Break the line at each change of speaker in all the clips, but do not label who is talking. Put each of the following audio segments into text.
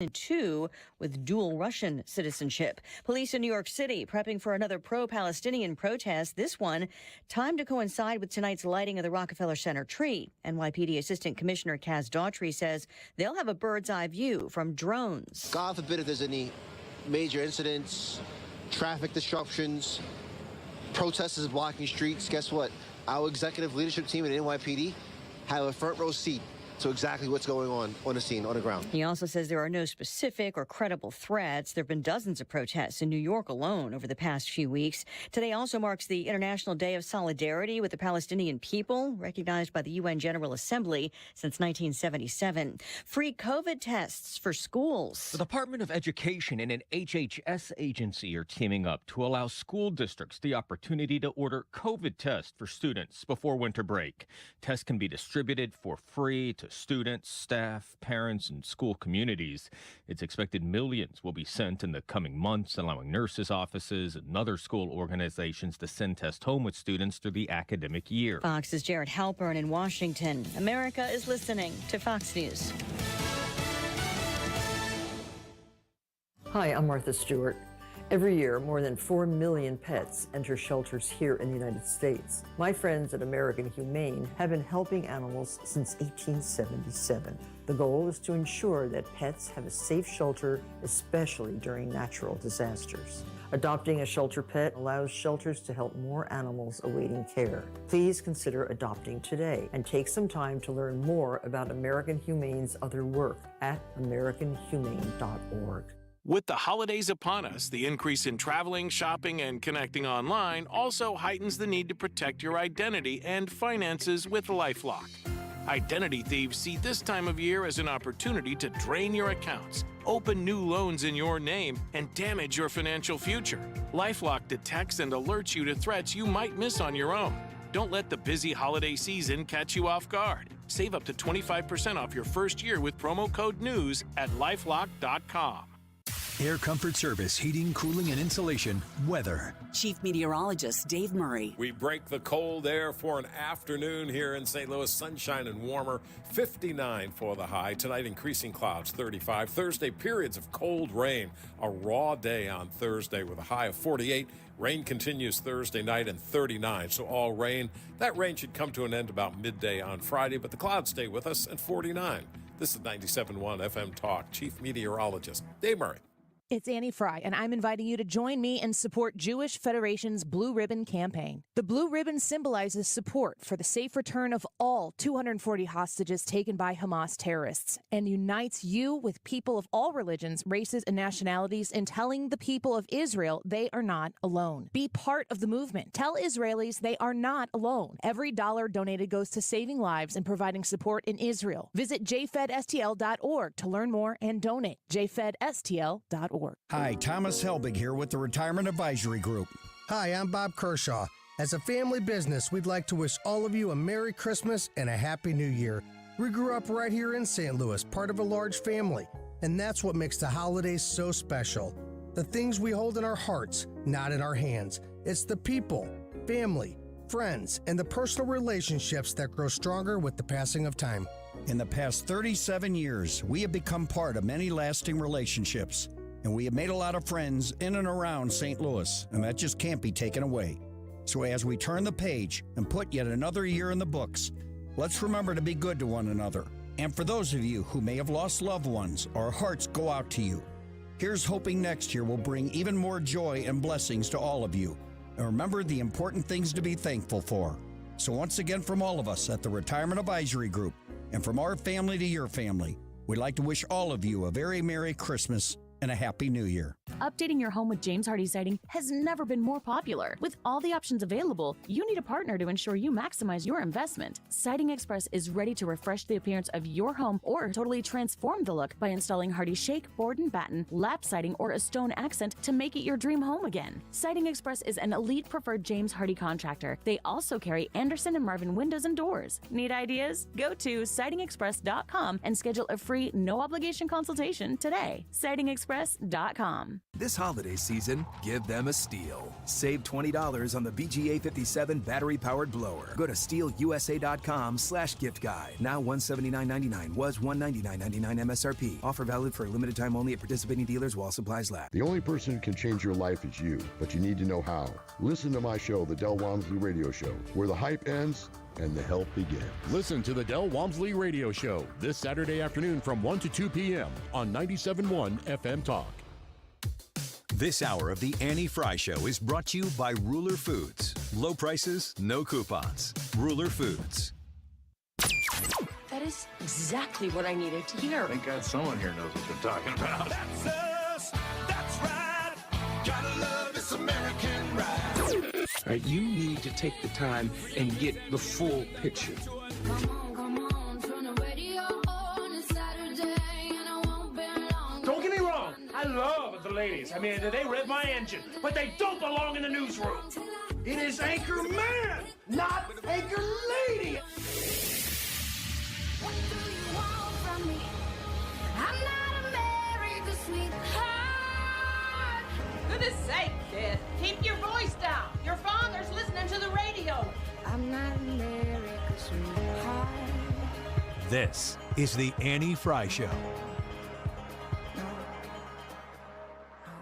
and two with dual Russian citizenship. Police in New York City prepping for another pro-Palestinian protest. This one timed to coincide with tonight's lighting of the Rockefeller Center tree. NYPD Assistant Commissioner Kaz Daughtry says they'll have a bird's eye view from drones.
God forbid if there's any major incidents, traffic disruptions, protesters blocking streets. Guess what? Our executive leadership team at NYPD have a front row seat to exactly what's going on the scene, on the ground.
He also says there are no specific or credible threats. There have been dozens of protests in New York alone over the past few weeks. Today also marks the International Day of Solidarity with the Palestinian people, recognized by the UN General Assembly since 1977. Free COVID tests for schools.
The Department of Education and an HHS agency are teaming up to allow school districts the opportunity to order COVID tests for students before winter break. Tests can be distributed for free to students, staff, parents, and school communities. It's expected millions will be sent in the coming months, allowing nurses' offices and other school organizations to send tests home with students through the academic year.
Fox's Jared Halpern in Washington. America is listening to Fox News.
Hi, I'm Martha Stewart. Every year, more than 4 million pets enter shelters here in the United States. My friends at American Humane have been helping animals since 1877. The goal is to ensure that pets have a safe shelter, especially during natural disasters. Adopting a shelter pet allows shelters to help more animals awaiting care. Please consider adopting today and take some time to learn more about American Humane's other work at americanhumane.org.
With the holidays upon us, the increase in traveling, shopping, and connecting online also heightens the need to protect your identity and finances with LifeLock. Identity thieves see this time of year as an opportunity to drain your accounts, open new loans in your name, and damage your financial future. LifeLock detects and alerts you to threats you might miss on your own. Don't let the busy holiday season catch you off guard. Save up to 25% off your first year with promo code NEWS at lifelock.com.
Air Comfort Service, heating, cooling, and insulation. Weather.
Chief Meteorologist Dave Murray.
We break the cold air for an afternoon here in St. Louis. Sunshine and warmer. 59 for the high. Tonight, increasing clouds, 35. Thursday, periods of cold rain. A raw day on Thursday with a high of 48. Rain continues Thursday night and 39, so all rain. That rain should come to an end about midday on Friday, but the clouds stay with us at 49. This is 97.1 FM Talk. Chief Meteorologist Dave Murray.
It's Annie Frey, and I'm inviting you to join me and support Jewish Federation's Blue Ribbon campaign. The Blue Ribbon symbolizes support for the safe return of all 240 hostages taken by Hamas terrorists and unites you with people of all religions, races, and nationalities in telling the people of Israel they are not alone. Be part of the movement. Tell Israelis they are not alone. Every dollar donated goes to saving lives and providing support in Israel. Visit jfedstl.org to learn more and donate. jfedstl.org.
Hi, Thomas Helbig here with the Retirement Advisory Group.
Hi, I'm Bob Kershaw. As a family business, we'd like to wish all of you a Merry Christmas and a Happy New Year. We grew up right here in St. Louis, part of a large family, and that's what makes the holidays so special. The things we hold in our hearts, not in our hands. It's the people, family, friends, and the personal relationships that grow stronger with the passing of time.
In the past 37 years, we have become part of many lasting relationships. And we have made a lot of friends in and around St. Louis, and that just can't be taken away. So as we turn the page and put yet another year in the books, let's remember to be good to one another. And for those of you who may have lost loved ones, our hearts go out to you. Here's hoping next year will bring even more joy and blessings to all of you. And remember the important things to be thankful for. So once again, from all of us at the Retirement Advisory Group, and from our family to your family, we'd like to wish all of you a very Merry Christmas and a Happy New Year.
Updating your home with James Hardie Siding has never been more popular. With all the options available, you need a partner to ensure you maximize your investment. Siding Express is ready to refresh the appearance of your home or totally transform the look by installing Hardie Shake, Board and Batten, lap siding, or a stone accent to make it your dream home again. Siding Express is an elite preferred James Hardie contractor. They also carry Anderson and Marvin windows and doors. Need ideas? Go to sidingexpress.com and schedule a free, no-obligation consultation today. sidingexpress.com.
This holiday season, give them a STIHL. Save $20 on the BGA 57 battery-powered blower. Go to stihlusa.com/gift guide. Now $179.99 was $199.99 MSRP. Offer valid for a limited time only at participating dealers while supplies last.
The only person who can change your life is you, but you need to know how. Listen to my show, The Del Walmsley Radio Show, where the hype ends and the help begins.
Listen to the Del Walmsley Radio Show this Saturday afternoon from 1 to 2 p.m. on 97.1 FM Talk.
This hour of the Annie Frey Show is brought to you by Ruler Foods. Low prices, no coupons. Ruler Foods.
That is exactly what I needed to hear.
Thank God someone here knows what they're talking about.
That's us. That's right. Gotta love this American ride.
All right, you need to take the time and get the full picture.
Don't get me wrong, I love the ladies. I mean, they rev my engine, but they don't belong in the newsroom. It is Anchor Man, not Anchor Lady.
What do you want from me? I'm not America's sweetheart.
Goodness sake, kid. Keep your voice down. Your father's listening to the radio.
I'm not America's sweetheart.
This is the Annie Frey Show.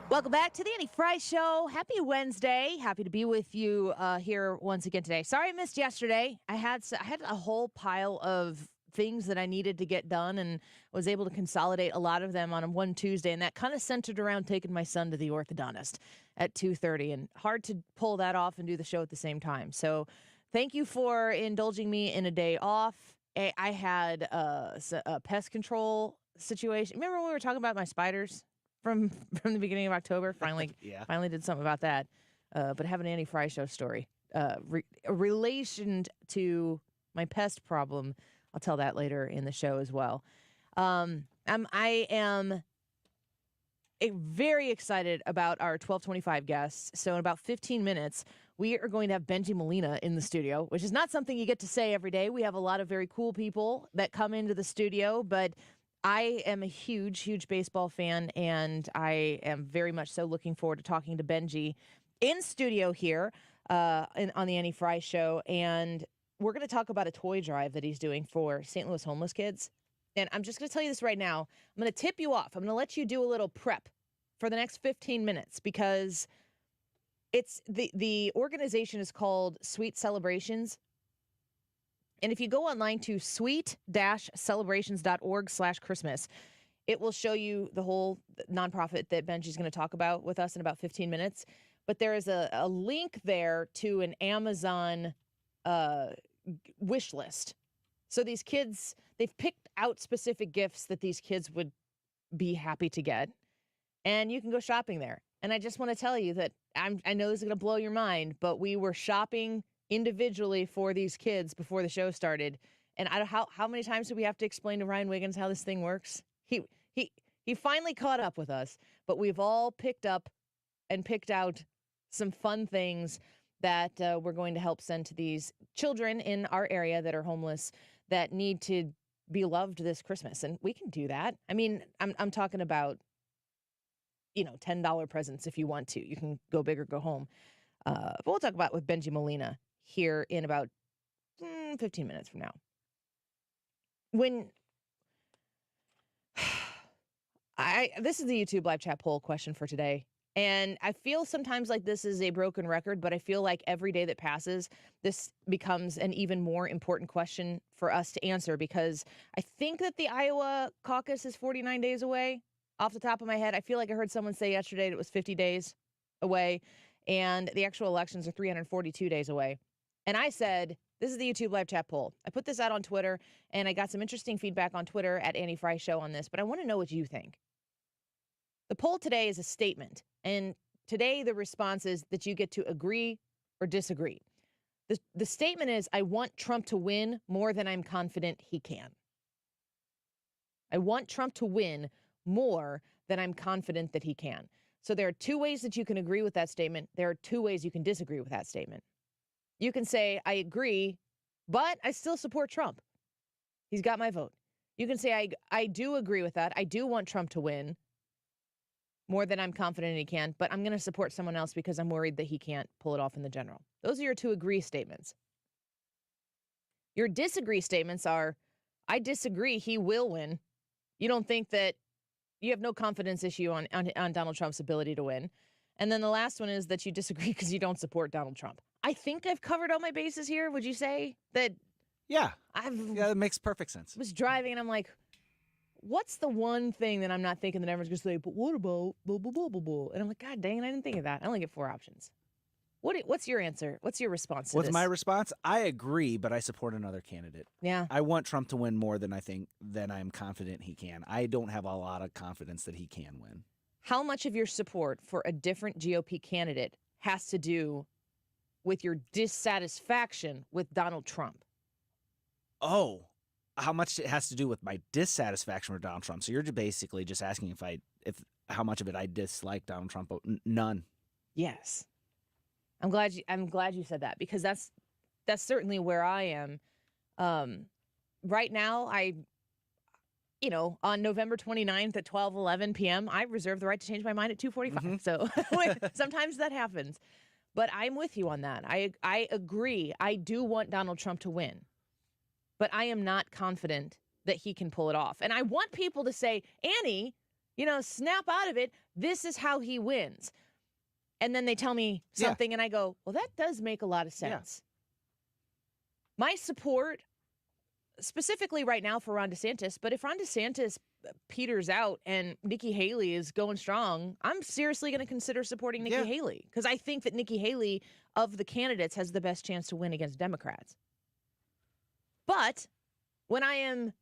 Welcome back to the Annie Frey Show. Happy Wednesday. Happy to be with you here once again today. Sorry I missed yesterday. I had a whole pile of things that I needed to get done and was able to consolidate a lot of them on one Tuesday, and that kind of centered around taking my son to the orthodontist at 2:30, and hard to pull that off and do the show at the same time. So thank you for indulging me in a day off. I had a pest control situation. Remember when we were talking about my spiders from the beginning of October? Finally, finally did something about that. But I have an Annie Frey Show story. A relation to my pest problem. I'll tell that later in the show as well. I am very excited about our 1225 guests. So in about 15 minutes, we are going to have Bengie Molina in the studio, which is not something you get to say every day. We have a lot of very cool people that come into the studio, but I am a huge, huge baseball fan, and I am very much so looking forward to talking to Bengie in studio here on the Annie Frey Show. And we're going to talk about a toy drive that he's doing for St. Louis homeless kids. And I'm just going to tell you this right now. I'm going to tip you off. I'm going to let you do a little prep for the next 15 minutes because it's the organization is called Sweet Celebrations. And if you go online to sweet-celebrations.org/Christmas, it will show you the whole nonprofit that Benjie's going to talk about with us in about 15 minutes. But there is a link there to an Amazon wish list. So these kids, they've picked out specific gifts that these kids would be happy to get. And you can go shopping there. And I just want to tell you that I know this is going to blow your mind, but we were shopping individually for these kids before the show started. And how many times do we have to explain to Ryan Wiggins how this thing works? He finally caught up with us, but we've all picked up and picked out some fun things that we're going to help send to these children in our area that are homeless that need to be loved this Christmas. And we can do that. I mean, I'm talking about, $10 presents if you want to. You can go big or go home. But we'll talk about with Bengie Molina here in about 15 minutes from now. This is the YouTube live chat poll question for today. And I feel sometimes like this is a broken record, but I feel like every day that passes, this becomes an even more important question for us to answer because I think that the Iowa caucus is 49 days away. Off the top of my head, I feel like I heard someone say yesterday that it was 50 days away, and the actual elections are 342 days away. And I said, this is the YouTube live chat poll. I put this out on Twitter, and I got some interesting feedback on Twitter at Annie Frey Show on this, but I want to know what you think. The poll today is a statement, and today the response is that you get to agree or disagree. The statement is, I want Trump to win more than I'm confident he can. I want Trump to win more than I'm confident that he can. So there are two ways that you can agree with that statement. There are two ways you can disagree with that statement. You can say, I agree, but I still support Trump. He's got my vote. You can say, I do agree with that. I do want Trump to win, more than I'm confident he can, but I'm going to support someone else because I'm worried that he can't pull it off in the general. Those are your two agree statements. Your disagree statements are, I disagree, he will win. You don't think that you have no confidence issue on Donald Trump's ability to win. And then the last one is that you disagree because you don't support Donald Trump. I think I've covered all my bases here. Would you say that?
Yeah. That makes perfect sense.
I was driving and I'm like, what's the one thing that I'm not thinking that everyone's going to say, but what about blah, blah, blah, blah, blah? And I'm like, God dang it, I didn't think of that. I only get 4 options. What's your answer? What's your response to this?
What's my response? I agree, but I support another candidate.
Yeah.
I want Trump to win more than I'm confident he can. I don't have a lot of confidence that he can win.
How much of your support for a different GOP candidate has to do with your dissatisfaction with Donald Trump?
Oh, how much it has to do with my dissatisfaction with Donald Trump. So you're basically just asking if how much of it I dislike Donald Trump. None.
Yes. I'm glad you said that, because that's certainly where I am. Right now, on November 29th at 12:11 p.m., I reserve the right to change my mind at 2:45. Mm-hmm. So sometimes that happens. But I'm with you on that. I agree. I do want Donald Trump to win. But I am not confident that he can pull it off. And I want people to say, Annie, snap out of it. This is how he wins. And then they tell me something, and I go, well, that does make a lot of sense. Yeah. My support, specifically right now for Ron DeSantis, but if Ron DeSantis peters out and Nikki Haley is going strong, I'm seriously going to consider supporting Nikki Haley, because I think that Nikki Haley, of the candidates, has the best chance to win against Democrats. But when I am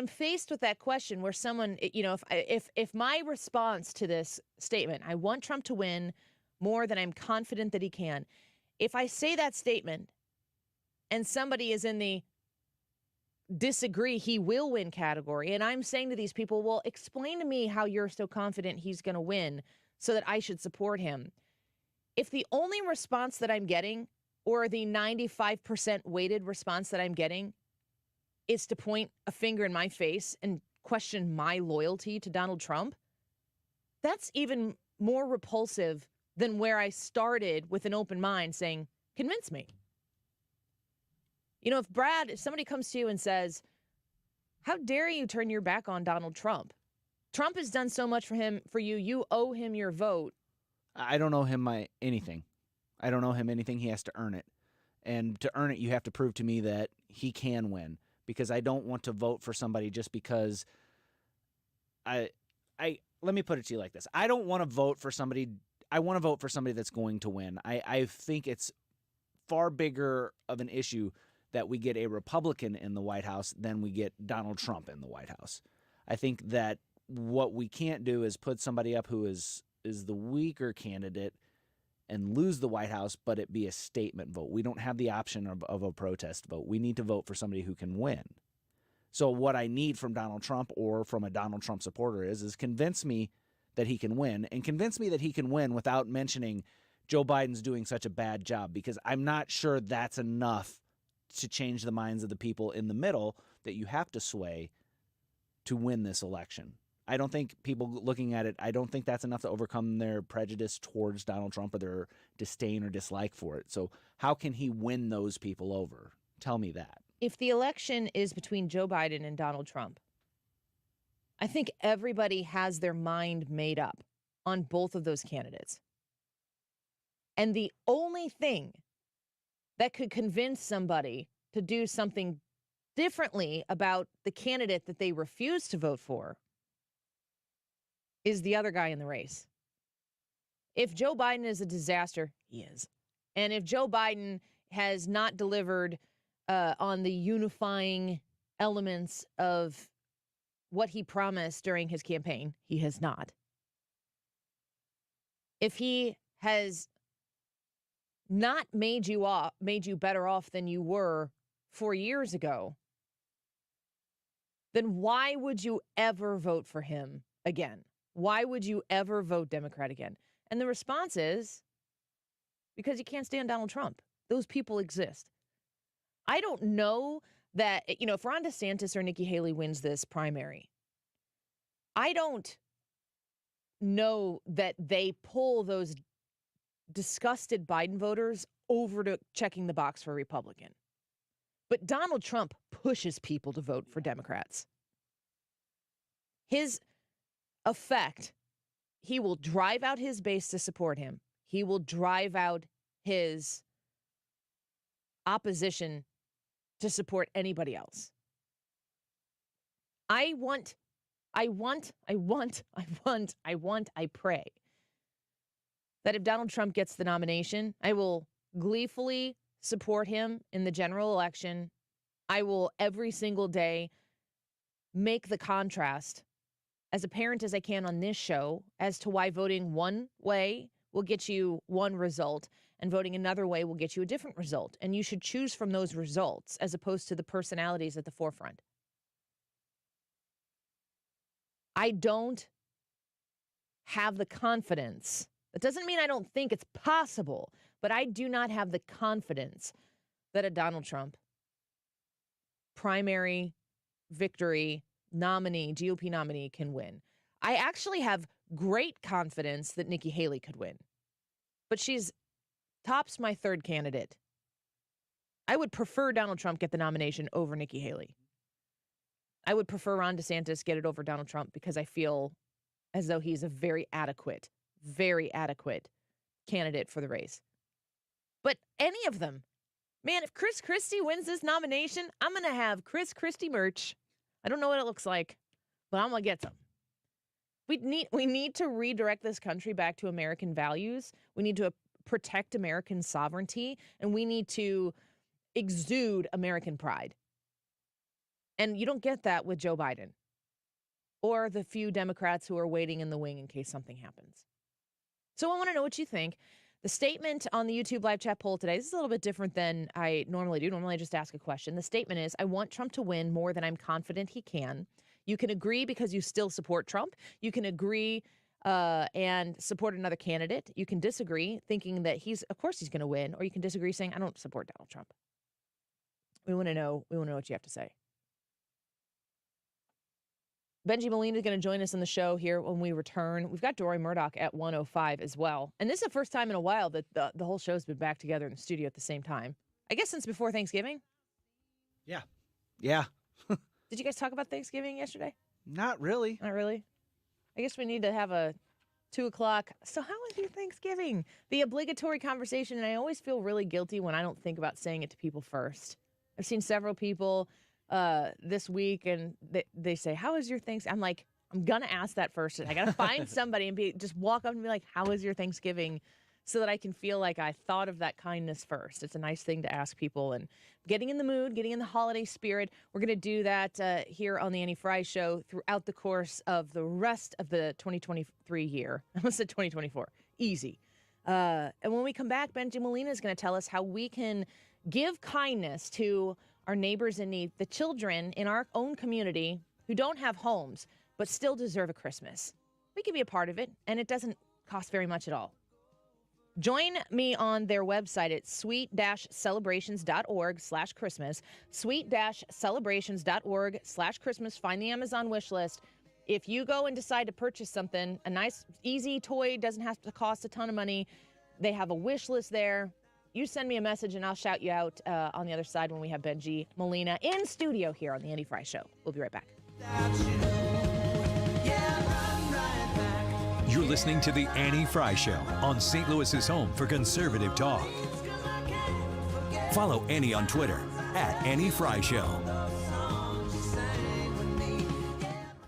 faced with that question where someone, if my response to this statement, I want Trump to win more than I'm confident that he can, if I say that statement and somebody is in the disagree, he will win category, and I'm saying to these people, well, explain to me how you're so confident he's going to win so that I should support him. If the only response that I'm getting, or the 95% weighted response that I'm getting, is to point a finger in my face and question my loyalty to Donald Trump, that's even more repulsive than where I started with an open mind saying, convince me. If somebody comes to you and says, how dare you turn your back on Donald Trump? Trump has done so much for you, you owe him your vote.
I don't owe him anything. I don't owe him anything. He has to earn it. And to earn it, you have to prove to me that he can win, because I don't want to vote for somebody just because let me put it to you like this. I don't want to vote for somebody. I want to vote for somebody that's going to win. I think it's far bigger of an issue that we get a Republican in the White House than we get Donald Trump in the White House. I think that what we can't do is put somebody up who is the weaker candidate and lose the White House, but it be a statement vote. We don't have the option of a protest vote. We need to vote for somebody who can win. So what I need from Donald Trump, or from a Donald Trump supporter, is convince me that he can win, and convince me that he can win without mentioning Joe Biden's doing such a bad job, because I'm not sure that's enough to change the minds of the people in the middle that you have to sway to win this election. I don't think people looking at it, I don't think that's enough to overcome their prejudice towards Donald Trump or their disdain or dislike for it. So how can he win those people over? Tell me that.
If the election is between Joe Biden and Donald Trump, I think everybody has their mind made up on both of those candidates. And the only thing that could convince somebody to do something differently about the candidate that they refuse to vote for is the other guy in the race. If Joe Biden is a disaster, he is. And if Joe Biden has not delivered on the unifying elements of what he promised during his campaign, he has not. If he has not made you better off than you were 4 years ago, then why would you ever vote for him again? Why would you ever vote Democrat again? And the response is, because you can't stand Donald Trump. Those people exist. I don't know that, if Ron DeSantis or Nikki Haley wins this primary, I don't know that they pull those disgusted Biden voters over to checking the box for Republican. But Donald Trump pushes people to vote for Democrats. His effect, he will drive out his base to support him. He will drive out his opposition to support anybody else. I pray that if Donald Trump gets the nomination, I will gleefully support him in the general election. I will every single day make the contrast as apparent as I can on this show as to why voting one way will get you one result and voting another way will get you a different result. And you should choose from those results as opposed to the personalities at the forefront. I don't have the confidence. That doesn't mean I don't think it's possible, but I do not have the confidence that a Donald Trump primary victory nominee, GOP nominee, can win. I actually have great confidence that Nikki Haley could win, but she's tops my third candidate. I would prefer Donald Trump get the nomination over Nikki Haley. I would prefer Ron DeSantis get it over Donald Trump because I feel as though he's a very adequate candidate for the race. But any of them, man, if Chris Christie wins this nomination, I'm going to have Chris Christie merch. I don't know what it looks like, but I'm going to get some. We need to redirect this country back to American values. We need to protect American sovereignty, and we need to exude American pride. And you don't get that with Joe Biden or the few Democrats who are waiting in the wing in case something happens. So I want to know what you think. The statement on the YouTube live chat poll today, this is a little bit different than I normally do. Normally I just ask a question. The statement is, I want Trump to win more than I'm confident he can. You can agree because you still support Trump. You can agree and support another candidate. You can disagree thinking that of course he's going to win, or you can disagree saying, I don't support Donald Trump. We want to know what you have to say. Bengie Molina is going to join us on the show here when we return. We've got Deroy Murdock at 1:05 as well. And this is the first time in a while that the whole show's been back together in the studio at the same time. I guess since before Thanksgiving?
Yeah.
Did you guys talk about Thanksgiving yesterday?
Not really.
Not really? I guess we need to have a 2 o'clock. So how was your Thanksgiving? The obligatory conversation, and I always feel really guilty when I don't think about saying it to people first. I've seen several people this week, and they say, how was your Thanksgiving? I'm like, I'm going to ask that first. I got to find somebody and just walk up and be like, how was your Thanksgiving? So that I can feel like I thought of that kindness first. It's a nice thing to ask people, and getting in the mood, getting in the holiday spirit. We're going to do that here on the Annie Frey Show throughout the course of the rest of the 2023 year. I almost said 2024. Easy. And when we come back, Bengie Molina is going to tell us how we can give kindness to our neighbors in need, the children in our own community who don't have homes but still deserve a Christmas. We can be a part of it, and it doesn't cost very much at all. Join me on their website at sweet-celebrations.org/Christmas, sweet-celebrations.org/Christmas. Find the Amazon wish list. If you go and decide to purchase something, a nice, easy toy, doesn't have to cost a ton of money, they have a wish list there. You send me a message, and I'll shout you out on the other side when we have Bengie Molina in studio here on the Annie Frey Show. We'll be right back.
You're listening to The Annie Frey Show on St. Louis's home for conservative talk. Follow Annie on Twitter at Annie Frey Show.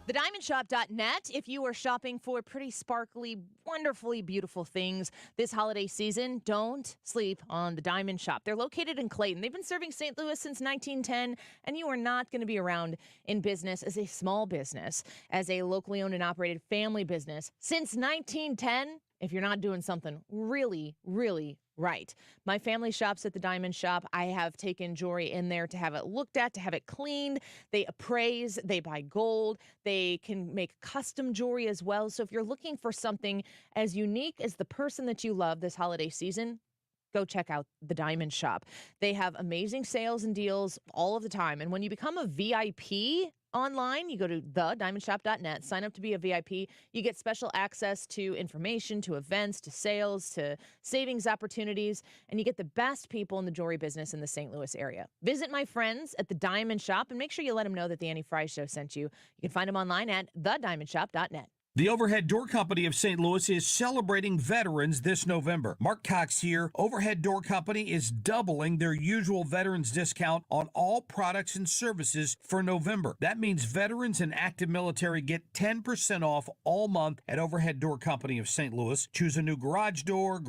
TheDiamondShop.net. If you are shopping for pretty sparkly, wonderfully beautiful things this holiday season, don't sleep on the Diamond Shop. They're located in Clayton. They've been serving St. Louis since 1910, and you are not going to be around in business as a small business, as a locally owned and operated family business since 1910 if you're not doing something really, really right. My family shops at the Diamond Shop. I have taken jewelry in there to have it looked at, to have it cleaned. They appraise, they buy gold. They can make custom jewelry as well. So if you're looking for something as unique as the person that you love this holiday season, go check out the Diamond Shop. They have amazing sales and deals all of the time. And when you become a VIP online, you go to thediamondshop.net, sign up to be a VIP. You get special access to information, to events, to sales, to savings opportunities, and you get the best people in the jewelry business in the St. Louis area. Visit my friends at the Diamond Shop and make sure you let them know that the Annie Frey Show sent you. You can find them online at thediamondshop.net.
The Overhead Door Company of St. Louis is celebrating veterans this November. Mark Cox here. Overhead Door Company is doubling their usual veterans discount on all products and services for November. That means veterans and active military get 10% off all month at Overhead Door Company of St. Louis. Choose a new garage door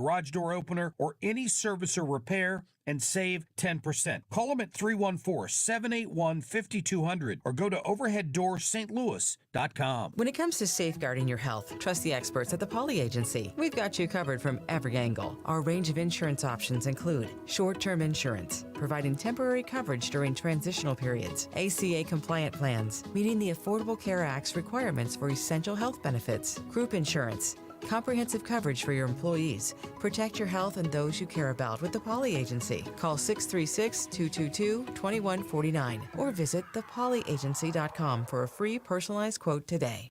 opener, or any service or repair, and save 10%. Call them at 314-781-5200 or go to overheaddoorsstlouis.com.
When it comes to safeguarding your health, trust the experts at the Poly Agency. We've got you covered from every angle. Our range of insurance options include short-term insurance, providing temporary coverage during transitional periods, ACA-compliant plans, meeting the Affordable Care Act's requirements for essential health benefits, group insurance, comprehensive coverage for your employees. Protect your health and those you care about with the Poly Agency. Call 636-222-2149 or visit thepolyagency.com for a free personalized quote today.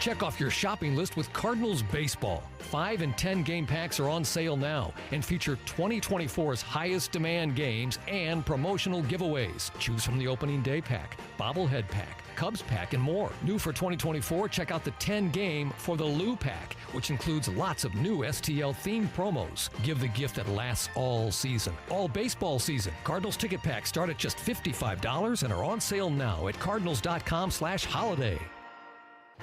Check off your shopping list with Cardinals Baseball. 5 and 10 game packs are on sale now and feature 2024's highest demand games and promotional giveaways. Choose from the opening day pack, bobblehead pack, Cubs pack, and more. New for 2024, check out the 10 game for the Lou pack, which includes lots of new STL themed promos. Give the gift that lasts all season, all baseball season. Cardinals ticket packs start at just $55 and are on sale now at cardinals.com/holiday.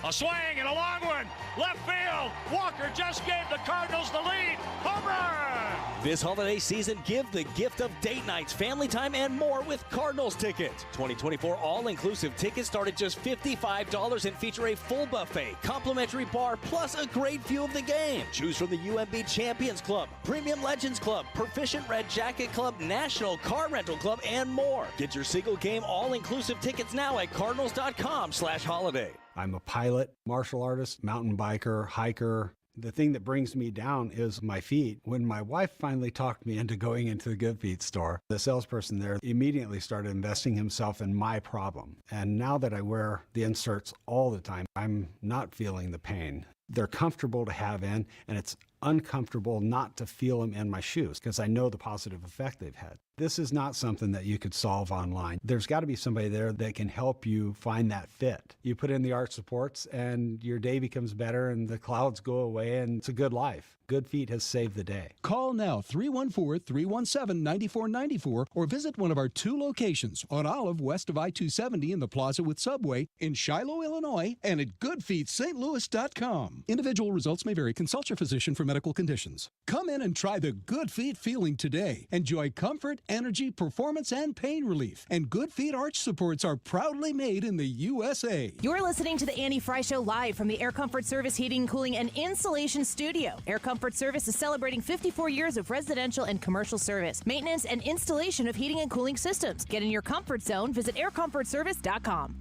A swing and a long one. Left field. Walker just gave the Cardinals the lead. Home run!
This holiday season, give the gift of date nights, family time, and more with Cardinals tickets. 2024 all-inclusive tickets start at just $55 and feature a full buffet, complimentary bar, plus a great view of the game. Choose from the UMB Champions Club, Premium Legends Club, Proficient Red Jacket Club, National Car Rental Club, and more. Get your single game all-inclusive tickets now at cardinals.com/holiday.
I'm a pilot, martial artist, mountain biker, hiker. The thing that brings me down is my feet. When my wife finally talked me into going into the Good Feet store, the salesperson there immediately started investing himself in my problem. And now that I wear the inserts all the time, I'm not feeling the pain. They're comfortable to have in, and it's uncomfortable not to feel them in my shoes because I know the positive effect they've had. This is not something that you could solve online. There's got to be somebody there that can help you find that fit. You put in the arch supports and your day becomes better and the clouds go away and it's a good life. Good Feet has saved the day.
Call now 314-317-9494 or visit one of our 2 locations on Olive west of I-270 in the Plaza with Subway in Shiloh, Illinois, and at goodfeetstlouis.com. Individual results may vary. Consult your physician for medical conditions. Come in and try the Good Feet feeling today. Enjoy comfort, energy, performance, and pain relief. And Good Feet arch supports are proudly made in the USA.
You're listening to the Annie Frey Show live from the Air Comfort Service Heating, Cooling, and Insulation Studio. Air Comfort Service is celebrating 54 years of residential and commercial service, maintenance, and installation of heating and cooling systems. Get in your comfort zone. Visit aircomfortservice.com.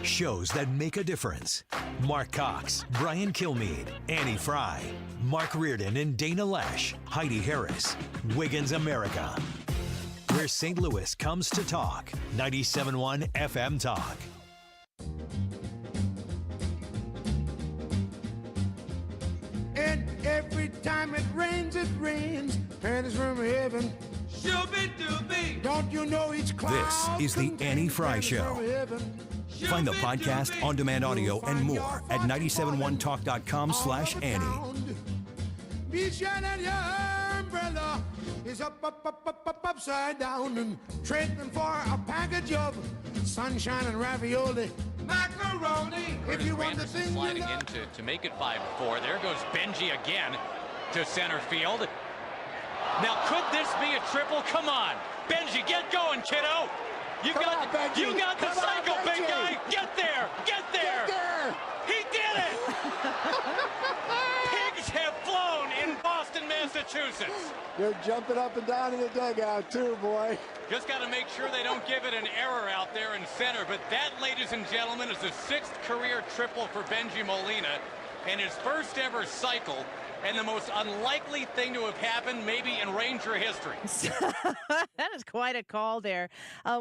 Shows that make a difference. Mark Cox, Brian Kilmeade, Annie Frey, Mark Reardon and Dana Lesh, Heidi Harris, Wiggins America. Where St. Louis comes to talk. 97.1 FM Talk.
And every time it rains, and it's from heaven. Don't you know each cloud?
This is the Annie Frey Show. Find the podcast, on-demand audio, and more at 971talk.com/Annie.
Be sure that your umbrella is upside down and trading for a package of sunshine and ravioli. Macaroni. If you want to sing,
sliding in to make it 5-4. There goes Bengie again to center field. Now, could this be a triple? Come on, Bengie, get going, kiddo. You got the cycle, big guy. Get there. He did it. Pigs have flown in Boston, Massachusetts.
They're jumping up and down in the dugout too, boy.
Just got to make sure they don't give it an error out there in center. But that, ladies and gentlemen, is the 6th career triple for Bengie Molina and his first ever cycle and the most unlikely thing to have happened maybe in Ranger history.
That is quite a call there.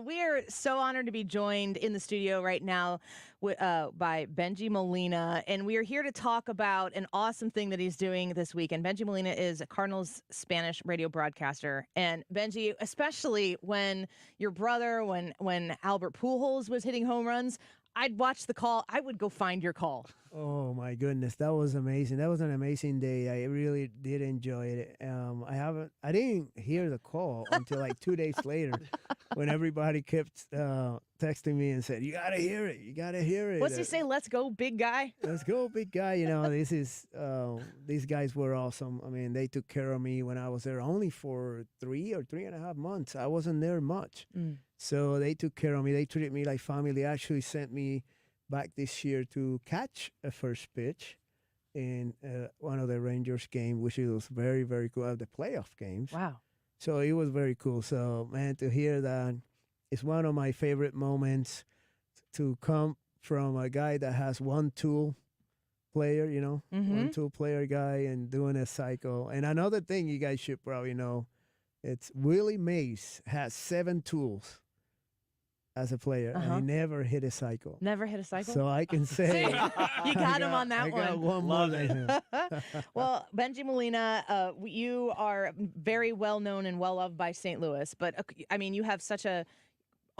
We are so honored to be joined in the studio right now by Bengie Molina, and we are here to talk about an awesome thing that he's doing this weekend. Bengie Molina is a Cardinals Spanish radio broadcaster, and Bengie, especially when your brother, when Albert Pujols was hitting home runs, I'd watch the call. I would go find your call.
Oh my goodness, that was amazing. That was an amazing day. I really did enjoy it. I didn't hear the call until like 2 days later, when everybody kept texting me and said, "You gotta hear it. You gotta hear it."
What's he say? Let's go, big guy.
Let's go, big guy. You know, these guys were awesome. I mean, they took care of me when I was there only for 3 or 3.5 months. I wasn't there much. So they took care of me. They treated me like family. They actually sent me back this year to catch a first pitch in one of the Rangers games, which was very, very cool, the playoff games.
Wow.
So it was very cool. So, man, to hear that, it's one of my favorite moments to come from a guy that has one tool player, you know, one tool player guy, and doing a cycle. And another thing you guys should probably know, it's Willie Mays has 7 tools as a player, and he never hit a cycle.
Never hit a cycle?
So I can say
you got him on that one.
I got one more than him.
Well, Bengie Molina, you are very well known and well loved by St. Louis, but I mean, you have such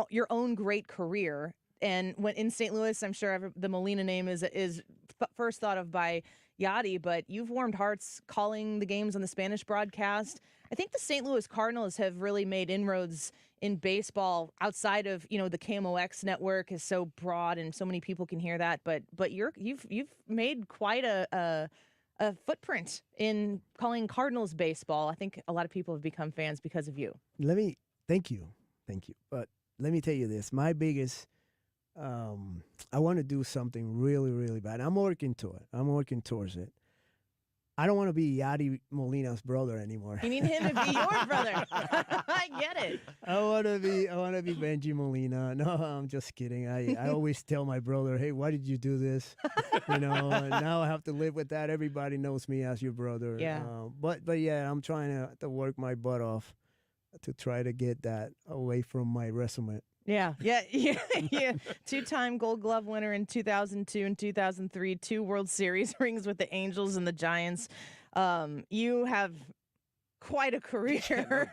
your own great career. And when in St. Louis, I'm sure the Molina name is first thought of by Yachty, but you've warmed hearts calling the games on the Spanish broadcast. I think the St. Louis Cardinals have really made inroads in baseball outside of, you know, the KMOX network is so broad and so many people can hear that. But you've made quite a footprint in calling Cardinals baseball. I think a lot of people have become fans because of you.
Thank you. But let me tell you this, my biggest, I want to do something really, really bad. I'm working to it. I'm working towards it. I don't want to be Yachty Molina's brother anymore.
You need him to be your brother. I get it.
I want to be Bengie Molina. No, I'm just kidding. I always tell my brother, "Hey, why did you do this?" You know, and now I have to live with that. Everybody knows me as your brother.
Yeah.
But yeah, I'm trying to work my butt off to try to get that away from my resume.
Yeah. 2-time Gold Glove winner in 2002 and 2003, 2 World Series rings with the Angels and the Giants. You have quite a career.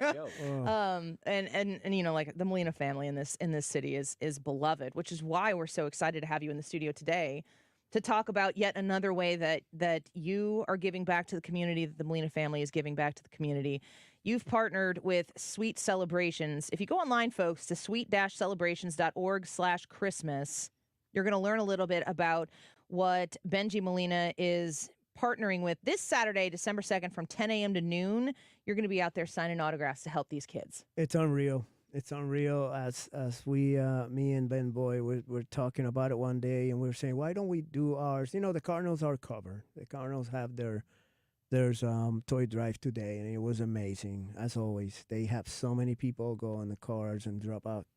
And you know, like the Molina family in this city is beloved, which is why we're so excited to have you in the studio today to talk about yet another way that you are giving back to the community, that the Molina family is giving back to the community. You've partnered with Sweet Celebrations. If you go online, folks, to sweet-celebrations.org/Christmas, you're going to learn a little bit about what Bengie Molina is partnering with this Saturday, December 2nd, from 10 a.m. to noon. You're going to be out there signing autographs to help these kids.
It's unreal. It's unreal. As we, me and Ben Boy, we're talking about it one day, and we're saying, why don't we do ours? You know, the Cardinals are covered. The Cardinals have there's toy drive today, and it was amazing, as always. They have so many people go in the cars and drop out,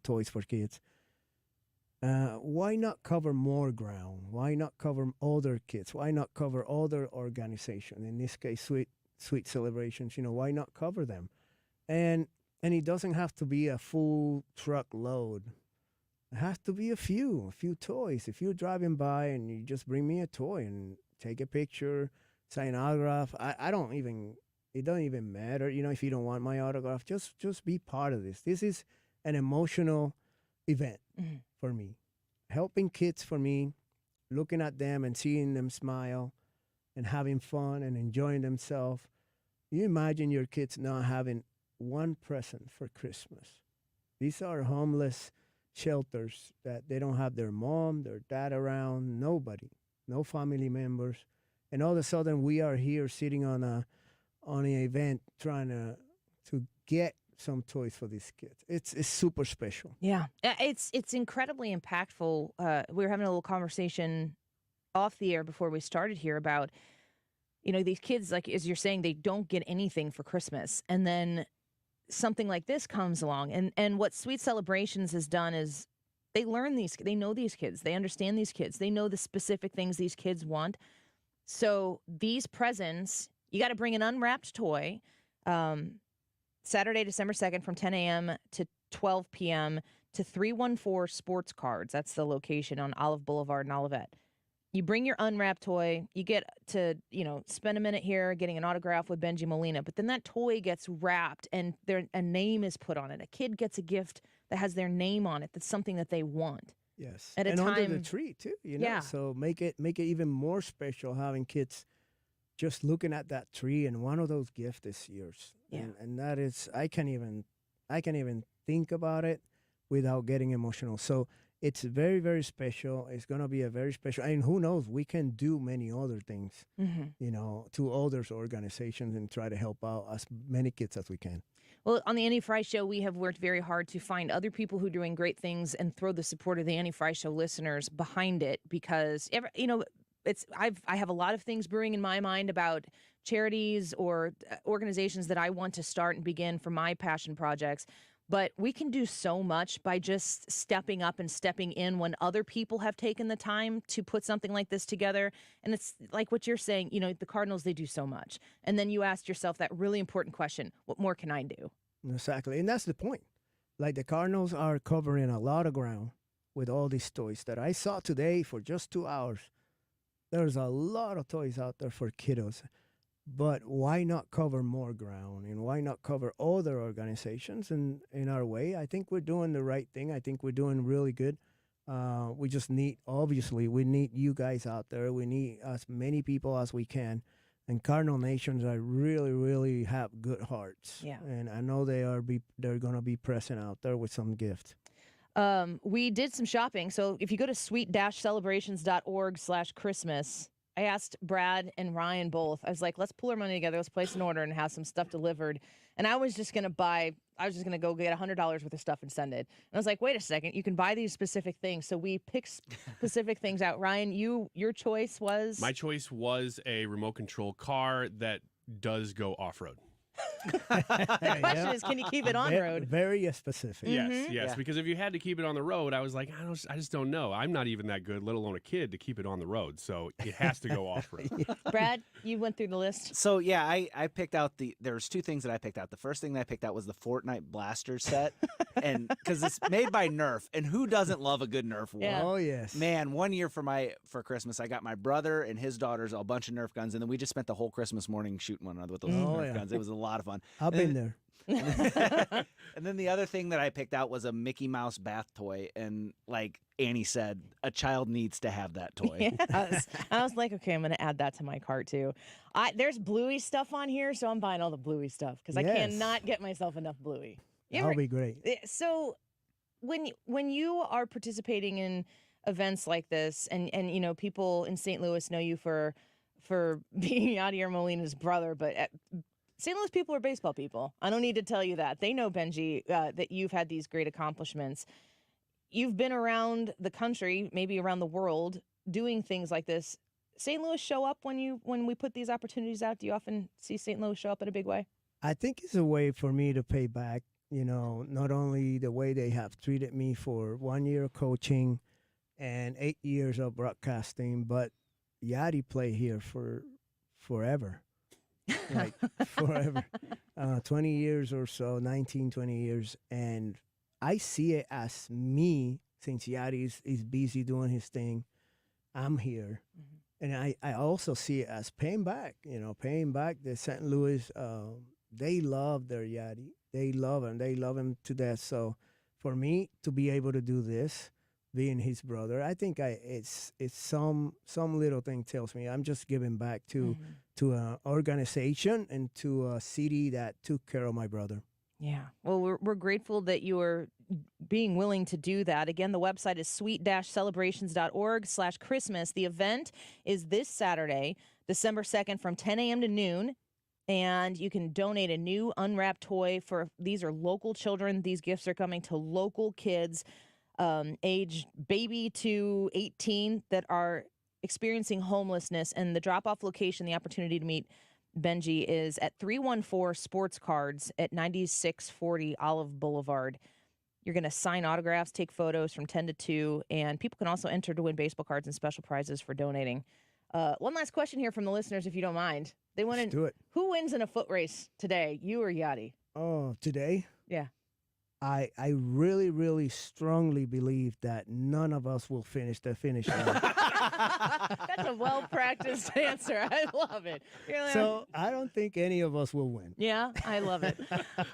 toys for kids. Why not cover more ground? Why not cover other kids? Why not cover other organizations? In this case, Sweet Celebrations. You know, why not cover them? And it doesn't have to be a full truck load. It has to be a few toys. If you're driving by and you just bring me a toy and take a picture, sign an autograph. It don't even matter, you know, if you don't want my autograph, just be part of this. This is an emotional event for me. Helping kids for me, looking at them and seeing them smile and having fun and enjoying themselves. You imagine your kids not having one present for Christmas. These are homeless shelters that they don't have their mom, their dad around, nobody. No family members, and all of a sudden we are here sitting on an event trying to get some toys for these kids. It's super special.
Yeah, it's incredibly impactful. We were having a little conversation off the air before we started here about, you know, these kids, like as you're saying, they don't get anything for Christmas, and then something like this comes along, and what Sweet Celebrations has done is, they know these kids, they understand these kids, they know the specific things these kids want, So these presents, you got to bring an unwrapped toy. Saturday, December 2nd from 10 a.m. to 12 p.m. to 314 Sports Cards. That's the location on Olive Boulevard in Olivet. You bring your unwrapped toy. You get to, spend a minute here getting an autograph with Bengie Molina. But then that toy gets wrapped and a name is put on it. A kid gets a gift that has their name on it. That's something that they want.
Yes.
At a
and
time,
under the tree too,
Yeah.
So make it even more special having kids just looking at that tree, and one of those gifts is yours.
Yeah.
And that is, I can't even think about it without getting emotional. So it's very, very special. It's going to be a very special, and who knows, we can do many other things, to other organizations and try to help out as many kids as we can.
Well, on the Annie Frey Show, we have worked very hard to find other people who are doing great things and throw the support of the Annie Frey Show listeners behind it, because I have a lot of things brewing in my mind about charities or organizations that I want to start and begin for my passion projects. But we can do so much by just stepping up and stepping in when other people have taken the time to put something like this together. And it's like what you're saying, the Cardinals, they do so much. And then you ask yourself that really important question, what more can I do?
Exactly. And that's the point. Like, the Cardinals are covering a lot of ground with all these toys that I saw today for just 2 hours. There's a lot of toys out there for kiddos. But why not cover more ground, and why not cover other organizations in our way? I think we're doing the right thing. I think we're doing really good. We just need you guys out there. We need as many people as we can. And Cardinal Nations are really, really have good hearts.
Yeah.
And I know they're going to be present out there with some gifts.
We did some shopping. So if you go to sweet-celebrations.org/Christmas, I asked Brad and Ryan both. I was like, let's pool our money together. Let's place an order and have some stuff delivered. And I was just going to go get $100 worth of stuff and send it. And I was like, wait a second, you can buy these specific things. So we picked specific things out. Ryan, your choice was?
My choice was a remote control car that does go off-road.
The question is, can you keep it on road?
Very specific.
Yes, yes. Because if you had to keep it on the road, I was like, I just don't know. I'm not even that good, let alone a kid, to keep it on the road. So it has to go off road.
Brad, you went through the list.
So yeah, I picked out there's two things that I picked out. The first thing that I picked out was the Fortnite blaster set, and because it's made by Nerf, and who doesn't love a good Nerf war?
Yeah.
Oh yes,
man. One year for Christmas, I got my brother and his daughters a bunch of Nerf guns, and then we just spent the whole Christmas morning shooting one another with those Nerf guns. It was a lot of fun.
I've been there.
And then the other thing that I picked out was a Mickey Mouse bath toy, and like Annie said, a child needs to have that toy.
Yes. I was like, okay, I'm going to add that to my cart too. There's Bluey stuff on here, so I'm buying all the Bluey stuff because I cannot get myself enough Bluey.
That'll be great.
So when you are participating in events like this, and people in St. Louis know you for being Yadier Molina's brother, but St. Louis people are baseball people. I don't need to tell you that. They know, Bengie, that you've had these great accomplishments. You've been around the country, maybe around the world, doing things like this. St. Louis show up when we put these opportunities out? Do you often see St. Louis show up in a big way?
I think it's a way for me to pay back, not only the way they have treated me for 1 year of coaching and 8 years of broadcasting, but Yadi play here for forever. Like forever, 20 years or so, 19, 20 years. And I see it as me, since Yadi is busy doing his thing, I'm here. And I also see it as paying back the St. Louis. They love their Yadi. They love him to death. So for me to be able to do this, being his brother, I think it's some little thing tells me I'm just giving back to an organization and to a city that took care of my brother.
Yeah. Well, we're grateful that you are being willing to do that. Again, the website is sweet-celebrations.org/Christmas. The event is this Saturday, December 2nd from 10 a.m. to noon. And you can donate a new unwrapped toy these are local children. These gifts are coming to local kids, age baby to 18 that are experiencing homelessness. And the drop-off location, the opportunity to meet Bengie, is at 314 Sports Cards at 9640 Olive Boulevard. You're going to sign autographs, take photos from 10 to 2, and people can also enter to win baseball cards and special prizes for donating. One last question here from the listeners, if you don't mind. They want
Let's
to
do it.
Who wins in a foot race today, you or Yachty?
Oh, today?
Yeah.
I really, really strongly believe that none of us will finish the finish line.
That's a well-practiced answer. I love it. You're like,
So I don't think any of us will win.
yeah, I love it.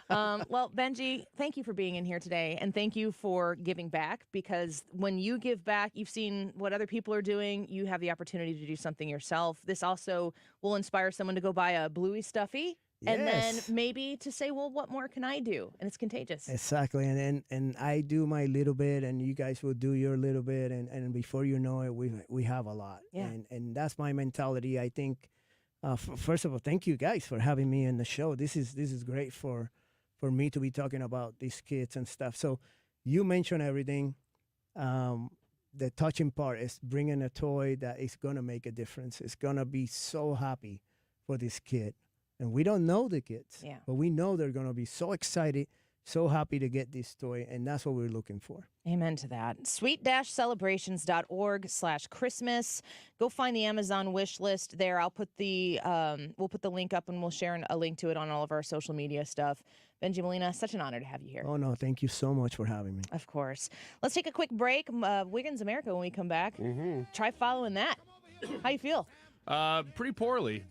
Well, Bengie, thank you for being in here today, and thank you for giving back, because when you give back, you've seen what other people are doing. You have the opportunity to do something yourself. This also will inspire someone to go buy a Bluey stuffy. And then
Yes.
maybe to say, well, what more can I do? And it's contagious.
Exactly, and I do my little bit, and you guys will do your little bit, and before you know it, we have a lot.
Yeah.
And that's my mentality. I think, first of all, thank you guys for having me in the show. This is great for me to be talking about these kids and stuff. So you mentioned everything. The touching part is bringing a toy that is gonna make a difference. It's gonna be so happy for this kid. And we don't know the kids,
Yeah.
but we know they're going to be so excited, so happy to get this toy, and that's what we're looking for.
Amen to that. sweet-celebrations.org/Christmas. Go find the Amazon wish list there. I'll put the we'll put the link up, and we'll share a link to it on all of our social media stuff. Bengie Molina, such an honor to have you here.
Oh, no, thank you so much for having me.
Of course. Let's take a quick break. Wiggins America, when we come back, try following that. How you feel?
Pretty poorly.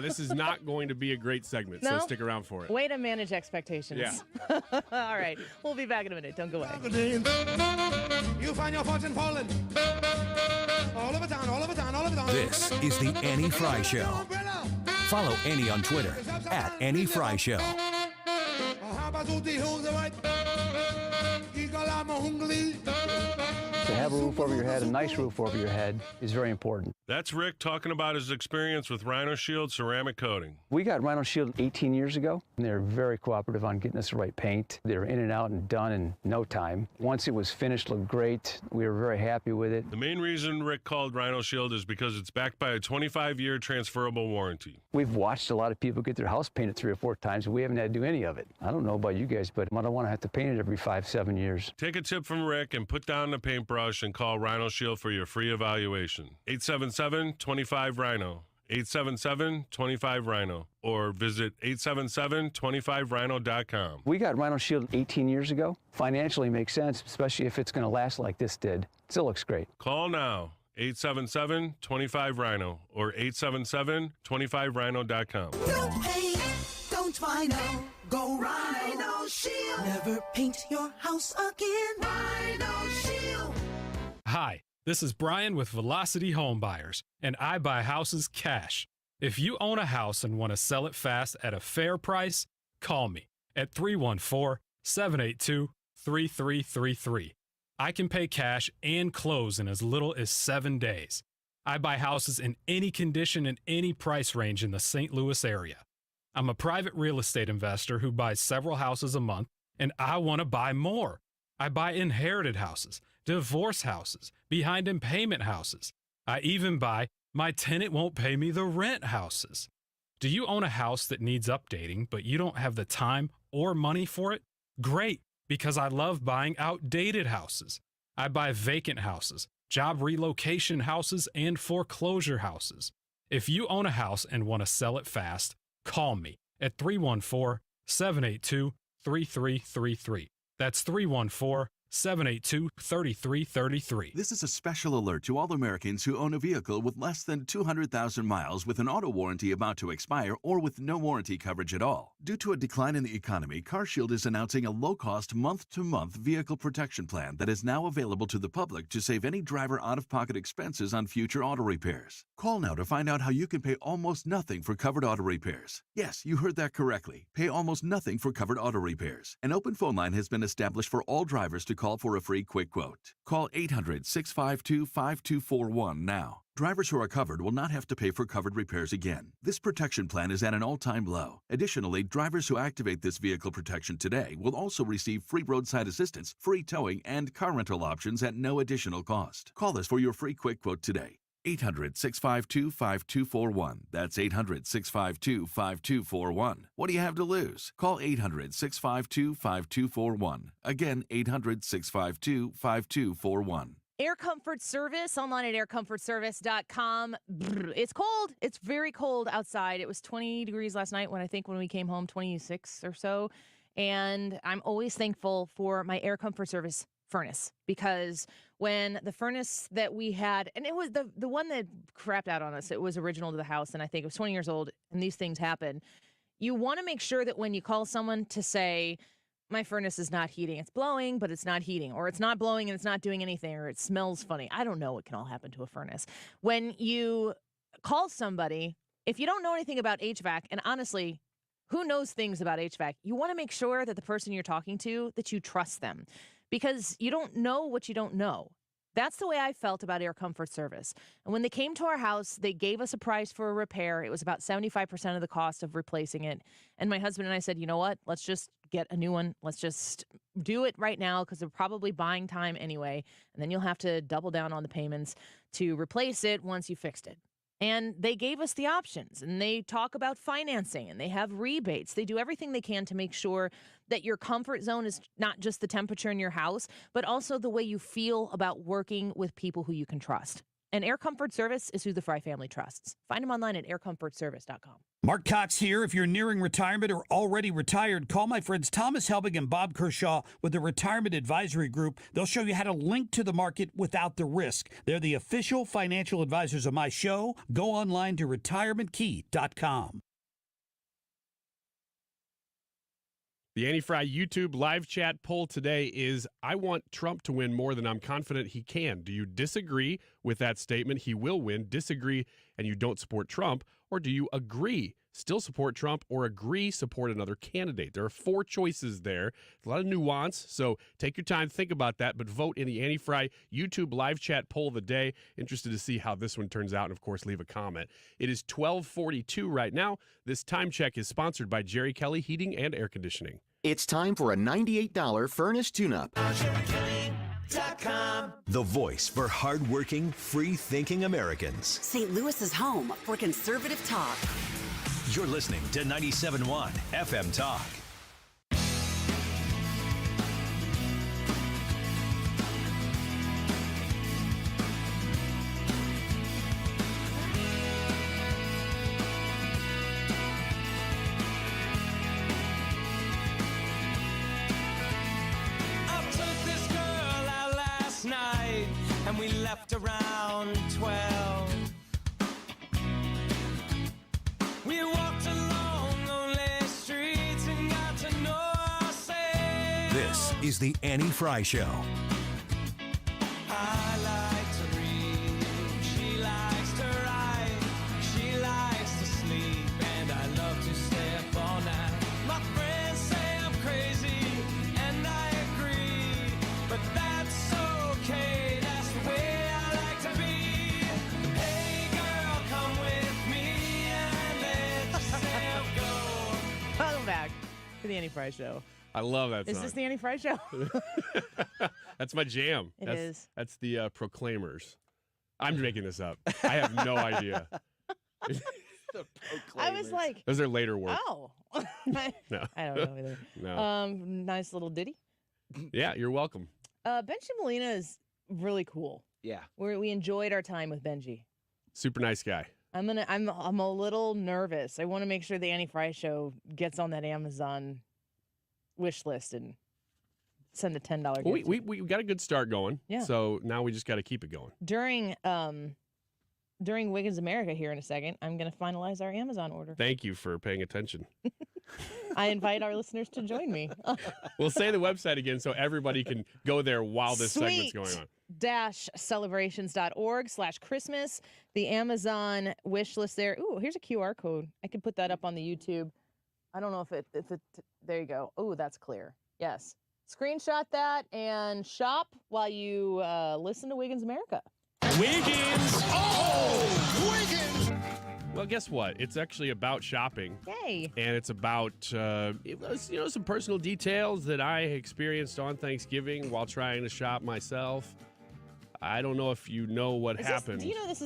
This is not going to be a great segment,
No?
so stick around for it.
Way to manage expectations.
Yeah.
All right. We'll be back in a minute. Don't go away.
You find your fortune falling. All over town, all over town, all over town.
This is the Annie Frey Show. Follow Annie on Twitter at Annie Frey Show.
To have a roof over your head, a nice roof over your head, is very important.
That's Rick talking about his experience with Rhino Shield ceramic coating.
We got Rhino Shield 18 years ago, and they were very cooperative on getting us the right paint. They were in and out and done in no time. Once it was finished, looked great. We were very happy with it.
The main reason Rick called Rhino Shield is because it's backed by a 25-year transferable warranty.
We've watched a lot of people get their house painted 3 or 4 times, and we haven't had to do any of it. I don't know about you guys, but I don't want to have to paint it every 5-7 years.
Take a tip from Rick and put down the paintbrush and call Rhino Shield for your free evaluation. 877-25-RHINO. 877-25-RHINO. Or visit 877-25rhino.com.
We got Rhino Shield 18 years ago. Financially makes sense, especially if it's going to last like this did. Still looks great.
Call now. 877-25-RHINO or 877-25rhino.com.
Don't paint, don't Rhino, go Rhino Shield. Never paint your house again. Rhino Shield.
Hi, this is Brian with Velocity Home Buyers, and I buy houses cash. If you own a house and want to sell it fast at a fair price, call me at 314-782-3333. I can pay cash and close in as little as 7 days. I buy houses in any condition and any price range in the St. Louis area. I'm a private real estate investor who buys several houses a month, and I want to buy more. I buy inherited houses, divorce houses, behind in payment houses. I even buy my tenant won't pay me the rent houses. Do you own a house that needs updating, but you don't have the time or money for it? Great, because I love buying outdated houses. I buy vacant houses, job relocation houses, and foreclosure houses. If you own a house and want to sell it fast, call me at 314-782-3333. That's 314-782-3333.
This is a special alert to all Americans who own a vehicle with less than 200,000 miles with an auto warranty about to expire or with no warranty coverage at all. Due to a decline in the economy, CarShield is announcing a low-cost month-to-month vehicle protection plan that is now available to the public to save any driver out-of-pocket expenses on future auto repairs. Call now to find out how you can pay almost nothing for covered auto repairs. Yes, you heard that correctly. Pay almost nothing for covered auto repairs. An open phone line has been established for all drivers to call for a free quick quote. Call 800-652-5241 now. Drivers who are covered will not have to pay for covered repairs again. This protection plan is at an all-time low. Additionally, drivers who activate this vehicle protection today will also receive free roadside assistance, free towing, and car rental options at no additional cost. Call us for your free quick quote today. 800-652-5241. That's 800-652-5241. What do you have to lose? Call 800-652-5241. Again, 800-652-5241.
Air Comfort Service, online at aircomfortservice.com. It's cold. It's very cold outside. It was 20 degrees last night when we came home, 26 or so. And I'm always thankful for my Air Comfort Service furnace, because when the furnace that we had, and it was the one that crapped out on us, it was original to the house, and I think it was 20 years old, and these things happen. You want to make sure that when you call someone to say, my furnace is not heating, it's blowing, but it's not heating, or it's not blowing and it's not doing anything, or it smells funny. I don't know what can all happen to a furnace. When you call somebody, if you don't know anything about HVAC, and honestly, who knows things about HVAC, you want to make sure that the person you're talking to, that you trust them, because you don't know what you don't know. That's the way I felt about Air Comfort Service. And when they came to our house, they gave us a price for a repair. It was about 75% of the cost of replacing it. And my husband and I said, you know what? Let's just get a new one. Let's just do it right now, because they're probably buying time anyway. And then you'll have to double down on the payments to replace it once you fixed it. And they gave us the options, and they talk about financing, and they have rebates. They do everything they can to make sure that your comfort zone is not just the temperature in your house, but also the way you feel about working with people who you can trust. And Air Comfort Service is who the Frey family trusts. Find them online at aircomfortservice.com.
Mark Cox here. If you're nearing retirement or already retired, call my friends Thomas Helbig and Bob Kershaw with the Retirement Advisory Group. They'll show you how to link to the market without the risk. They're the official financial advisors of my show. Go online to retirementkey.com.
The Annie Frey YouTube live chat poll today is, I want Trump to win more than I'm confident he can. Do you disagree with that statement? He will win. Disagree and you don't support Trump? Or do you agree, still support Trump, or agree, support another candidate? There are 4 choices there. A lot of nuance, so take your time, think about that, but vote in the Annie Frey YouTube live chat poll of the day. Interested to see how this one turns out, and of course, leave a comment. It is 12:42 right now. This time check is sponsored by Jerry Kelly Heating and Air Conditioning.
It's time for a $98 furnace tune-up.
The voice for hardworking, free-thinking Americans.
St. Louis's home for conservative talk.
You're listening to 97.1 FM Talk.
And we left around 12. We walked along lonely streets and got to know ourselves.
This is the Annie Frey Show.
I like to read, she likes to write, she likes to sleep, and I love to stay up all night. My friends say I'm crazy, and I agree, but that's okay.
Welcome back to the Annie Frey Show.
I love that song.
Is this the Annie Frey Show?
That's my jam.
It is.
That's the Proclaimers. I'm making this up. I have no idea.
I was like,
those are later work.
Oh.
No.
I don't know either.
No.
Nice little ditty.
Yeah, you're welcome.
Bengie Molina is really cool.
Yeah.
We enjoyed our time with Bengie.
Super nice guy.
I'm a little nervous. I want to make sure the Annie Frey Show gets on that Amazon wish list and send a $10 gift.
We got a good start going.
Yeah.
So now we just got to keep it going.
During Wiggins America here in a second, I'm going to finalize our Amazon order.
Thank you for paying attention.
I invite our listeners to join me.
We'll say the website again so everybody can go there while this segment's going on.
Celebrations.org/Christmas. The Amazon wish list there. Ooh, here's a QR code. I could put that up on the YouTube. I don't know if it there you go. Oh, that's clear. Yes. Screenshot that and shop while you listen to Wiggins America.
Wiggins! Oh! Wiggins! Well, guess what? It's actually about shopping.
Yay!
And it's about some personal details that I experienced on Thanksgiving while trying to shop myself. I don't know if you know what happened.
Do you know this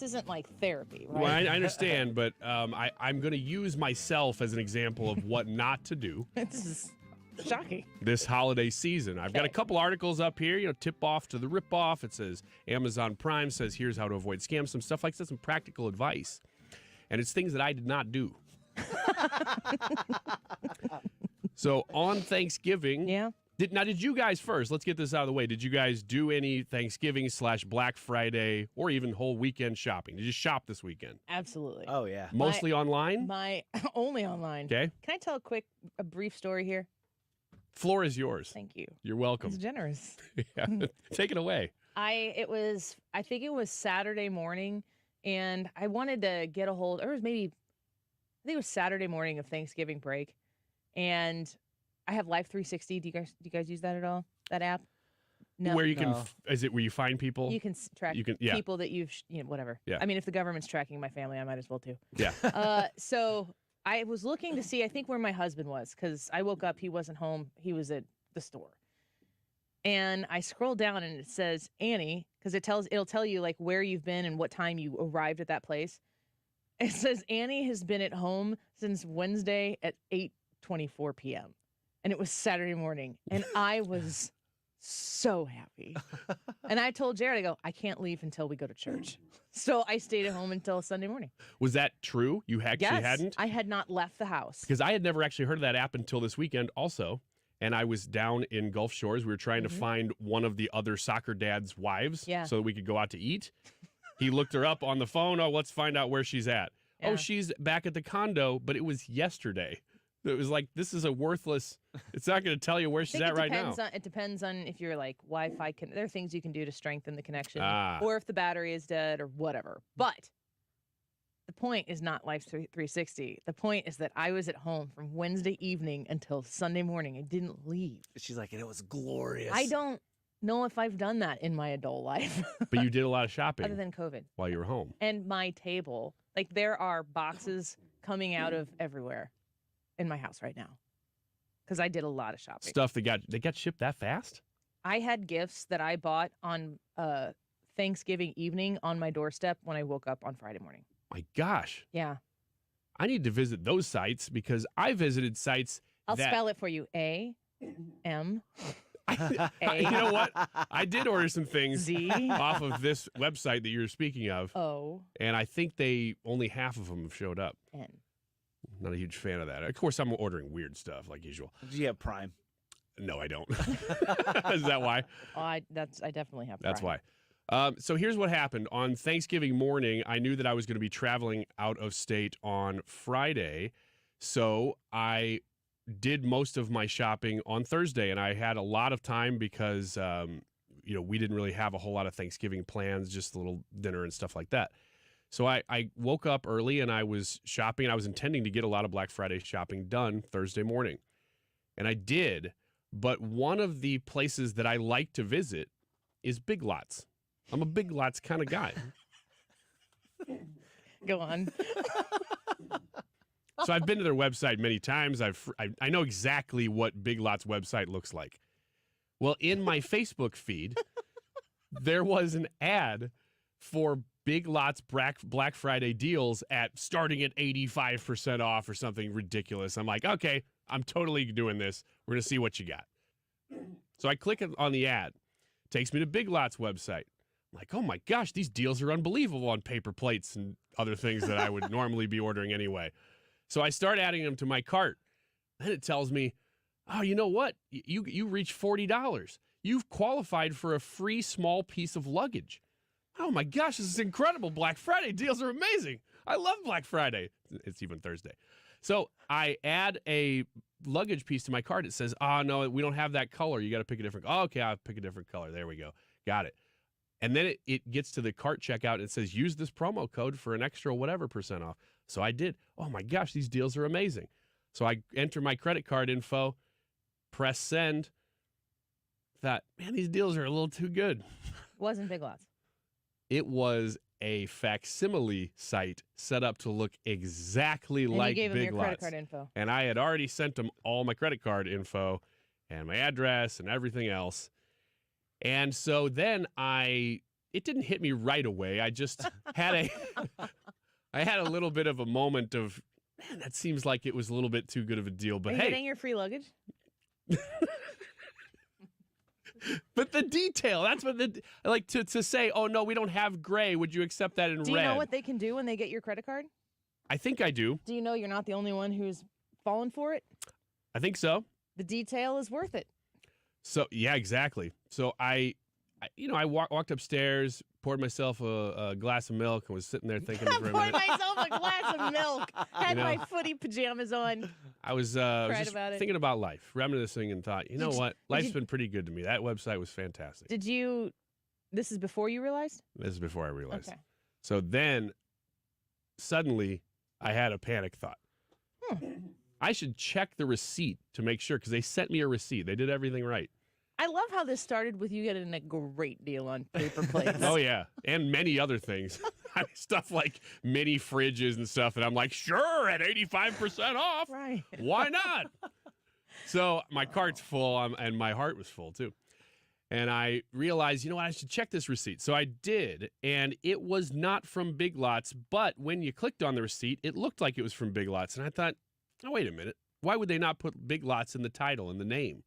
isn't like therapy, right?
Well, I understand, but I'm going to use myself as an example of what not to do.
Shocking.
this holiday season. I've got a couple articles up here, tip off to the rip off. It says Amazon Prime says here's how to avoid scams, some stuff like that, some practical advice. And it's things that I did not do. So on Thanksgiving, did you guys first, let's get this out of the way. Did you guys do any Thanksgiving / Black Friday or even whole weekend shopping? Did you shop this weekend?
Absolutely.
Oh, yeah.
Mostly online?
My only online.
Okay.
Can I tell a brief story here?
Floor is yours.
Thank you.
You're welcome.
It's generous.
Yeah. Take it away.
I think it was Saturday morning, and I wanted to get a hold, or I think it was Saturday morning of Thanksgiving break, and I have Life 360. Do you guys use that at all? That app? No.
Where you can, is it where you find people?
You can track people that you've, whatever.
Yeah.
I mean, if the government's tracking my family, I might as well too.
Yeah.
So I was looking to see, I think, where my husband was, because I woke up, he wasn't home, he was at the store. And I scroll down and it says Annie, because it'll tell you like where you've been and what time you arrived at that place. It says Annie has been at home since Wednesday at 8:24 p.m. And it was Saturday morning. And I was so happy. And I told Jared, I go, I can't leave until we go to church. So I stayed at home until Sunday morning.
Was that true? You actually hadn't?
I had not left the house.
Because I had never actually heard of that app until this weekend also. And I was down in Gulf Shores. We were trying to find one of the other soccer dad's wives so that we could go out to eat. He looked her up on the phone. Oh, let's find out where she's at. Yeah. Oh, she's back at the condo, but it was yesterday. It was like, this is a worthless, it's not going to tell you where she's at right now.
It depends on if you're like Wi-Fi. There are things you can do to strengthen the connection or if the battery is dead or whatever. But the point is not Life 360. The point is that I was at home from Wednesday evening until Sunday morning. I didn't leave.
She's like, it was glorious.
I don't know if I've done that in my adult life.
But you did a lot of shopping.
Other than COVID.
While you were home.
And my table, like there are boxes coming out of everywhere in my house right now. Because I did a lot of shopping.
Stuff they got shipped that fast?
I had gifts that I bought on Thanksgiving evening on my doorstep when I woke up on Friday morning.
My gosh.
Yeah.
I need to visit those sites because I visited sites
I'll spell it for you. A-M.
You know what? I did order some things
Z
off of this website that you're speaking of.
O.
And I think only half of them have showed up.
N.
Not a huge fan of that. Of course, I'm ordering weird stuff like usual.
Do you have Prime?
No, I don't. Is that why?
I definitely have Prime.
That's why. So here's what happened. On Thanksgiving morning, I knew that I was going to be traveling out of state on Friday. So I did most of my shopping on Thursday, and I had a lot of time because, we didn't really have a whole lot of Thanksgiving plans, just a little dinner and stuff like that. So I woke up early and I was shopping, and I was intending to get a lot of Black Friday shopping done Thursday morning. And I did, but one of the places that I like to visit is Big Lots. I'm a Big Lots kind of guy.
Go on.
So I've been to their website many times. I know exactly what Big Lots website looks like. Well, in my Facebook feed, there was an ad for Big Lots Black Friday deals starting at 85% off or something ridiculous. I'm like, okay, I'm totally doing this. We're going to see what you got. So I click on the ad. Takes me to Big Lots website. I'm like, oh my gosh, these deals are unbelievable on paper plates and other things that I would normally be ordering anyway. So I start adding them to my cart. Then it tells me, oh, you know what? You reached $40. You've qualified for a free small piece of luggage. Oh my gosh, this is incredible. Black Friday deals are amazing. I love Black Friday. It's even Thursday. So I add a luggage piece to my cart. It says, oh, no, we don't have that color. You got to pick a different. Oh, okay, I'll pick a different color. There we go. Got it. And then it gets to the cart checkout and it says, use this promo code for an extra whatever % off. So I did. Oh my gosh, these deals are amazing. So I enter my credit card info, press send. Thought, man, these deals are a little too good.
Wasn't Big Lots.
It was a facsimile site set up to look exactly like Big Lots.
You gave them your credit card info.
And I had already sent them all my credit card info and my address and everything else. And so then it didn't hit me right away. I just had a little bit of a moment of, man, that seems like it was a little bit too good of a deal. But
Are you getting your free luggage?
But the detail, that's what to say, oh, no, we don't have gray. Would you accept that in red?
Do you know what they can do when they get your credit card?
I think I do.
Do you know you're not the only one who's fallen for it?
I think so.
The detail is worth it.
So, yeah, exactly. So I walked upstairs, poured myself a glass of milk, and was sitting there thinking for a
Poured
minute.
myself a glass of milk. Had my footy pajamas on.
I was just thinking about life, reminiscing, and thought, you know what? Life's been pretty good to me. That website was fantastic.
This is before you realized?
This is before I realized.
Okay.
So then, suddenly, I had a panic thought. I should check the receipt to make sure, because they sent me a receipt. They did everything right.
I love how this started with you getting a great deal on paper plates.
Oh, yeah. And many other things. I mean, stuff like mini fridges and stuff. And I'm like, sure, at 85% off.
Right.
Why not? So my cart's full, and my heart was full, too. And I realized, you know what, I should check this receipt. So I did, and it was not from Big Lots. But when you clicked on the receipt, it looked like it was from Big Lots. And I thought, oh, wait a minute. Why would they not put Big Lots in the title and the name?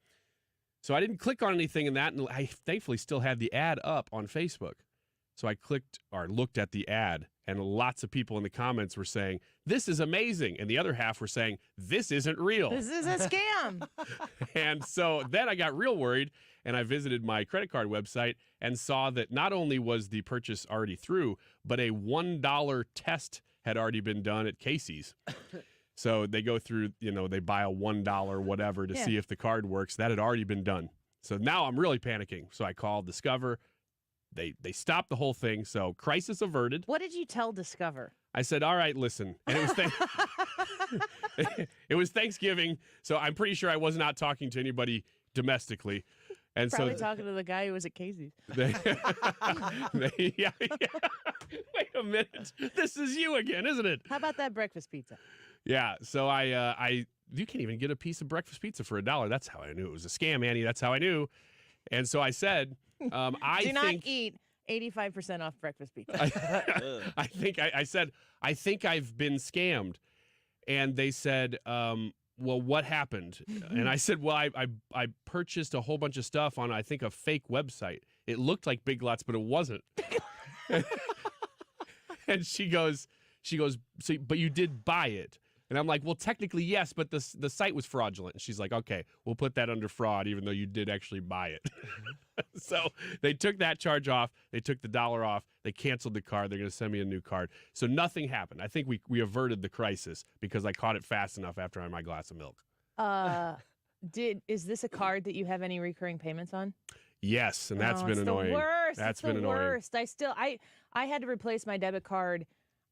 So I didn't click on anything in that, and I thankfully still had the ad up on Facebook. So I looked at the ad, and lots of people in the comments were saying, this is amazing. And the other half were saying, this isn't real.
This is a scam.
And so then I got real worried, and I visited my credit card website and saw that not only was the purchase already through, but a $1 test had already been done at Casey's. So they go through, they buy a $1 whatever to see if the card works. That had already been done. So now I'm really panicking. So I called Discover. They stopped the whole thing. So crisis averted.
What did you tell Discover?
I said, all right, listen. And it was it was Thanksgiving. So I'm pretty sure I was not talking to anybody domestically. And
Probably talking to the guy who was at Casey's.
Yeah. Wait a minute. This is you again, isn't it?
How about that breakfast pizza?
Yeah, so you can't even get a piece of breakfast pizza for $1. That's how I knew it was a scam, Annie. That's how I knew. And so I said,
Do not eat 85% off breakfast pizza.
I said, I think I've been scammed. And they said, well, what happened? And I said, well, I purchased a whole bunch of stuff on, I think, a fake website. It looked like Big Lots, but it wasn't. And she goes, so, but you did buy it. And I'm like, well, technically, yes, but the site was fraudulent. And she's like, okay, we'll put that under fraud, even though you did actually buy it. So they took that charge off. They took the $1 off. They canceled the card. They're going to send me a new card. So nothing happened. I think we averted the crisis because I caught it fast enough after I had my glass of milk.
Is this a card that you have any recurring payments on?
Yes, and that's been annoying.
The worst.
That's
been
annoying.
Worst. I had to replace my debit card.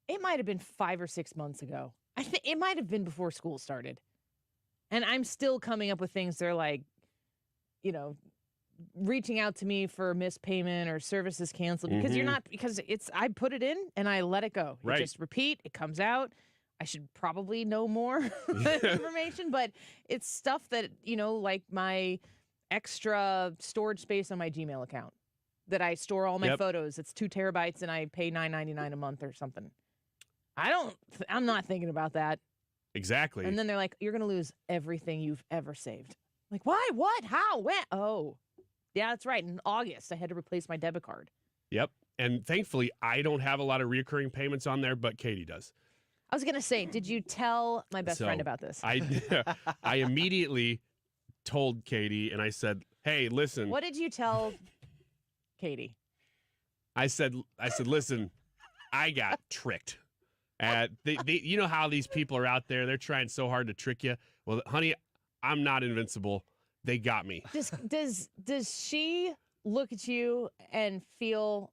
It might have been 5 or 6 months ago. I think it might have been before school started. And I'm still coming up with things that are like, reaching out to me for missed payment or services canceled because I put it in and I let it go.
Right.
You just repeat, it comes out. I should probably know more information, but it's stuff that, like my extra storage space on my Gmail account that I store all my photos. It's 2 terabytes and I pay $9.99 a month or something. I'm not thinking about that.
Exactly.
And then they're like, you're going to lose everything you've ever saved. Like, why? What? How? When? Oh, yeah, that's right. In August, I had to replace my debit card.
Yep. And thankfully, I don't have a lot of recurring payments on there, but Katie does.
I was going to say, did you tell my best friend about this?
I immediately told Katie and I said, hey, listen.
What did you tell Katie?
I said, listen, I got tricked. You know how these people are out there. They're trying so hard to trick you. Well, honey, I'm not invincible. They got me.
Does she look at you and feel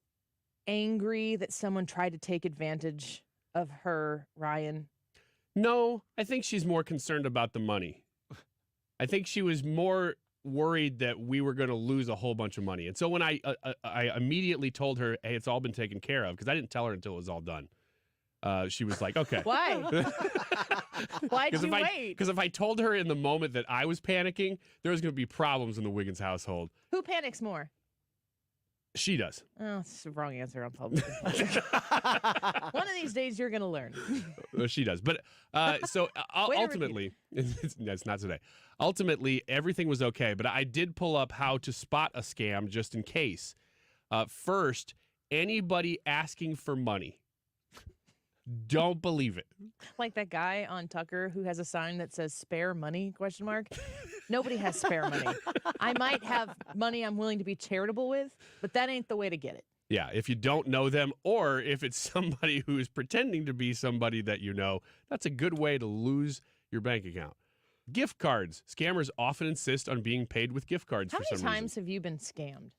angry that someone tried to take advantage of her, Ryan?
No, I think she's more concerned about the money. I think she was more worried that we were going to lose a whole bunch of money. And so when I immediately told her, hey, it's all been taken care of, because I didn't tell her until it was all done. She was like, okay.
Why? Why'd you wait?
Because if I told her in the moment that I was panicking, there was going to be problems in the Wiggins household.
Who panics more?
She does.
Oh, it's the wrong answer on public. One of these days, you're going to learn.
She does. But so ultimately, it's not today. Ultimately, everything was okay. But I did pull up how to spot a scam just in case. First, anybody asking for money. Don't believe it.
Like that guy on Tucker who has a sign that says spare money, ? Nobody has spare money. I might have money I'm willing to be charitable with, but that ain't the way to get it.
Yeah, if you don't know them or if it's somebody who is pretending to be somebody that you know, that's a good way to lose your bank account. Gift cards. Scammers often insist on being paid with gift cards
How
for some
many
reason.
times have you been scammed?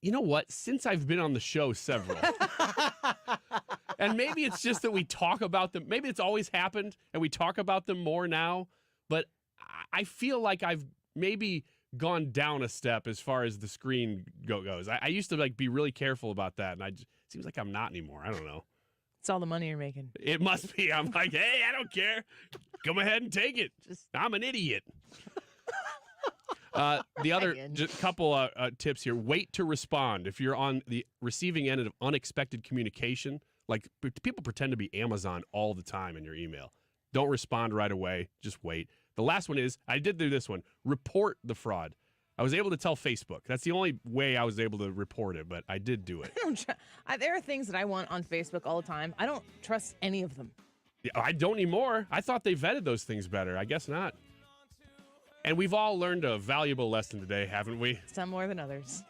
You know what? Since I've been on the show, several. And maybe it's just that we talk about them. Maybe it's always happened and we talk about them more now. But I feel like I've maybe gone down a step as far as the screen goes. I used to be really careful about that. And it seems like I'm not anymore. I don't know.
It's all the money you're making.
It must be. I'm like, hey, I don't care. Come ahead and take it. I'm an idiot. The other couple tips here. Wait to respond. If you're on the receiving end of unexpected communication, like people pretend to be Amazon all the time in your email. Don't respond right away. Just wait. The last one is, I did do this one. Report the fraud. I was able to tell Facebook. That's the only way I was able to report it, but I did do it.
There are things that I want on Facebook all the time. I don't trust any of them.
Yeah, I don't anymore. I thought they vetted those things better. I guess not. And we've all learned a valuable lesson today, haven't we?
Some more than others.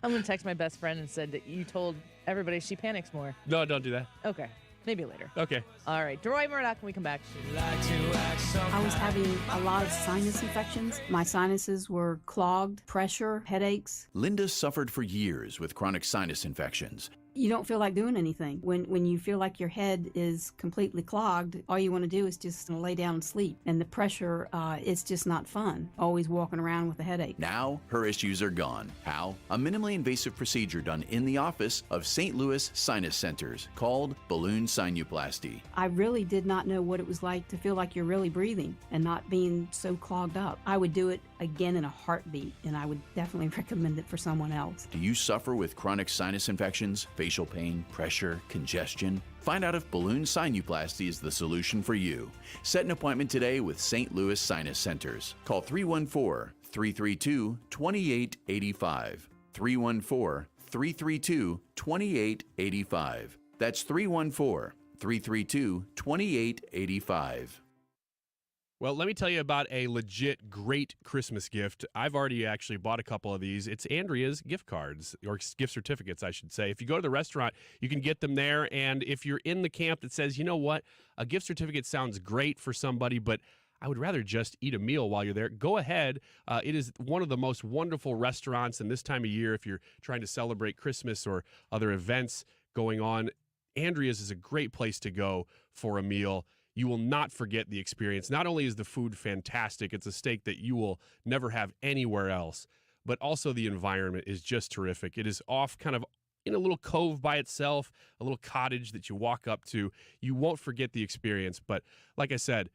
I'm going to text my best friend and said that you told everybody she panics more.
No, don't do that.
Okay. Maybe later.
Okay.
All right. Deroy Murdock, when we come back.
I was having a lot of sinus infections. My sinuses were clogged, pressure, headaches.
Linda suffered for years with chronic sinus infections.
You don't feel like doing anything. When you feel like your head is completely clogged, all you want to do is just lay down and sleep. And the pressure, it's just not fun. Always walking around with a headache.
Now, her issues are gone. How? A minimally invasive procedure done in the office of St. Louis Sinus Centers called balloon sinuplasty.
I really did not know what it was like to feel like you're really breathing and not being so clogged up. I would do it again in a heartbeat, and I would definitely recommend it for someone else.
Do you suffer with chronic sinus infections, facial pain, pressure, congestion? Find out if balloon sinuplasty is the solution for you. Set an appointment today with St. Louis Sinus Centers. Call 314-332-2885. 314-332-2885. That's 314-332-2885.
Well, let me tell you about a legit great Christmas gift. I've already actually bought a couple of these. It's Andrea's gift cards, or gift certificates, I should say. If you go to the restaurant, you can get them there. And if you're in the camp that says, you know what, a gift certificate sounds great for somebody, but I would rather just eat a meal while you're there, go ahead. It is one of the most wonderful restaurants in this time of year if you're trying to celebrate Christmas or other events going on. Andrea's is a great place to go for a meal. You will not forget the experience. Not only is the food fantastic, it's a steak that you will never have anywhere else, but also the environment is just terrific. It is off kind of in a little cove by itself, a little cottage that you walk up to. You won't forget the experience, but like I said,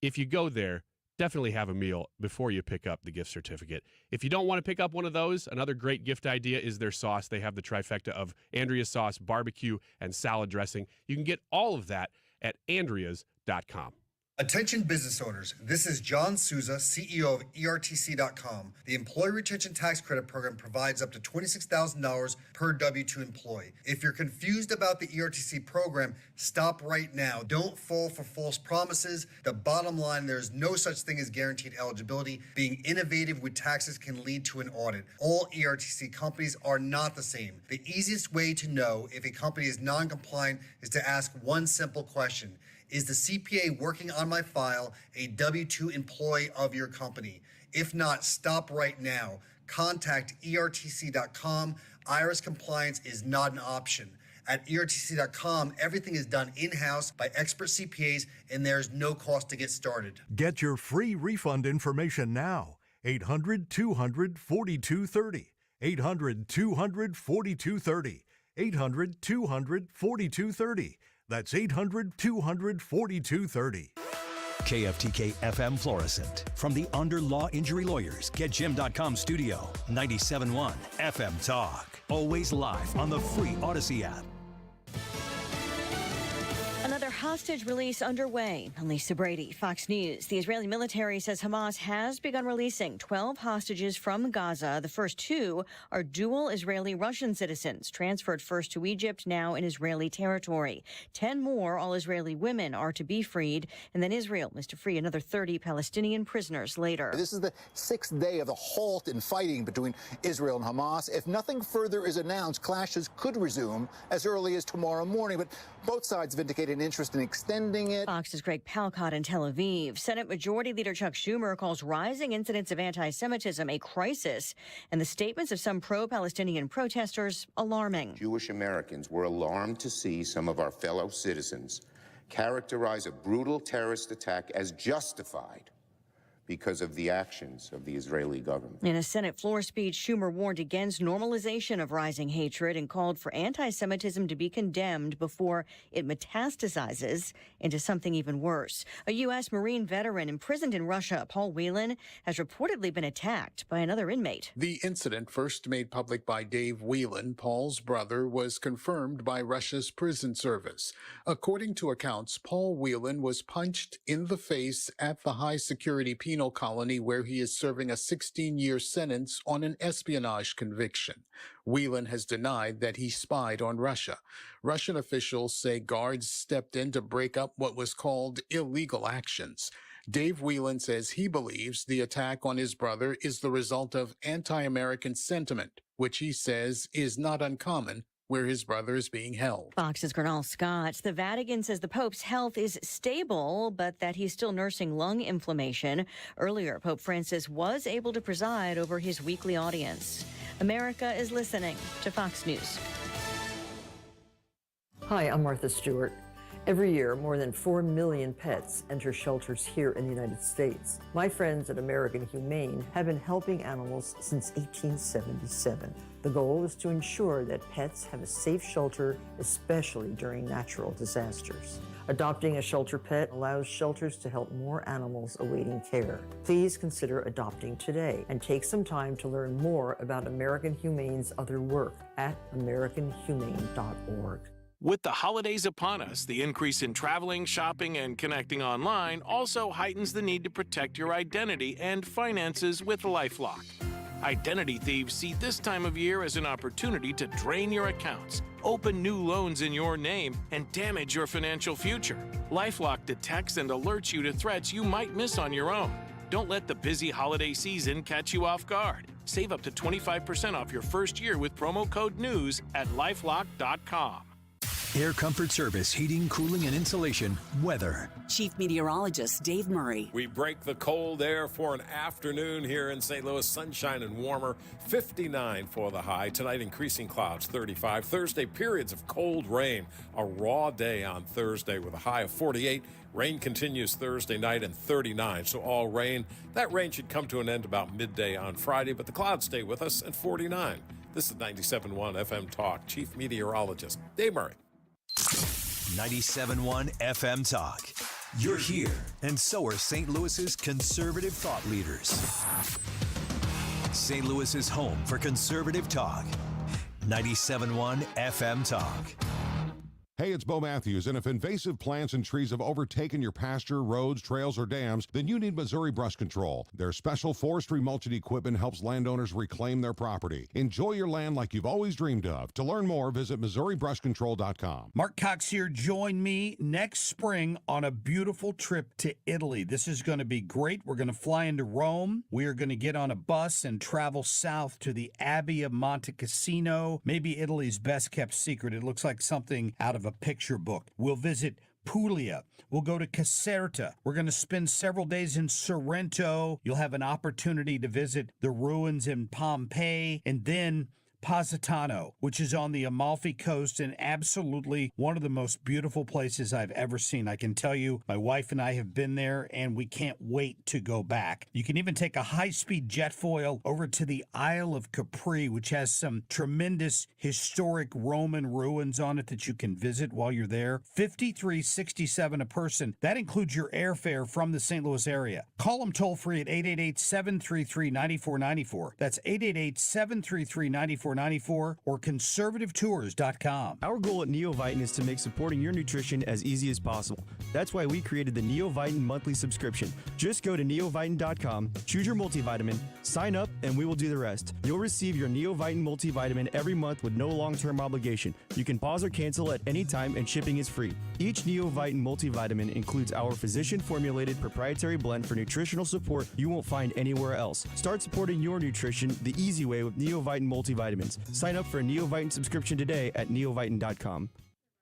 if you go there, definitely have a meal before you pick up the gift certificate. If you don't want to pick up one of those, another great gift idea is their sauce. They have the trifecta of Andrea's sauce, barbecue, and salad dressing. You can get all of that at Andreas.com.
Attention business owners, this is John Souza, CEO of ERTC.com. The Employee Retention Tax Credit Program provides up to $26,000 per W-2 employee. If you're confused about the ERTC program, stop right now. Don't fall for false promises. The bottom line, there's no such thing as guaranteed eligibility. Being innovative with taxes can lead to an audit. All ERTC companies are not the same. The easiest way to know if a company is non-compliant is to ask one simple question. Is the CPA working on my file a W-2 employee of your company? If not, stop right now. Contact ERTC.com. IRS compliance is not an option. At ERTC.com, everything is done in-house by expert CPAs, and there's no cost to get started.
Get your free refund information now. 800-200-4230. 800-200-4230. 800-200-4230. That's 800-200-4230.
KFTK FM Florissant. From the Under Law Injury Lawyers, GetJim.com studio. 97.1 FM Talk. Always live on the free Odyssey app.
Another hostage release underway. Lisa Brady, Fox News. The Israeli military says Hamas has begun releasing 12 hostages from Gaza. The first two are dual Israeli-Russian citizens, transferred first to Egypt, now in Israeli territory. 10 more, all Israeli women, are to be freed. And then Israel is to free another 30 Palestinian prisoners later.
This is the 6th day of the halt in fighting between Israel and Hamas. If nothing further is announced, clashes could resume as early as tomorrow morning. But both sides have indicated an interest in extending it.
Fox's Greg Palcott in Tel Aviv. Senate Majority Leader Chuck Schumer calls rising incidents of anti-Semitism a crisis, and the statements of some pro-Palestinian protesters alarming.
Jewish Americans were alarmed to see some of our fellow citizens characterize a brutal terrorist attack as justified because of the actions of the Israeli government.
In a Senate floor speech, Schumer warned against normalization of rising hatred and called for anti-Semitism to be condemned before it metastasizes into something even worse. A U.S. Marine veteran imprisoned in Russia, Paul Whelan, has reportedly been attacked by another inmate.
The incident, first made public by Dave Whelan, Paul's brother, was confirmed by Russia's prison service. According to accounts, Paul Whelan was punched in the face at the high-security penal colony where he is serving a 16-year sentence on an espionage conviction. Whelan has denied that he spied on Russia. Russian officials say guards stepped in to break up what was called illegal actions. Dave Whelan says he believes the attack on his brother is the result of anti-American sentiment, which he says is not uncommon where his brother is being held.
Fox's Gernal Scott. The Vatican says the Pope's health is stable, but that he's still nursing lung inflammation. Earlier, Pope Francis was able to preside over his weekly audience. America is listening to Fox News.
Hi, I'm Martha Stewart. Every year, more than 4 million pets enter shelters here in the United States. My friends at American Humane have been helping animals since 1877. The goal is to ensure that pets have a safe shelter, especially during natural disasters. Adopting a shelter pet allows shelters to help more animals awaiting care. Please consider adopting today and take some time to learn more about American Humane's other work at americanhumane.org.
With the holidays upon us, the increase in traveling, shopping, and connecting online also heightens the need to protect your identity and finances with LifeLock. Identity thieves see this time of year as an opportunity to drain your accounts, open new loans in your name, and damage your financial future. LifeLock detects and alerts you to threats you might miss on your own. Don't let the busy holiday season catch you off guard. Save up to 25% off your first year with promo code NEWS at LifeLock.com.
Air Comfort Service, heating, cooling, and insulation, weather.
Chief Meteorologist Dave Murray.
We break the cold air for an afternoon here in St. Louis. Sunshine and warmer, 59 for the high. Tonight, increasing clouds, 35. Thursday, periods of cold rain. A raw day on Thursday with a high of 48. Rain continues Thursday night and 39, so all rain. That rain should come to an end about midday on Friday, but the clouds stay with us at 49. This is 97.1 FM Talk. Chief Meteorologist Dave Murray.
97.1 FM Talk. You're here, and so are St. Louis's conservative thought leaders. St. Louis's home for conservative talk. 97.1 FM Talk.
Hey, it's Bo Matthews, and if invasive plants and trees have overtaken your pasture, roads, trails, or dams, then you need Missouri Brush Control. Their special forestry mulching equipment helps landowners reclaim their property. Enjoy your land like you've always dreamed of. To learn more, visit MissouriBrushControl.com.
Mark Cox here. Join me next spring on a beautiful trip to Italy. This is going to be great. We're going to fly into Rome. We are going to get on a bus and travel south to the Abbey of Monte Cassino, maybe Italy's best kept secret. It looks like something out of a picture book. We'll visit Puglia. We'll go to Caserta. We're going to spend several days in Sorrento. You'll have an opportunity to visit the ruins in Pompeii, and then Positano, which is on the Amalfi Coast and absolutely one of the most beautiful places I've ever seen. I can tell you, my wife and I have been there, and we can't wait to go back. You can even take a high-speed jet foil over to the Isle of Capri, which has some tremendous historic Roman ruins on it that you can visit while you're there. $53.67 a person. That includes your airfare from the St. Louis area. Call them toll-free at 888-733-9494. That's 888-733-9494 or conservativetours.com.
Our goal at Neovitin is to make supporting your nutrition as easy as possible. That's why we created the Neovitin monthly subscription. Just go to neovitin.com, choose your multivitamin, sign up, and we will do the rest. You'll receive your Neovitin multivitamin every month with no long-term obligation. You can pause or cancel at any time, and shipping is free. Each Neovitin multivitamin includes our physician-formulated proprietary blend for nutritional support you won't find anywhere else. Start supporting your nutrition the easy way with Neovitin multivitamins. Sign up for a Neovitin subscription today at neovitin.com.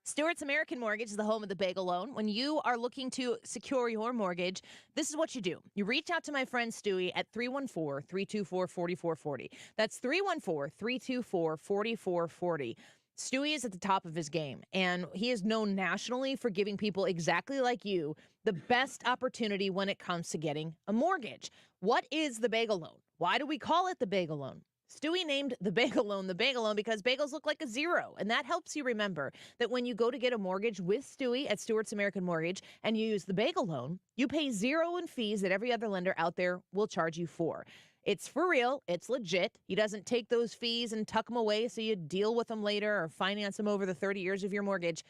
Stewart's American Mortgage is the home of the bagel loan. When you are looking to secure your mortgage, this is what you do. You reach out to my friend Stewie at 314-324-4440. That's 314-324-4440. Stewie is at the top of his game, and he is known nationally for giving people exactly like you the best opportunity when it comes to getting a mortgage. What is the bagel loan? Why do we call it the bagel loan? Stewie named the bagel loan because bagels look like a zero, and that helps you remember that when you go to get a mortgage with Stewie at Stewart's American Mortgage and you use the bagel loan, you pay zero in fees that every other lender out there will charge you for. It's for real. It's legit. He doesn't take those fees and tuck them away so you deal with them later or finance them over the 30 years of your mortgage.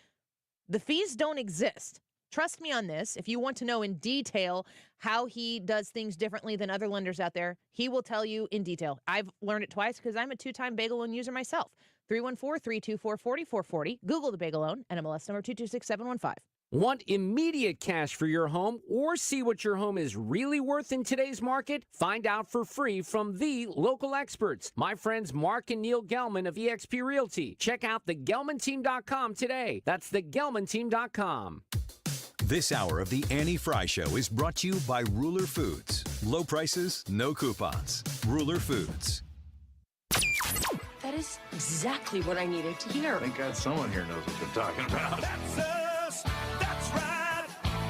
The fees don't exist. Trust me on this. If you want to know in detail how he does things differently than other lenders out there, he will tell you in detail. I've learned it twice because I'm a two-time bagel loan user myself. 314-324-4440. Google the bagel loan, NMLS number 226715.
Want immediate cash for your home or see what your home is really worth in today's market? Find out for free from the local experts, my friends Mark and Neil Gelman of eXp Realty. Check out thegelmanteam.com today. That's thegelmanteam.com.
This hour of the Annie Frey Show is brought to you by Ruler Foods. Low prices, no coupons. Ruler Foods.
That is exactly what I needed to hear.
Thank God someone here knows what they're talking about.
That's us. That's right.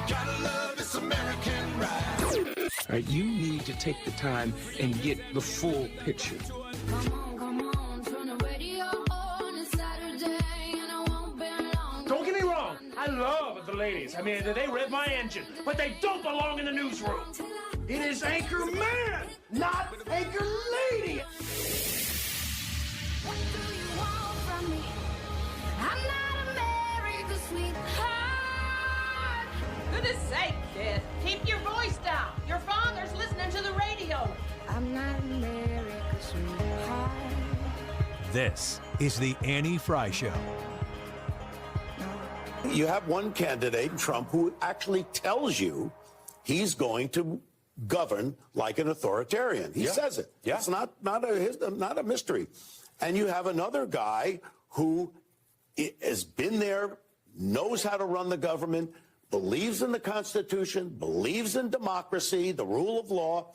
Gotta love this American ride.
All right, you need to take the time and get the full picture.
Don't get me wrong, I love the ladies. I mean, they rev my engine, but they don't belong in the newsroom. It is Anchor Man, not Anchor Lady.
What do you want from me? I'm not America's sweetheart.
Goodness sake, kid. Keep your voice down. Your father's listening to the radio.
I'm not America's sweetheart.
This is the Annie Frey Show.
You have one candidate, Trump, who actually tells you he's going to govern like an authoritarian. He says it. Yeah. It's not a mystery. And you have another guy who has been there, knows how to run the government, believes in the Constitution, believes in democracy, the rule of law,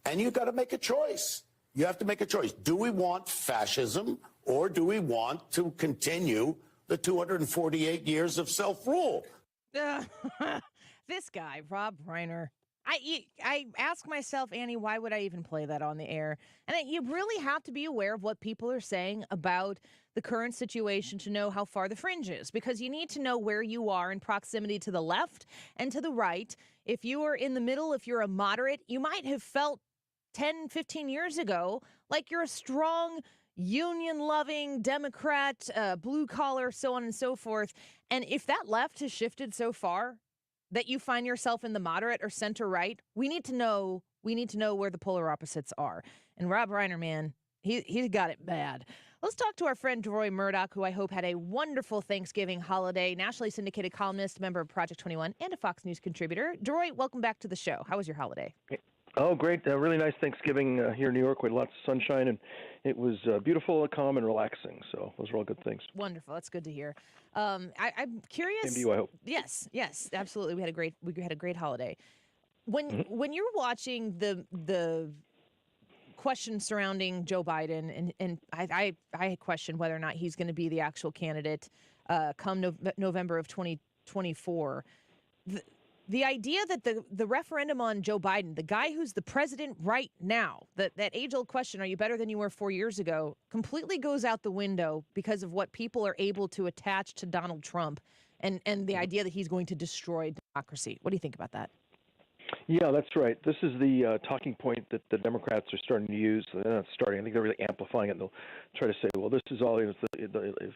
and you've got to make a choice. You have to make a choice. Do we want fascism, or do we want to continue the 248 years of self-rule?
This guy, Rob Reiner. I ask myself, Annie, why would I even play that on the air? And you really have to be aware of what people are saying about the current situation to know how far the fringe is, because you need to know where you are in proximity to the left and to the right. If you are in the middle, if you're a moderate, you might have felt 10, 15 years ago like you're a strong union-loving Democrat, blue-collar, so on and so forth. And if that left has shifted so far that you find yourself in the moderate or center-right, we need to know where the polar opposites are. And Rob Reiner, man, he's got it bad. Let's talk to our friend Deroy Murdock, who I hope had a wonderful Thanksgiving holiday, nationally syndicated columnist, member of Project 21, and a Fox News contributor. Deroy, welcome back to the show. How was your holiday?
Oh, great. Really nice Thanksgiving here in New York with lots of sunshine, and it was beautiful, calm, and relaxing. So those were all good things.
Wonderful. That's good to hear. I'm curious.
Same to you, I hope.
Yes, absolutely. We had a great holiday. When you're watching the questions surrounding Joe Biden, and I question whether or not he's going to be the actual candidate come November of 2024. The idea that the referendum on Joe Biden, the guy who's the president right now, that age-old question, are you better than you were 4 years ago, completely goes out the window because of what people are able to attach to Donald Trump and the idea that he's going to destroy democracy. What do you think about that?
Yeah, that's right. This is the talking point that the Democrats are starting to use. They're not starting. I think they're really amplifying it. And they'll try to say, well, this is all, if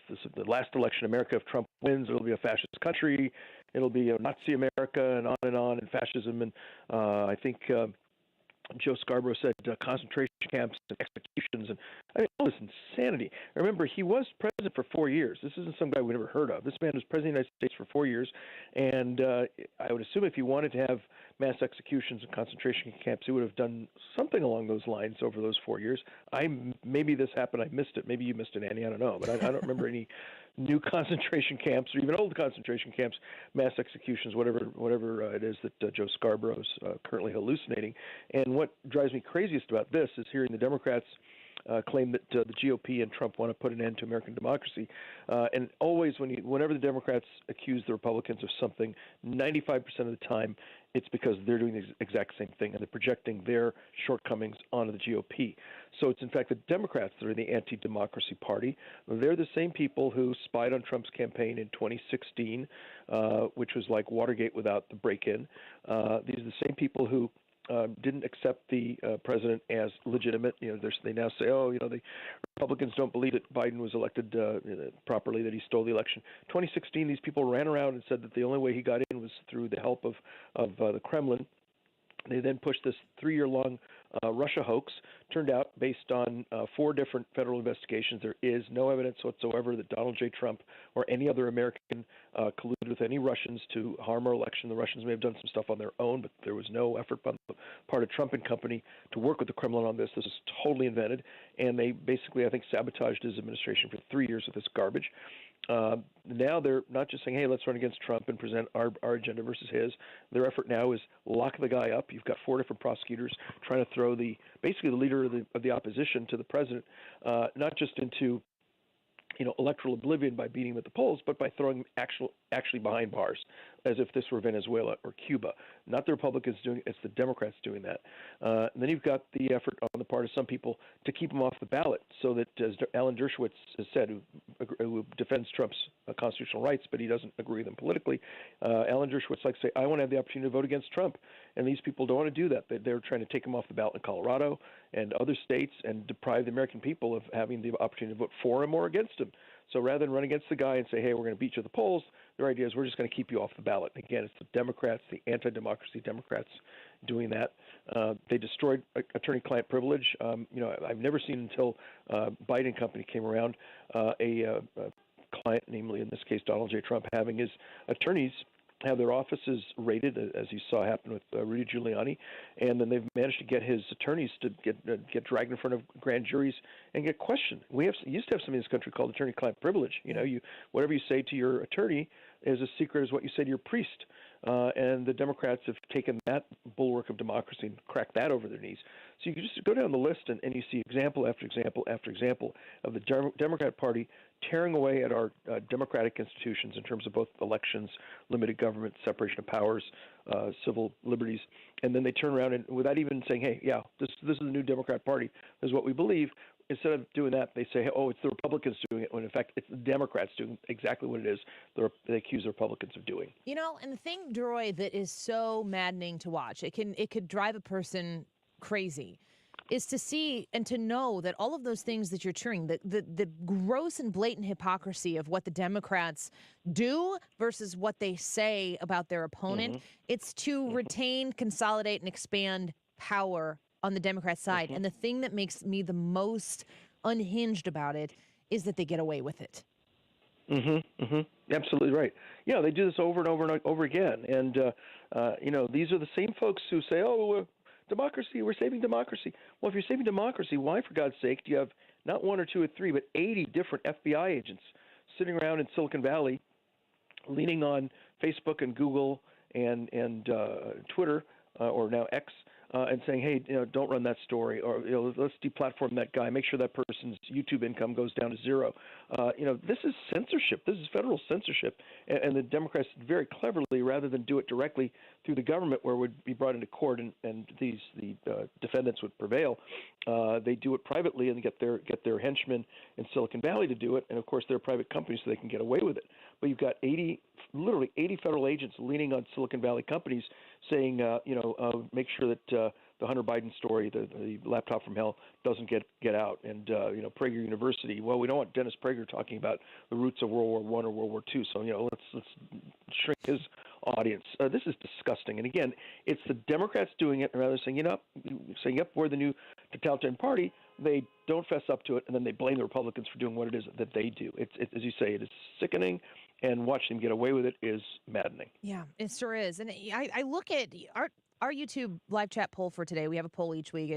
this is the last election in America, if Trump wins, it'll be a fascist country. It'll be a Nazi America and on, and fascism. And I think Joe Scarborough said concentration camps and executions. And I mean, all this insanity. Remember, he was president for 4 years. This isn't some guy we never heard of. This man was president of the United States for 4 years. And I would assume if he wanted to have mass executions and concentration camps, he would have done something along those lines over those 4 years. Maybe this happened. I missed it. Maybe you missed it, Annie. I don't know. But I don't remember any new concentration camps or even old concentration camps, mass executions, whatever it is that Joe Scarborough is currently hallucinating. And what drives me craziest about this is hearing the Democrats claim that the GOP and Trump want to put an end to American democracy. And always, whenever the Democrats accuse the Republicans of something, 95% of the time, it's because they're doing the exact same thing, and they're projecting their shortcomings onto the GOP. So it's, in fact, the Democrats that are the anti-democracy party. They're the same people who spied on Trump's campaign in 2016, which was like Watergate without the break-in. These are the same people who didn't accept the president as legitimate. They now say, the Republicans don't believe that Biden was elected properly, that he stole the election. 2016, these people ran around and said that the only way he got in was through the help of the Kremlin. They then pushed this 3-year-long Russia hoax. Turned out, based on 4 different federal investigations, there is no evidence whatsoever that Donald J. Trump or any other American colluded with any Russians to harm our election. The Russians may have done some stuff on their own, but there was no effort on the part of Trump and company to work with the Kremlin on this. This is totally invented, and they basically, I think, sabotaged his administration for 3 years with this garbage. Now they're not just saying, hey, let's run against Trump and present our agenda versus his. Their effort now is lock the guy up. You've got 4 different prosecutors trying to throw basically the leader of the opposition to the president, not just into electoral oblivion by beating him at the polls, but by throwing him actually behind bars, as if this were Venezuela or Cuba. Not the Republicans doing it, it's the Democrats doing that. And then you've got the effort on the part of some people to keep him off the ballot, so that, as Alan Dershowitz has said, who defends Trump's constitutional rights, but he doesn't agree with them politically, Alan Dershowitz likes to say, I want to have the opportunity to vote against Trump. And these people don't want to do that. They're trying to take him off the ballot in Colorado and other states and deprive the American people of having the opportunity to vote for him or against him. So rather than run against the guy and say, hey, we're going to beat you at the polls, their idea is we're just going to keep you off the ballot. Again, it's the Democrats, the anti-democracy Democrats doing that. They destroyed attorney-client privilege. I've never seen until Biden company came around a client, namely in this case Donald J. Trump, having his attorneys have their offices raided, as you saw happen with Rudy Giuliani, and then they've managed to get his attorneys to get dragged in front of grand juries and get questioned. We used to have something in this country called attorney-client privilege. Whatever you say to your attorney is as secret as what you say to your priest. And the Democrats have taken that bulwark of democracy and cracked that over their knees. So you can just go down the list and you see example after example after example of the Democrat Party tearing away at our democratic institutions in terms of both elections, limited government, separation of powers, civil liberties. And then they turn around and, without even saying, hey, yeah, this is the new Democrat Party, this is what we believe, instead of doing that, they say, oh, it's the Republicans doing it, when in fact it's the Democrats doing exactly what it is they accuse the Republicans of doing.
And the thing, Deroy, that is so maddening to watch, it could drive a person crazy, is to see and to know that all of those things that you're cheering, the gross and blatant hypocrisy of what the Democrats do versus what they say about their opponent, it's to retain, consolidate, and expand power on the Democrat side. And the thing that makes me the most unhinged about it is that they get away with it.
Absolutely right. Yeah, they do this over and over and over again. And, these are the same folks who say, oh, democracy, we're saving democracy. Well, if you're saving democracy, why, for God's sake, do you have not 1 or 2 or 3, but 80 different FBI agents sitting around in Silicon Valley leaning on Facebook and Google and Twitter, or now X, and saying, hey, don't run that story, or let's deplatform that guy, make sure that person's YouTube income goes down to zero. This is censorship. This is federal censorship, and the Democrats very cleverly, rather than do it directly through the government, where it would be brought into court and the defendants would prevail, they do it privately and get their henchmen in Silicon Valley to do it, and of course they're a private company, so they can get away with it. But you've got literally 80 federal agents leaning on Silicon Valley companies, saying, make sure that the Hunter Biden story, the laptop from hell, doesn't get out. And Prager University. Well, we don't want Dennis Prager talking about the roots of World War I or World War II. So let's shrink his audience. This is disgusting. And again, it's the Democrats doing it, rather than saying, we're the new totalitarian party. They don't fess up to it, and then they blame the Republicans for doing what it is that they do. It's as you say, it is sickening, and watching them get away with it is maddening.
Yeah, it sure is. And I look at our YouTube live chat poll for today. We have a poll each week.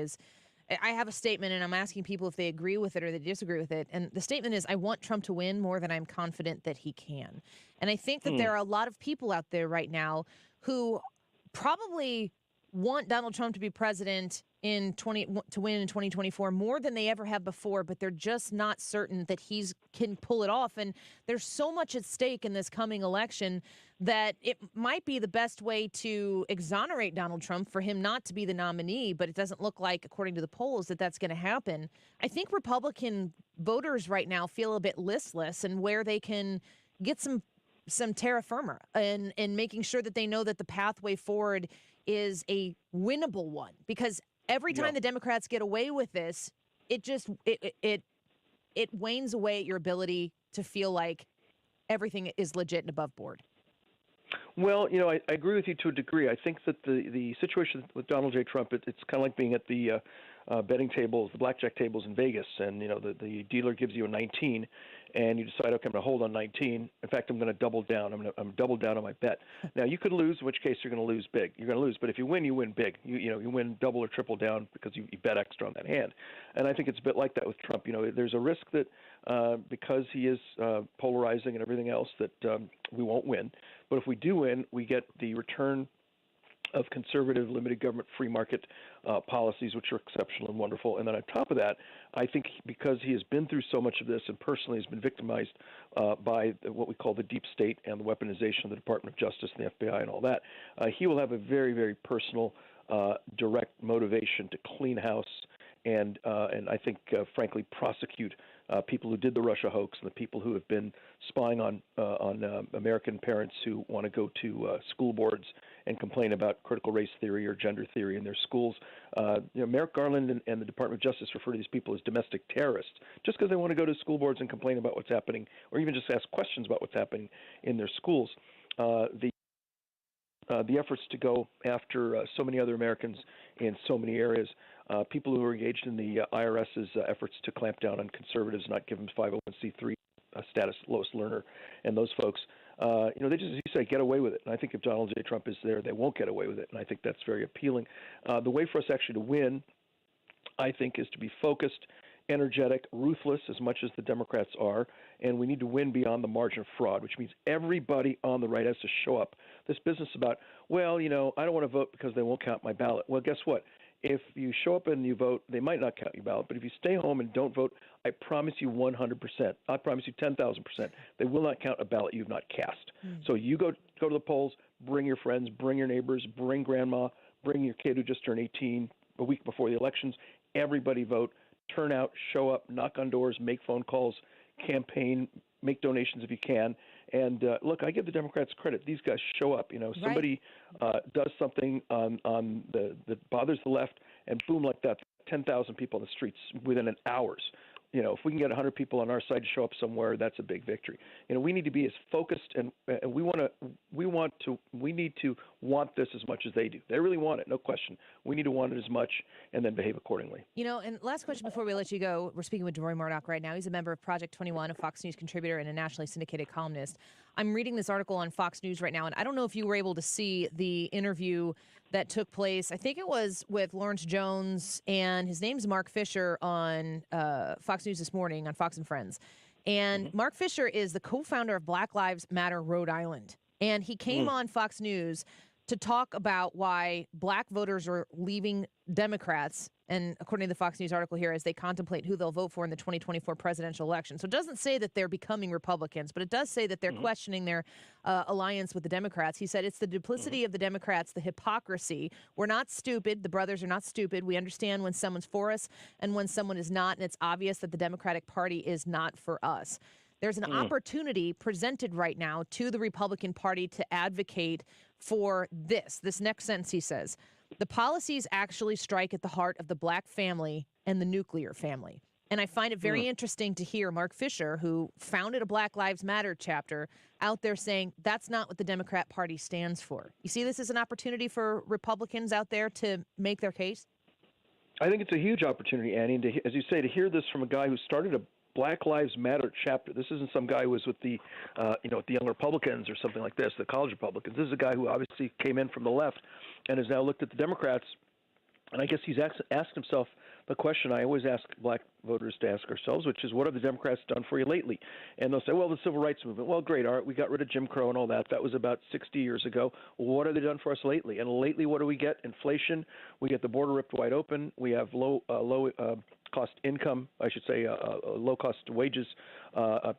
I have a statement, and I'm asking people if they agree with it or they disagree with it. And the statement is, I want Trump to win more than I'm confident that he can. And I think that there are a lot of people out there right now who probably want Donald Trump to be president to win in 2024 more than they ever have before, but they're just not certain that he can pull it off. And there's so much at stake in this coming election that it might be the best way to exonerate Donald Trump for him not to be the nominee, but it doesn't look like, according to the polls, that that's going to happen. I think Republican voters right now feel a bit listless, and where they can get some terra firma and making sure that they know that the pathway forward is a winnable one, because every time the Democrats get away with this, it wanes away at your ability to feel like everything is legit and above board.
Well, I agree with you to a degree. I think that the situation with Donald J. Trump, it's kind of like being at the betting tables, the blackjack tables in Vegas, and the dealer gives you a 19, and you decide, okay, I'm going to hold on 19. In fact, I'm going to double down. I'm going to double down on my bet. Now, you could lose, in which case you're going to lose big. You're going to lose, but if you win big. You win double or triple down because you bet extra on that hand. And I think it's a bit like that with Trump. There's a risk that because he is polarizing and everything else, that we won't win. But if we do win, we get the return of conservative, limited government, free market policies, which are exceptional and wonderful. And then on top of that, I think because he has been through so much of this and personally has been victimized by what we call the deep state and the weaponization of the Department of Justice and the FBI and all that, he will have a very, very personal, direct motivation to clean house and I think, frankly, prosecute people who did the Russia hoax and the people who have been spying on American parents who want to go to school boards and complain about critical race theory or gender theory in their schools. Merrick Garland and the Department of Justice refer to these people as domestic terrorists just because they want to go to school boards and complain about what's happening, or even just ask questions about what's happening in their schools. The efforts to go after so many other Americans in so many areas, people who are engaged in the IRS's efforts to clamp down on conservatives, not give them 501c3 status, lowest learner, and those folks, they just, as you say, get away with it. And I think if Donald J. Trump is there, they won't get away with it. And I think that's very appealing. The way for us actually to win, I think, is to be focused, energetic, ruthless, as much as the Democrats are, and we need to win beyond the margin of fraud, which means everybody on the right has to show up. This business about, I don't want to vote because they won't count my ballot. Well, guess what? If you show up and you vote, they might not count your ballot. But if you stay home and don't vote, I promise you 100%. I promise you 10,000%. They will not count a ballot you've not cast. So you go to the polls, bring your friends, bring your neighbors, bring grandma, bring your kid who just turned 18 a week before the elections. Everybody vote. Turn out, show up, knock on doors, make phone calls, campaign, make donations if you can. And look, I give the Democrats credit. These guys show up. Somebody does something that bothers the left, and boom, like that, 10,000 people on the streets within an hours. If we can get 100 people on our side to show up somewhere, that's a big victory. We need to be as focused, and we need to want this as much as they do. They really want it, no question. We need to want it as much, and then behave accordingly.
And last question before we let you go. We're speaking with Deroy Murdock right now. He's a member of Project 21, a Fox News contributor and a nationally syndicated columnist. I'm reading this article on Fox News right now, and I don't know if you were able to see the interview that took place. I think it was with Lawrence Jones, and his name's Mark Fisher on Fox News this morning on Fox and Friends. And Mark Fisher is the co-founder of Black Lives Matter Rhode Island. And he came on Fox News to talk about why black voters are leaving Democrats, and according to the Fox News article here, as they contemplate who they'll vote for in the 2024 presidential election. So it doesn't say that they're becoming Republicans, but it does say that they're questioning their alliance with the Democrats. He said it's the duplicity of the Democrats, the hypocrisy. We're not stupid. The brothers are not stupid. We understand when someone's for us and when someone is not, and it's obvious that the Democratic Party is not for us. There's an opportunity presented right now to the Republican Party to advocate for this. This next sentence, he says, the policies actually strike at the heart of the black family and the nuclear family. And I find it very interesting to hear Mark Fisher, who founded a Black Lives Matter chapter, out there saying that's not what the Democrat Party stands for. You see this as an opportunity for Republicans out there to make their case?
I think it's a huge opportunity, Annie, and as you say, to hear this from a guy who started a Black Lives Matter chapter. This isn't some guy who was with the, with the Young Republicans or something like this, the college Republicans. This is a guy who obviously came in from the left and has now looked at the Democrats, and I guess he's asked himself the question I always ask black voters to ask ourselves, which is, what have the Democrats done for you lately? And they'll say, well, the civil rights movement. Well, great. All right, we got rid of Jim Crow and all that. That was about 60 years ago. Well, what have they done for us lately? And lately, what do we get? Inflation. We get the border ripped wide open. We have low cost income, I should say, low cost wages,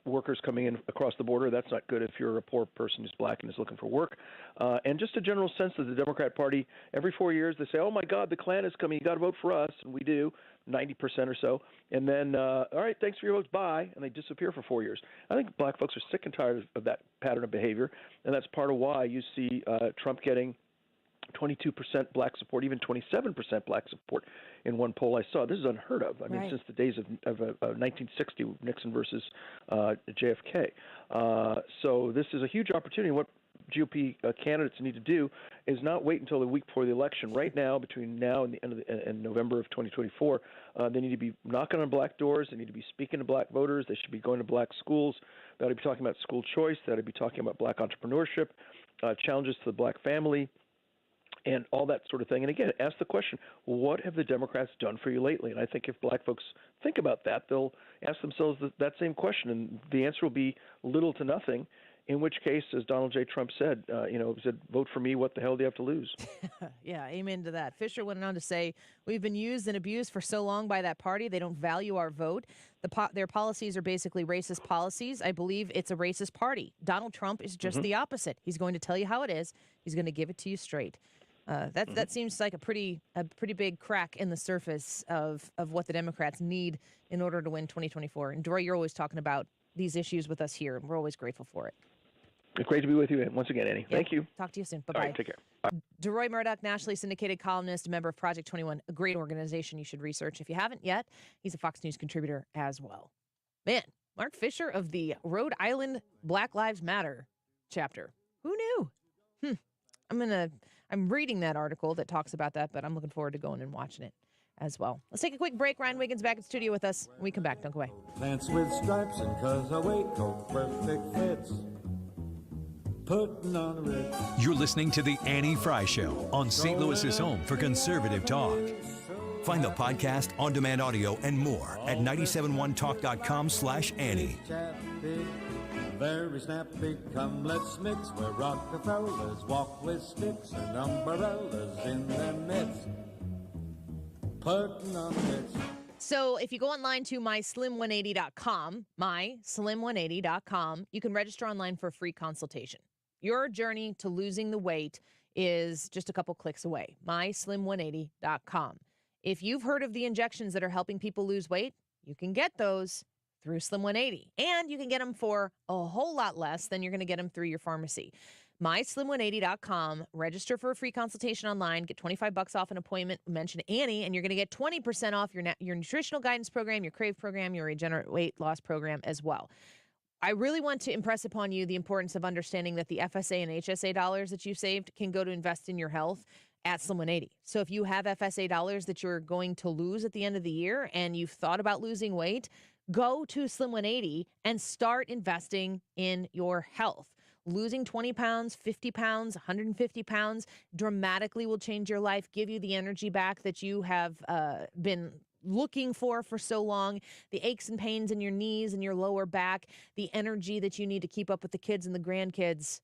workers coming in across the border. That's not good if you're a poor person who's black and is looking for work. And just a general sense that the Democrat Party, every 4 years, they say, oh, my God, the Klan is coming. You got to vote for us. And we do, 90% or so. And then, all right, thanks for your votes. Bye. And they disappear for 4 years. I think black folks are sick and tired of that pattern of behavior. And that's part of why you see Trump getting 22% black support, even 27% black support in one poll I saw. This is unheard of. I mean, since the days of 1960, Nixon versus JFK. So this is a huge opportunity. What GOP candidates need to do is not wait until the week before the election. Right now, between now and the end of and November of 2024, they need to be knocking on black doors. They need to be speaking to black voters. They should be going to black schools. They ought to be talking about school choice. They ought to be talking about black entrepreneurship, challenges to the black family, and all that sort of thing. And again, ask the question, what have the Democrats done for you lately? And I think if black folks think about that, they'll ask themselves that same question, and the answer will be little to nothing, in which case, as Donald J. Trump said, said, vote for me, what the hell do you have to lose?
Yeah, amen to that. Fisher went on to say, we've been used and abused for so long by that party, they don't value our vote. Their policies are basically racist policies. I believe it's a racist party. Donald Trump is just the opposite. He's going to tell you how it is. He's going to give it to you straight. That seems like a pretty big crack in the surface of what the Democrats need in order to win 2024. And Deroy, you're always talking about these issues with us here, and we're always grateful for it.
Great to be with you once again, Annie.
Yeah.
Thank you.
Talk to you soon. Bye-bye.
All right, take care. Bye.
Deroy Murdock, nationally syndicated columnist, a member of Project 21, a great organization you should research if you haven't yet. He's a Fox News contributor as well. Man, Mark Fisher of the Rhode Island Black Lives Matter chapter. Who knew? I'm reading that article that talks about that, but I'm looking forward to going and watching it as well. Let's take a quick break. Ryan Wiggins back in studio with us. When we come back, don't go away.
Pants with stripes and 'cause I waistcoat perfect fits. Putting on a red.
You're listening to The Annie Frey Show on St. Louis's home for conservative talk. Find the podcast, on-demand audio, and more at 971talk.com/Annie.
Very snappy, come let's mix where Rockefellers walk with sticks and umbrellas in their midst. Putting on mitts.
So if you go online to myslim180.com, myslim180.com, you can register online for a free consultation. Your journey to losing the weight is just a couple clicks away. myslim180.com. If you've heard of the injections that are helping people lose weight, you can get those through Slim 180. And you can get them for a whole lot less than you're going to get them through your pharmacy. MySlim180.com. Register for a free consultation online. Get $25 off an appointment. Mention Annie, and you're going to get 20% off your nutritional guidance program, your Crave program, your Regenerate Weight Loss program as well. I really want to impress upon you the importance of understanding that the FSA and HSA dollars that you've saved can go to invest in your health at Slim 180. So if you have FSA dollars that you're going to lose at the end of the year and you've thought about losing weight, go to Slim 180 and start investing in your health. Losing 20 pounds, 50 pounds, 150 pounds dramatically will change your life, give you the energy back that you have been looking for so long, the aches and pains in your knees and your lower back, the energy that you need to keep up with the kids and the grandkids.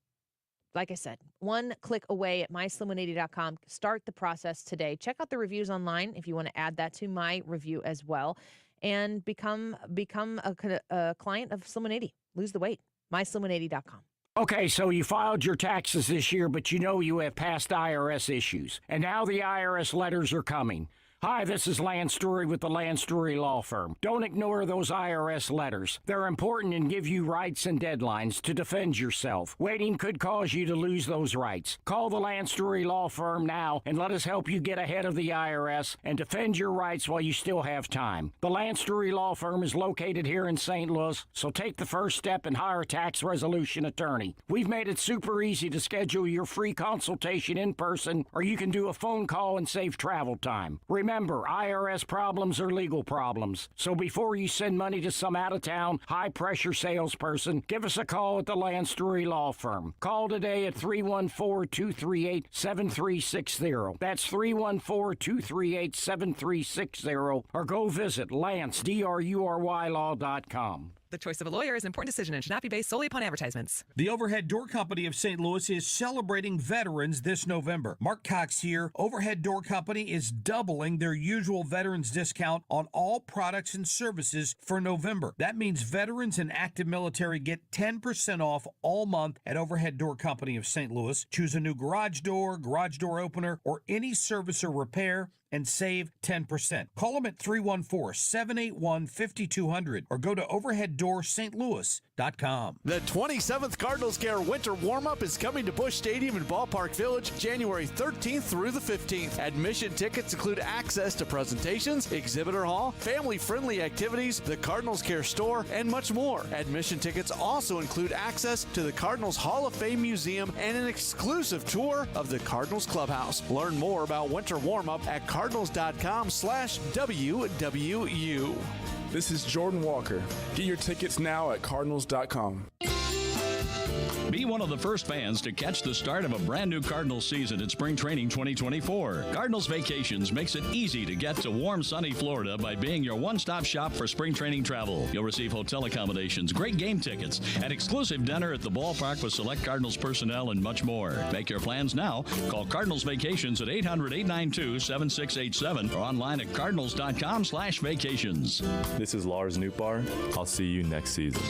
like I said, one click away at myslim180.com. Start the process today. Check out the reviews online if you want to add that to my review as well, and become a client of Slim 180. Lose the weight. myslim180.com.
Okay, so you filed your taxes this year, but you know you have past IRS issues, and now the IRS letters are coming. Hi, this is Lance Story with the Lance Story Law Firm. Don't ignore those IRS letters. They're important and give you rights and deadlines to defend yourself. Waiting could cause you to lose those rights. Call the Lance Story Law Firm now and let us help you get ahead of the IRS and defend your rights while you still have time. The Lance Story Law Firm is located here in St. Louis, so take the first step and hire a tax resolution attorney. We've made it super easy to schedule your free consultation in person, or you can do a phone call and save travel time. Remember, IRS problems are legal problems. So before you send money to some out-of-town, high-pressure salesperson, give us a call at the Lance Story Law Firm. Call today at 314-238-7360. That's 314-238-7360. Or go visit LanceDruryLaw.com.
The choice of a lawyer is an important decision and should not be based solely upon advertisements.
The Overhead Door Company of St. Louis is celebrating veterans this November. Mark Cox here. Overhead Door Company is doubling their usual veterans discount on all products and services for November. That means veterans and active military get 10% off all month at Overhead Door Company of St. Louis. Choose a new garage door opener, or any service or repair, and save 10%. Call them at 314-781-5200 or go to overheaddoorstlouis.com.
The 27th Cardinals Care Winter Warm-Up is coming to Busch Stadium in Ballpark Village January 13th through the 15th. Admission tickets include access to presentations, exhibitor hall, family-friendly activities, the Cardinals Care store, and much more. Admission tickets also include access to the Cardinals Hall of Fame Museum and an exclusive tour of the Cardinals Clubhouse. Learn more about Winter Warm-Up at Cardinals.com/WWU.
This is Jordan Walker. Get your tickets now at Cardinals.com.
Be one of the first fans to catch the start of a brand new Cardinals season at Spring Training 2024. Cardinals Vacations makes it easy to get to warm, sunny Florida by being your one-stop shop for spring training travel. You'll receive hotel accommodations, great game tickets, an exclusive dinner at the ballpark with select Cardinals personnel, and much more. Make your plans now. Call Cardinals Vacations at 800-892-7687 or online at cardinals.com/vacations.
This is Lars Newbar. I'll see you next season.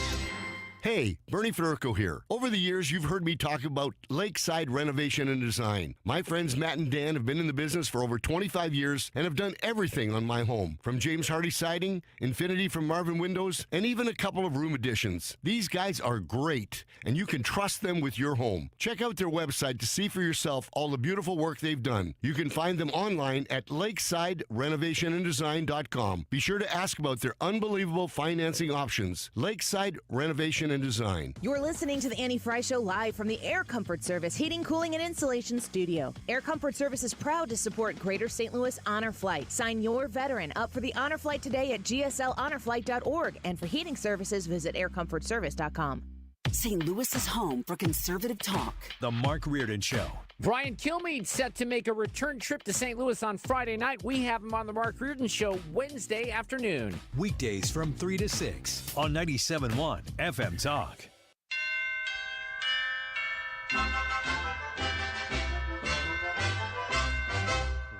Hey, Bernie Ferricco here. Over the years, you've heard me talk about lakeside renovation and design. My friends Matt and Dan have been in the business for over 25 years and have done everything on my home, from James Hardy siding, Infinity from Marvin Windows, and even a couple of room additions. These guys are great, and you can trust them with your home. Check out their website to see for yourself all the beautiful work they've done. You can find them online at lakesidrenovationanddesign.com. Be sure to ask about their unbelievable financing options. Lakeside Renovation and Design.
You're listening to the Annie Frey Show live from the Air Comfort Service Heating, Cooling, and Insulation Studio. Air Comfort Service is proud to support Greater St. Louis Honor Flight. Sign your veteran up for the Honor Flight today at gslhonorflight.org. And for heating services, visit aircomfortservice.com.
St. Louis is home for conservative talk.
The Mark Reardon Show.
Brian Kilmeade set to make a return trip to St. Louis on Friday night. We have him on the Mark Reardon Show Wednesday afternoon.
Weekdays from 3 to 6 on 97.1 FM Talk.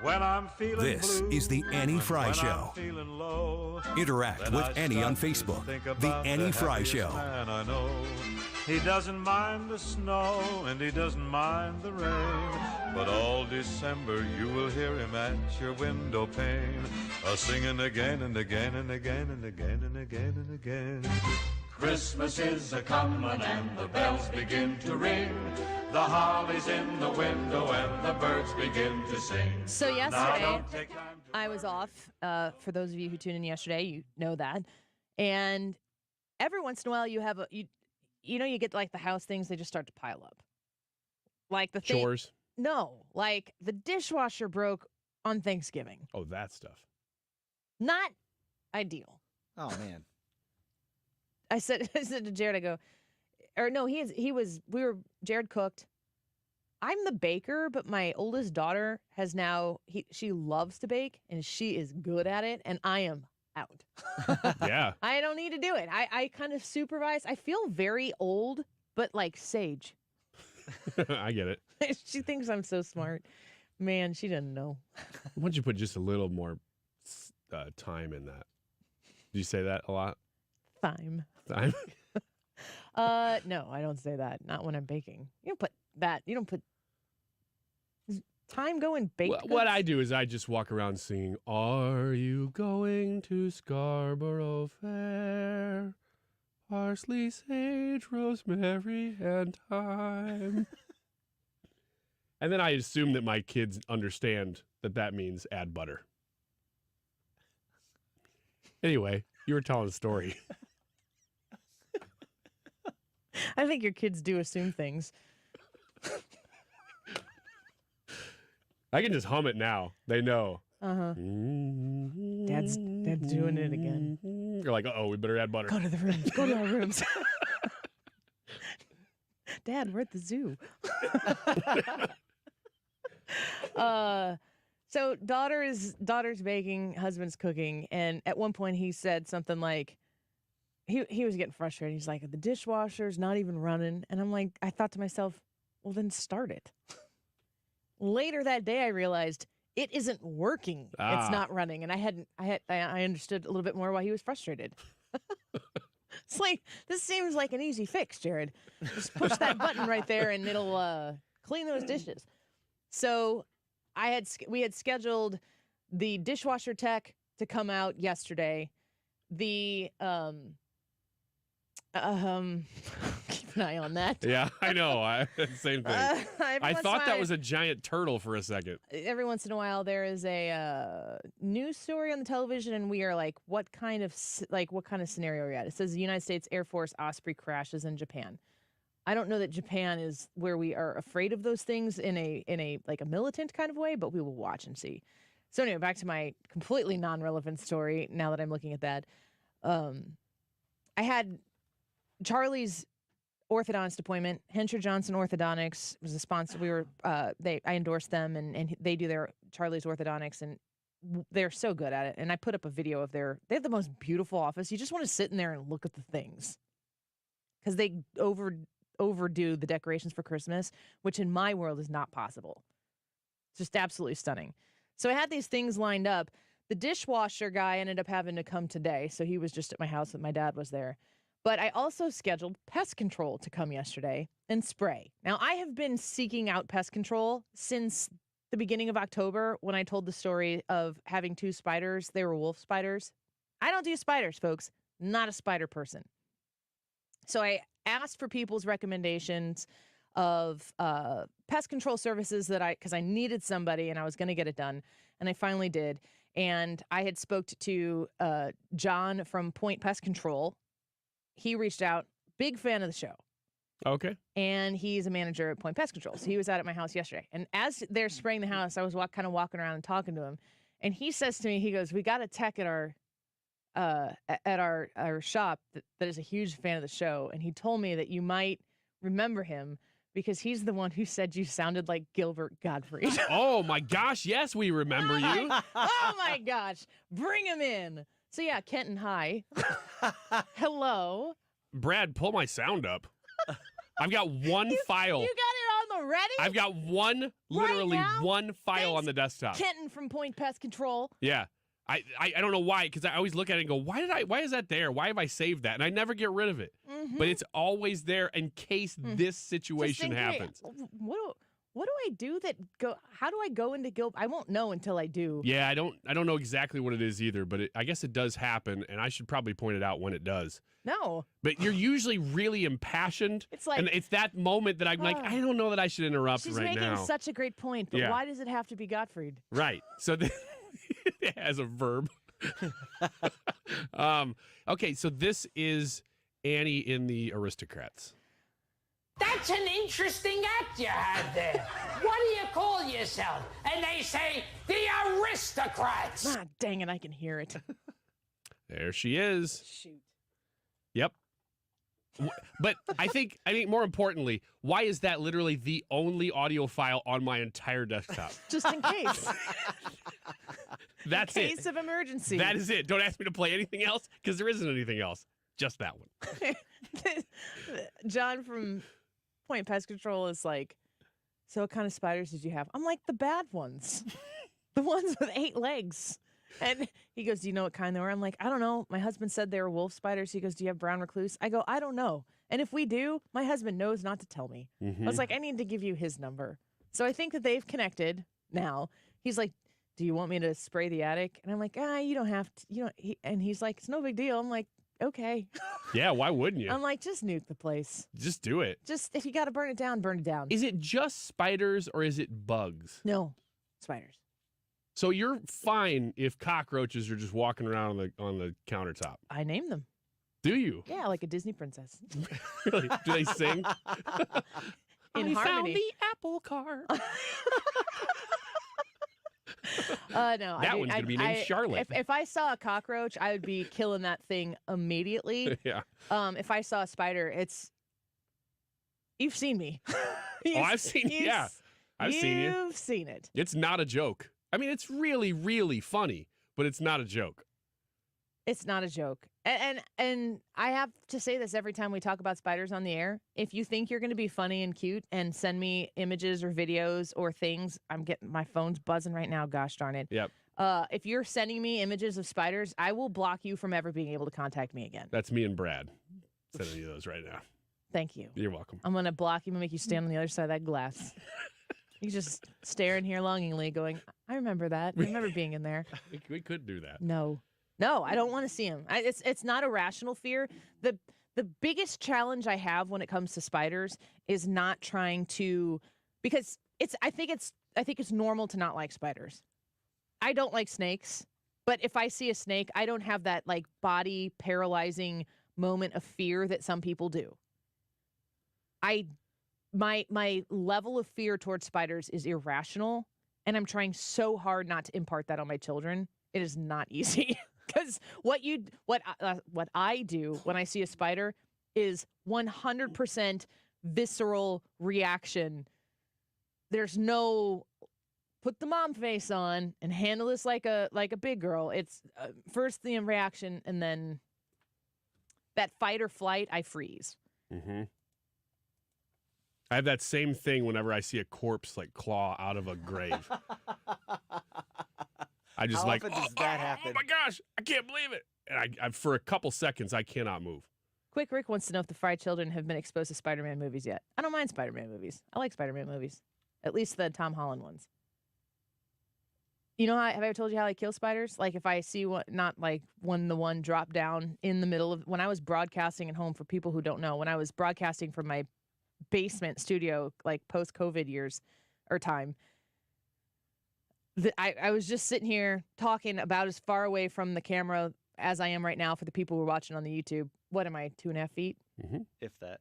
When I'm feeling
This
blue,
is the Annie Frey Show.
Low,
Interact with Annie on Facebook. The Annie Frey Show.
Man I know. He doesn't mind the snow and he doesn't mind the rain, but all December you will hear him at your window pane, singing again and again and again and again and again and again. Christmas is a-comin' and the bells begin to ring. The holly's in the window and the birds begin to sing.
So yesterday, I was off. For those of you who tuned in yesterday, you know that. And every once in a while, you have you get like the house things, they just start to pile up. Like the
chores?
No, like the dishwasher broke on Thanksgiving.
Oh, that stuff.
Not ideal.
Oh, man.
I said to Jared, Jared cooked. I'm the baker, but my oldest daughter she loves to bake and she is good at it. And I am out.
Yeah.
I don't need to do it. I kind of supervise. I feel very old, but like sage.
I get it.
She thinks I'm so smart. Man, she doesn't know.
Why don't you put just a little more time in that? Do you say that a lot?
Thyme.
Thyme?
No, I don't say that. Not when I'm baking. You don't put that. You don't put. Does time go in baked
What
goods?
I do is I just walk around singing, "Are you going to Scarborough Fair? Parsley, sage, rosemary, and thyme." And then I assume that my kids understand that means add butter. Anyway, you were telling a story.
I think your kids do assume things.
I can just hum it now. They know.
Uh-huh. Dad's doing it again.
You're like, we better add butter.
Go to the rooms. Go to our rooms. Dad, we're at the zoo. So daughter's baking, husband's cooking, and at one point he said something like, he was getting frustrated. He's like, the dishwasher's not even running, and I'm like, I thought to myself, well, then start it. Later that day, I realized it isn't working. It's not running, and I understood a little bit more why he was frustrated. It's like, this seems like an easy fix, Jared. Just push that button right there, and it'll clean those dishes. So we had scheduled the dishwasher tech to come out yesterday. The keep an eye on that.
Yeah, I know. Same thing. I thought that was a giant turtle for a second.
Every once in a while, there is a news story on the television, and we are like, what kind of scenario are you at? It says the United States Air Force Osprey crashes in Japan. I don't know that Japan is where we are afraid of those things in a like a militant kind of way, but we will watch and see. So anyway, back to my completely non-relevant story. Now that I'm looking at that, I had Charlie's orthodontist appointment. Hensher Johnson Orthodontics was a sponsor. We were I endorsed them, and they do their Charlie's Orthodontics, and they're so good at it. And I put up a video of they have the most beautiful office. You just want to sit in there and look at the things because they overdo the decorations for Christmas, which in my world is not possible. It's just absolutely stunning. So I had these things lined up. The dishwasher guy ended up having to come today, so he was just at my house and my dad was there. But I also scheduled pest control to come yesterday and spray. Now, I have been seeking out pest control since the beginning of October when I told the story of having 2 spiders. They were wolf spiders. I don't do spiders, folks. Not a spider person. So I asked for people's recommendations of pest control services because I needed somebody and I was going to get it done. And I finally did. And I had spoke to John from Point Pest Control. He reached out, big fan of the show.
Okay.
And he's a manager at Point Pest Control. So he was out at my house yesterday. And as they're spraying the house, I was kind of walking around and talking to him. And he says to me, he goes, we got a tech at our shop that is a huge fan of the show. And he told me that you might remember him because he's the one who said you sounded like Gilbert Gottfried.
Oh my gosh, yes, we remember you.
Oh my gosh, bring him in. So yeah, Kenton, hi. Hello.
Brad, pull my sound up. I've got one file.
You got it on the ready?
I've got literally one file on the desktop.
Kenton from Point Pest Control.
Yeah. I don't know why, because I always look at it and go, why is that there? Why have I saved that? And I never get rid of it. Mm-hmm. But it's always there in case this situation happens.
What do I do how do I go into Gilbert? I won't know until I do.
Yeah, I don't know exactly what it is either, but I guess it does happen, and I should probably point it out when it does.
No.
But you're usually really impassioned.
It's like,
and it's that moment that I'm like, I don't know that I should interrupt right now.
She's making such a great point, but why does it have to be Gottfried?
Right. So as a verb. Okay, so this is Annie in the Aristocrats.
That's an interesting act you had there. What do you call yourself? And they say, the Aristocrats.
Ah, dang it, I can hear it.
There she is.
Shoot.
Yep. But I think more importantly, why is that literally the only audio file on my entire desktop?
Just in case.
That's it.
In case of emergency.
That is it. Don't ask me to play anything else because there isn't anything else. Just that one.
John from point, pest control is like, so what kind of spiders did you have? I'm like, the bad ones. The ones with 8 legs. And he goes, do you know what kind they were? I'm like, I don't know. My husband said they were wolf spiders. He goes, do you have brown recluse? I go, I don't know. And if we do, my husband knows not to tell me. I was like, I need to give you his number. So I think that they've connected now. He's like, do you want me to spray the attic? And I'm like, you don't have to. You know. And he's like, it's no big deal. I'm like, okay.
Yeah, why wouldn't you?
I'm like, just nuke the place.
Just do it.
Just, if you got to burn it down, burn it down.
Is it just spiders or is it bugs?
No, spiders.
So you're fine if cockroaches are just walking around on the countertop.
I name them.
Do you?
Yeah, like a Disney princess.
Really? Do they sing?
In
I
harmony.
found the apple cart.
No.
That one's going to be named Charlotte.
If I saw a cockroach, I would be killing that thing immediately.
Yeah.
If I saw a spider, you've seen me.
I've seen you. Yeah. I've seen you.
You've seen it.
It's not a joke. I mean, it's really, really funny, but it's not a joke.
It's not a joke. And I have to say this every time we talk about spiders on the air. If you think you're going to be funny and cute and send me images or videos or things, my phone's buzzing right now. Gosh darn it.
Yep.
If you're sending me images of spiders, I will block you from ever being able to contact me again.
That's me and Brad sending you those right now.
Thank you.
You're welcome.
I'm going to block you and make you stand on the other side of that glass. You just staring here longingly going, I remember that. I remember being in there.
We could do that.
No, I don't want to see him. It's not a rational fear. The biggest challenge I have when it comes to spiders is not trying to, because I think it's normal to not like spiders. I don't like snakes, but if I see a snake, I don't have that like body paralyzing moment of fear that some people do. My level of fear towards spiders is irrational, and I'm trying so hard not to impart that on my children. It is not easy. Because what I do when I see a spider is 100% visceral reaction. There's no put the mom face on and handle this like a big girl. It's first the reaction, and then that fight or flight, I freeze.
Mm-hmm. I have that same thing whenever I see a corpse like claw out of a grave. I just
How often does that happen?
Oh my gosh, I can't believe it. And I for a couple seconds, I cannot move.
Quick Rick wants to know if the Frey children have been exposed to Spider-Man movies yet. I don't mind Spider-Man movies. I like Spider-Man movies. At least the Tom Holland ones. You know, have I ever told you how I kill spiders? Like if I see one, not like when the one dropped down in the middle of, when I was broadcasting at home, for people who don't know, when I was broadcasting from my basement studio, like post-COVID years or time, I was just sitting here talking about as far away from the camera as I am right now for the people who are watching on the YouTube. What am I, 2.5 feet?
Mm-hmm.
If that.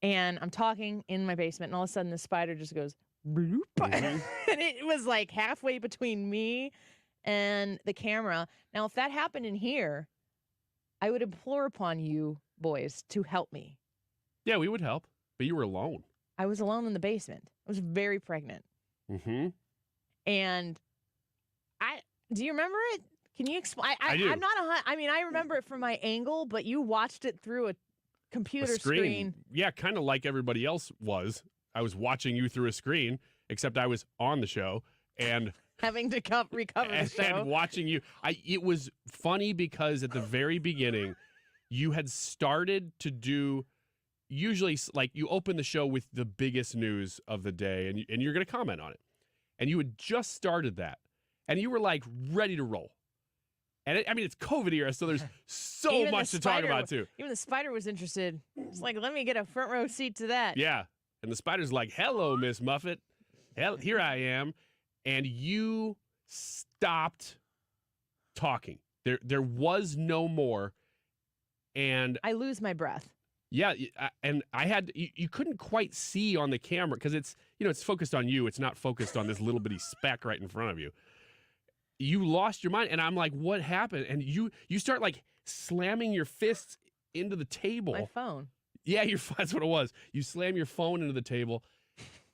And I'm talking in my basement, and all of a sudden the spider just goes bloop. Mm-hmm. And it was like halfway between me and the camera. Now, if that happened in here, I would implore upon you boys to help me.
Yeah, we would help, but you were alone.
I was alone in the basement. I was very pregnant.
Mm-hmm.
And do you remember it? Can you explain?
I do.
I'm not I remember it from my angle, but you watched it through a computer screen.
Yeah, kind of like everybody else was. I was watching you through a screen, except I was on the show and
having to recover the show.
And watching you. It was funny because at the very beginning, you had started to do, usually like you open the show with the biggest news of the day and you're going to comment on it. And you had just started that. And you were like ready to roll. And it's COVID era, so there's so much to talk about too.
Even the spider was interested. It's like, let me get a front row seat to that.
Yeah. And the spider's like, hello, Miss Muffet. Here I am. And you stopped talking. There was no more. And
I lose my breath.
Yeah. And I had, you couldn't quite see on the camera because it's focused on you. It's not focused on this little bitty speck right in front of you. You lost your mind, and I'm like, what happened? And you start like slamming your fists into the table.
My phone.
Yeah, that's what it was. You slam your phone into the table.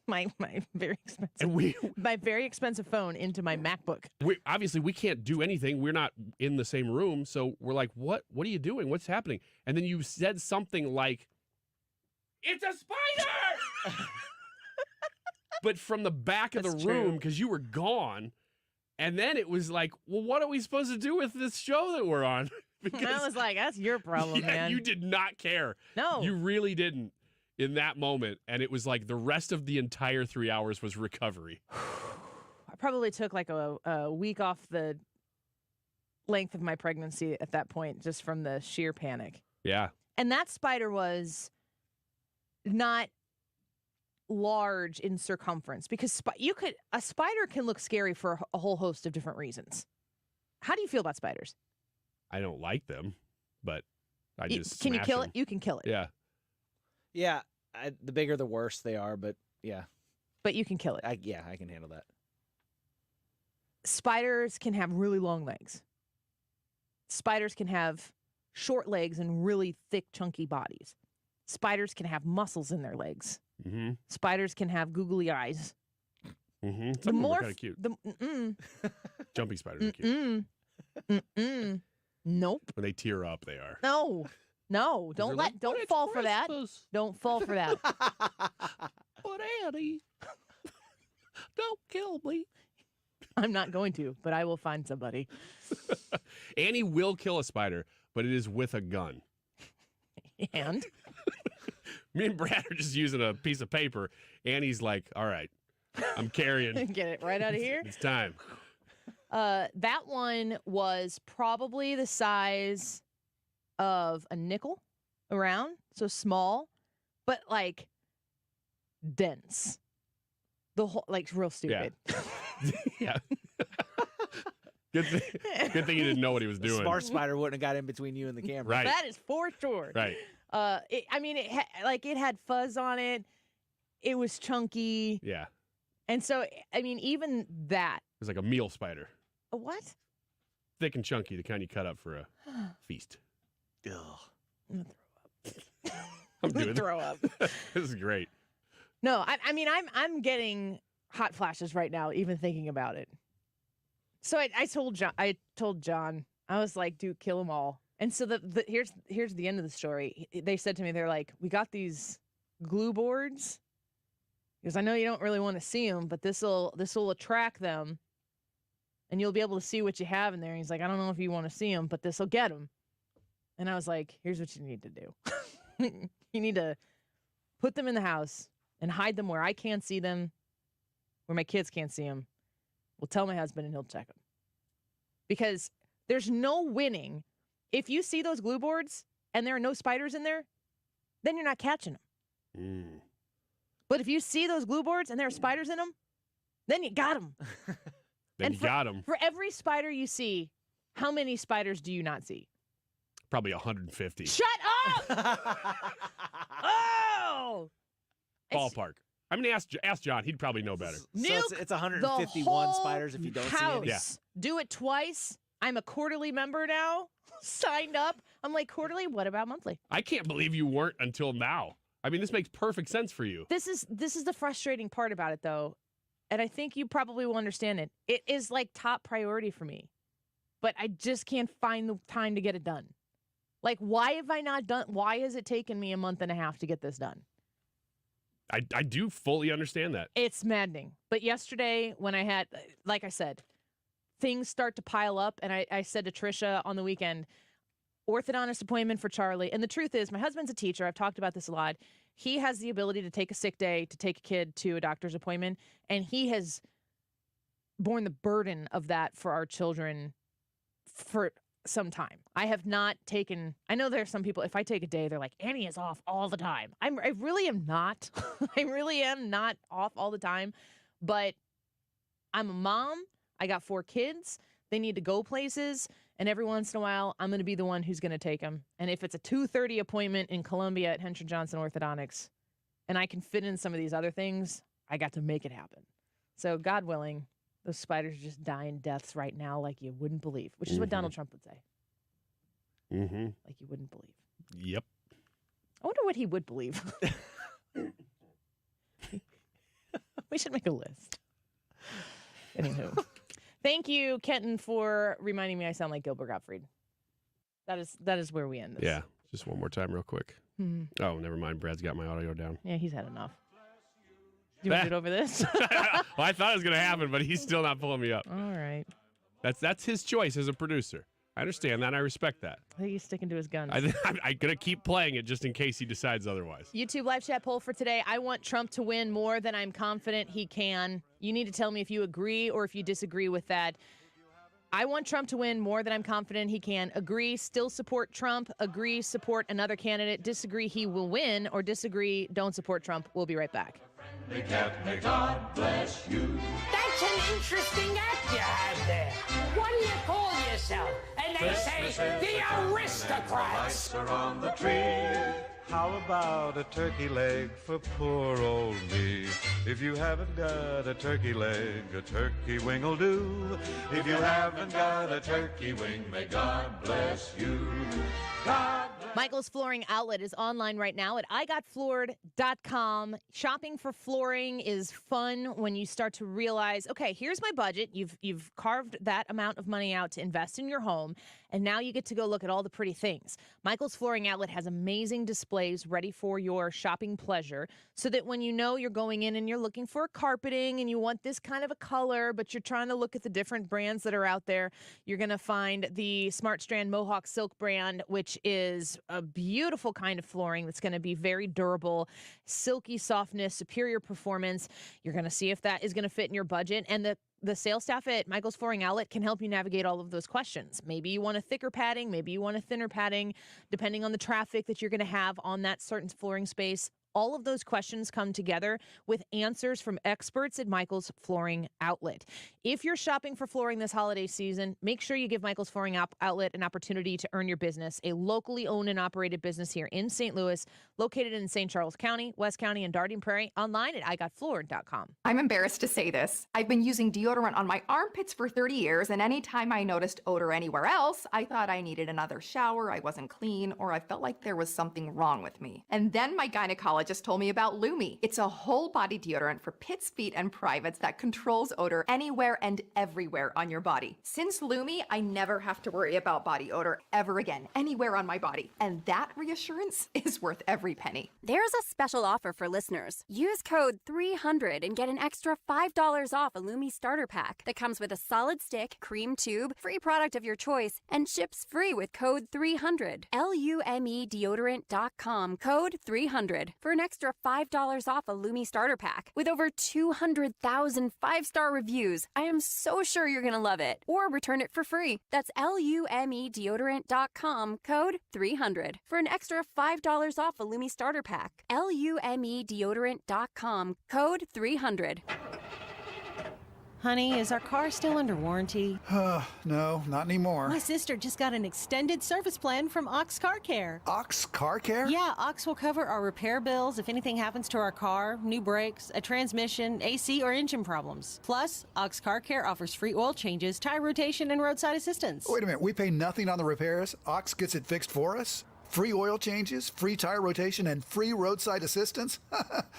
My very expensive. My very expensive phone into my MacBook.
Obviously, we can't do anything. We're not in the same room, so we're like, what are you doing? What's happening? And then you said something like, "It's a spider!" but from the back of the
That's
room
true.
because you were gone. And then it was like, well, what are we supposed to do with this show that we're on?
I was like, that's your problem, man.
You did not care.
No.
You really didn't in that moment. And it was like the rest of the entire 3 hours was recovery.
I probably took like a week off the length of my pregnancy at that point, just from the sheer panic.
Yeah.
And that spider was not large in circumference because a spider can look scary for a whole host of different reasons. How do you feel about spiders?
I don't like them, but I just
can you
smash
kill
them.
it? You can kill it.
Yeah.
Yeah, the bigger the worse they are, but yeah.
But you can kill it.
I can handle that.
Spiders can have really long legs. Spiders can have short legs and really thick, chunky bodies. Spiders can have muscles in their legs.
Mm-hmm.
Spiders can have googly eyes.
Mm-hmm. Some of them are kind of cute. Jumping spiders are cute.
Nope.
When they tear up, they are.
No. Don't fall for that. Don't fall for that.
But Annie, don't kill me.
I'm not going to, but I will find somebody.
Annie will kill a spider, but it is with a gun.
And?
Me and Brad are just using a piece of paper. Annie's like, all right, I'm carrying.
Get it right out of here.
It's time.
That one was probably the size of a nickel around, so small, but like dense. The whole, like, real stupid.
Yeah. Good thing he didn't know what he was
The
doing.
smart spider wouldn't have got in between you and the camera.
Right.
That is for sure.
Right.
It had fuzz on it. It was chunky.
Yeah.
And so, I mean, even that.
It was like a meal spider.
A what?
Thick and chunky, the kind you cut up for a feast.
Ugh.
I'm doing
Throw up.
This is great.
No, I'm getting hot flashes right now, even thinking about it. So I told John, I was like, dude, kill them all. And so here's the end of the story. They said to me, they're like, we got these glue boards. Because I know you don't really want to see them, but this will attract them, and you'll be able to see what you have in there. And he's like, I don't know if you want to see them, but this will get them. And I was like, here's what you need to do. You need to put them in the house and hide them where I can't see them, where my kids can't see them. We'll tell my husband and he'll check them. Because there's no winning. If you see those glue boards and there are no spiders in there, then you're not catching them. But if you see those glue boards and there are spiders in them, then you got them.
Then you got them.
For every spider you see, how many spiders do you not see?
Probably 150.
Shut up! Oh!
Ballpark. I mean, ask John. He'd probably know better.
So it's 151 spiders if you don't see any.
Yeah.
Do it twice. I'm a quarterly member now. Signed up. I'm like, quarterly? What about monthly?
I can't believe you weren't until now. I mean, this makes perfect sense for you.
This is the frustrating part about it, though. And I think you probably will understand it. It is like top priority for me. But I just can't find the time to get it done. Like, why have I not done? Why has it taken me a month and a half to get this done?
I do fully understand that.
It's maddening. But yesterday, when I had, like I said, things start to pile up. And I said to Trisha on the weekend, orthodontist appointment for Charlie. And the truth is, my husband's a teacher. I've talked about this a lot. He has the ability to take a sick day to take a kid to a doctor's appointment. And he has borne the burden of that for our children for some time. I have not taken, I know there are some people, if I take a day, they're like, Annie is off all the time. I really am not. I really am not off all the time. But I'm a mom. I got 4 kids. They need to go places. And every once in a while, I'm going to be the one who's going to take them. And if it's a 2:30 appointment in Columbia at Henry Johnson Orthodontics, and I can fit in some of these other things, I got to make it happen. So God willing, those spiders are just dying deaths right now like you wouldn't believe, which is what Donald Trump would say.
Mm-hmm.
Like you wouldn't believe.
Yep.
I wonder what he would believe. We should make a list. Anywho. Thank you, Kenton, for reminding me I sound like Gilbert Gottfried. That is where we end this.
Yeah. Just one more time real quick.
Mhm.
Oh, never mind. Brad's got my audio down.
Yeah, he's had enough. You want to do it over this?
Well, I thought it was going to happen, but he's still not pulling me up.
All right.
That's his choice as a producer. I understand that. And I respect that.
I think he's sticking to his guns.
I'm going to keep playing it just in case he decides otherwise.
YouTube live chat poll for today. I want Trump to win more than I'm confident he can. You need to tell me if you agree or if you disagree with that. I want Trump to win more than I'm confident he can. Agree, still support Trump. Agree, support another candidate. Disagree, he will win. Or disagree, don't support Trump. We'll be right back.
May God bless you. That's an interesting act you have there. What do you call yourself? And they say, the aristocrats.
On the tree. How about a turkey leg for poor old me? If you haven't got a turkey leg, a turkey wing will do. If you haven't got a turkey wing, may God bless you. God bless.
Michael's Flooring Outlet is online right now at igotfloored.com. Shopping for flooring is fun when you start to realize, okay, here's my budget. You've carved that amount of money out to invest in your home, and now you get to go look at all the pretty things. Michael's Flooring Outlet has amazing displays ready for your shopping pleasure, so that when you know you're going in and you're looking for carpeting and you want this kind of a color, but you're trying to look at the different brands that are out there, you're going to find the Smart Strand Mohawk Silk brand, which is a beautiful kind of flooring that's going to be very durable, silky softness, superior performance. You're going to see if that is going to fit in your budget. And the sales staff at Michael's Flooring Outlet can help you navigate all of those questions. Maybe you want a thicker padding, maybe you want a thinner padding, depending on the traffic that you're going to have on that certain flooring space. All of those questions come together with answers from experts at Michael's Flooring Outlet. If you're shopping for flooring this holiday season, make sure you give Michael's Flooring Outlet an opportunity to earn your business, a locally owned and operated business here in St. Louis, located in St. Charles County, West County, and Darien Prairie, online at igotfloored.com.
I'm embarrassed to say this. I've been using deodorant on my armpits for 30 years, and anytime I noticed odor anywhere else, I thought I needed another shower, I wasn't clean, or I felt like there was something wrong with me. And then my gynecologist told me about Lumi. It's a whole body deodorant for pits, feet, and privates that controls odor anywhere and everywhere on your body. Since Lumi, I never have to worry about body odor ever again, anywhere on my body. And that reassurance is worth every penny.
There's a special offer for listeners. Use code 300 and get an extra $5 off a Lumi starter pack that comes with a solid stick, cream tube, free product of your choice, and ships free with code 300. LUME deodorant.com, code 300 for an extra $5 off a Lumi starter pack. With over 200,000 five-star reviews, I am so sure you're going to love it. Or return it for free. That's LUME deodorant.com, code 300 for an extra $5 off a Lumi starter pack. LUME deodorant.com, code 300.
Honey, is our car still under warranty?
No, not anymore.
My sister just got an extended service plan from Ox Car Care.
Ox Car Care?
Yeah, Ox will cover our repair bills if anything happens to our car, new brakes, a transmission, AC, or engine problems. Plus, Ox Car Care offers free oil changes, tire rotation, and roadside assistance.
Wait a minute, we pay nothing on the repairs? Ox gets it fixed for us? Free oil changes, free tire rotation, and free roadside assistance?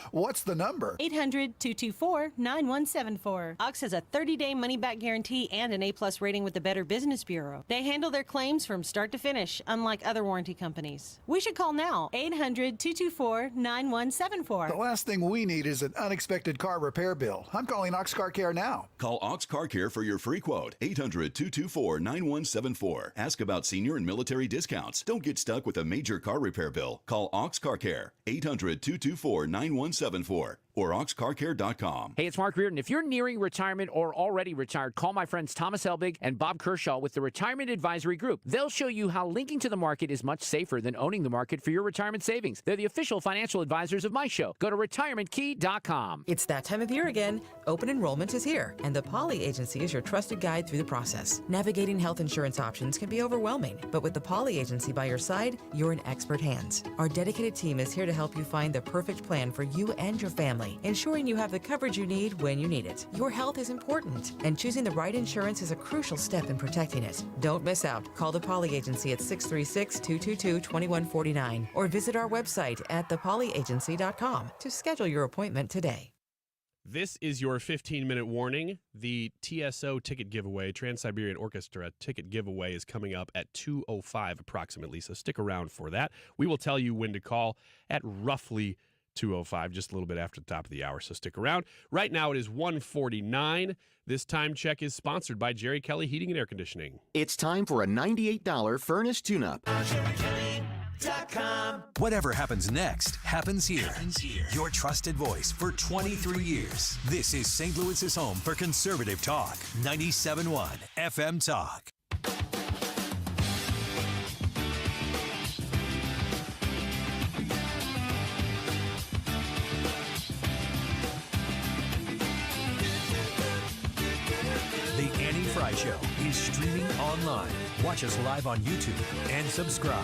What's the number?
800-224-9174. Ox has a 30-day money-back guarantee and an A-plus rating with the Better Business Bureau. They handle their claims from start to finish, unlike other warranty companies. We should call now. 800-224-9174.
The last thing we need is an unexpected car repair bill. I'm calling Ox Car Care now.
Call Ox Car Care for your free quote. 800-224-9174. Ask about senior and military discounts. Don't get stuck with a major car repair bill. Call Ox Car Care, 800-224-9174 or oxcarcare.com.
Hey, it's Mark Reardon. If you're nearing retirement or already retired, call my friends Thomas Helbig and Bob Kershaw with the Retirement Advisory Group. They'll show you how linking to the market is much safer than owning the market for your retirement savings. They're the official financial advisors of my show. Go to retirementkey.com.
It's that time of year again. Open enrollment is here, and the Poly Agency is your trusted guide through the process. Navigating health insurance options can be overwhelming, but with the Poly Agency by your side, you're in expert hands. Our dedicated team is here to help you find the perfect plan for you and your family, ensuring you have the coverage you need when you need it. Your health is important, and choosing the right insurance is a crucial step in protecting it. Don't miss out. Call the Poly Agency at 636-222-2149 or visit our website at thepolyagency.com to schedule your appointment today.
This is your 15-minute warning. The TSO ticket giveaway, Trans-Siberian Orchestra ticket giveaway, is coming up at 2:05 approximately, so stick around for that. We will tell you when to call at roughly 2:05, just a little bit after the top of the hour, so stick around. Right now it is 1:49. This time check is sponsored by Jerry Kelly Heating and Air Conditioning.
It's time for a $98 furnace tune-up.
Whatever happens next happens here. Your trusted voice for 23 years. This is St. Louis's home for conservative talk. 97.1 FM Talk. The Annie Frey Show is streaming online. Watch us live on YouTube and subscribe.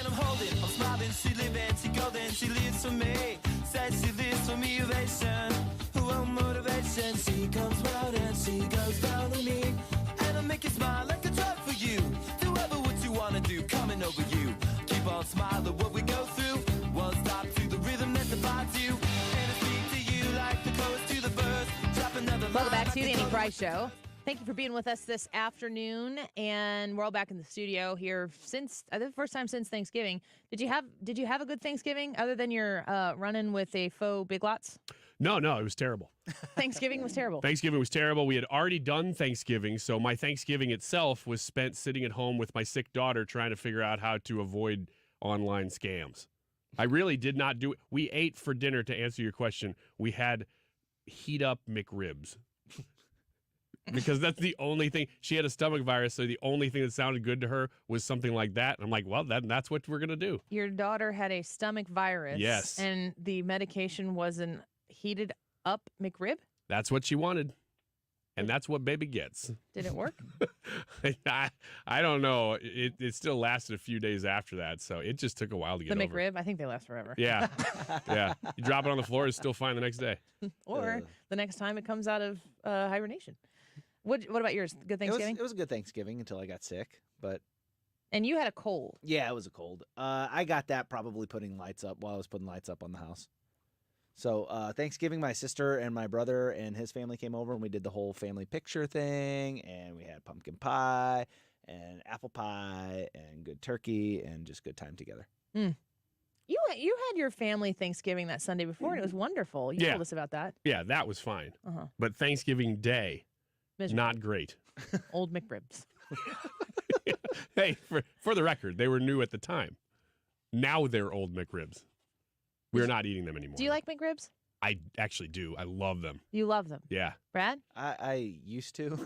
I'm holding, I'm smiling, she living, she golden, she lives for me. Says she lives for me, ovation, who won't motivation. She comes round and she goes down on me. And I make you smile like a drug for you. Do ever what you wanna do, coming over you. Keep on smiling what we go through. One stop to the rhythm that divides you. And I speak to you like the chorus to the verse. Drop another
Welcome
line
back to
like
the
a
Annie Frey Show. Thank you for being with us this afternoon, and we're all back in the studio here since the first time since Thanksgiving. Did you have a good Thanksgiving other than your run-in with a faux Big Lots?
No, it was terrible.
Thanksgiving was terrible.
Thanksgiving was terrible. We had already done Thanksgiving, so my Thanksgiving itself was spent sitting at home with my sick daughter trying to figure out how to avoid online scams. I really did not do it. We ate for dinner, to answer your question. We had heat-up McRibs. Because that's the only thing. She had a stomach virus, so the only thing that sounded good to her was something like that. And I'm like, well, that's what we're going to do.
Your daughter had a stomach virus.
Yes.
And the medication was an heated up McRib?
That's what she wanted. And that's what baby gets.
Did it work?
I don't know. It still lasted a few days after that, so it just took a while to get
the
over.
McRib? I think they last forever.
Yeah. Yeah. You drop it on the floor, it's still fine the next day.
Or the next time it comes out of hibernation. What about yours? Good Thanksgiving?
It was a good Thanksgiving until I got sick, but...
And you had a cold.
Yeah, it was a cold. I got that probably putting lights up while I was putting lights up on the house. So Thanksgiving, my sister and my brother and his family came over, and we did the whole family picture thing, and we had pumpkin pie and apple pie and good turkey and just good time together.
Mm. You had your family Thanksgiving that Sunday before, and it was wonderful. You told us about that.
Yeah, that was fine.
Uh-huh.
But Thanksgiving Day,
Miserable.
not great.
Old McRibs.
Hey, for the record, they were new at the time. Now they're old McRibs. We're not eating them anymore.
Do you like McRibs?
I actually do. I love them.
You love them?
Yeah.
Brad?
I used to.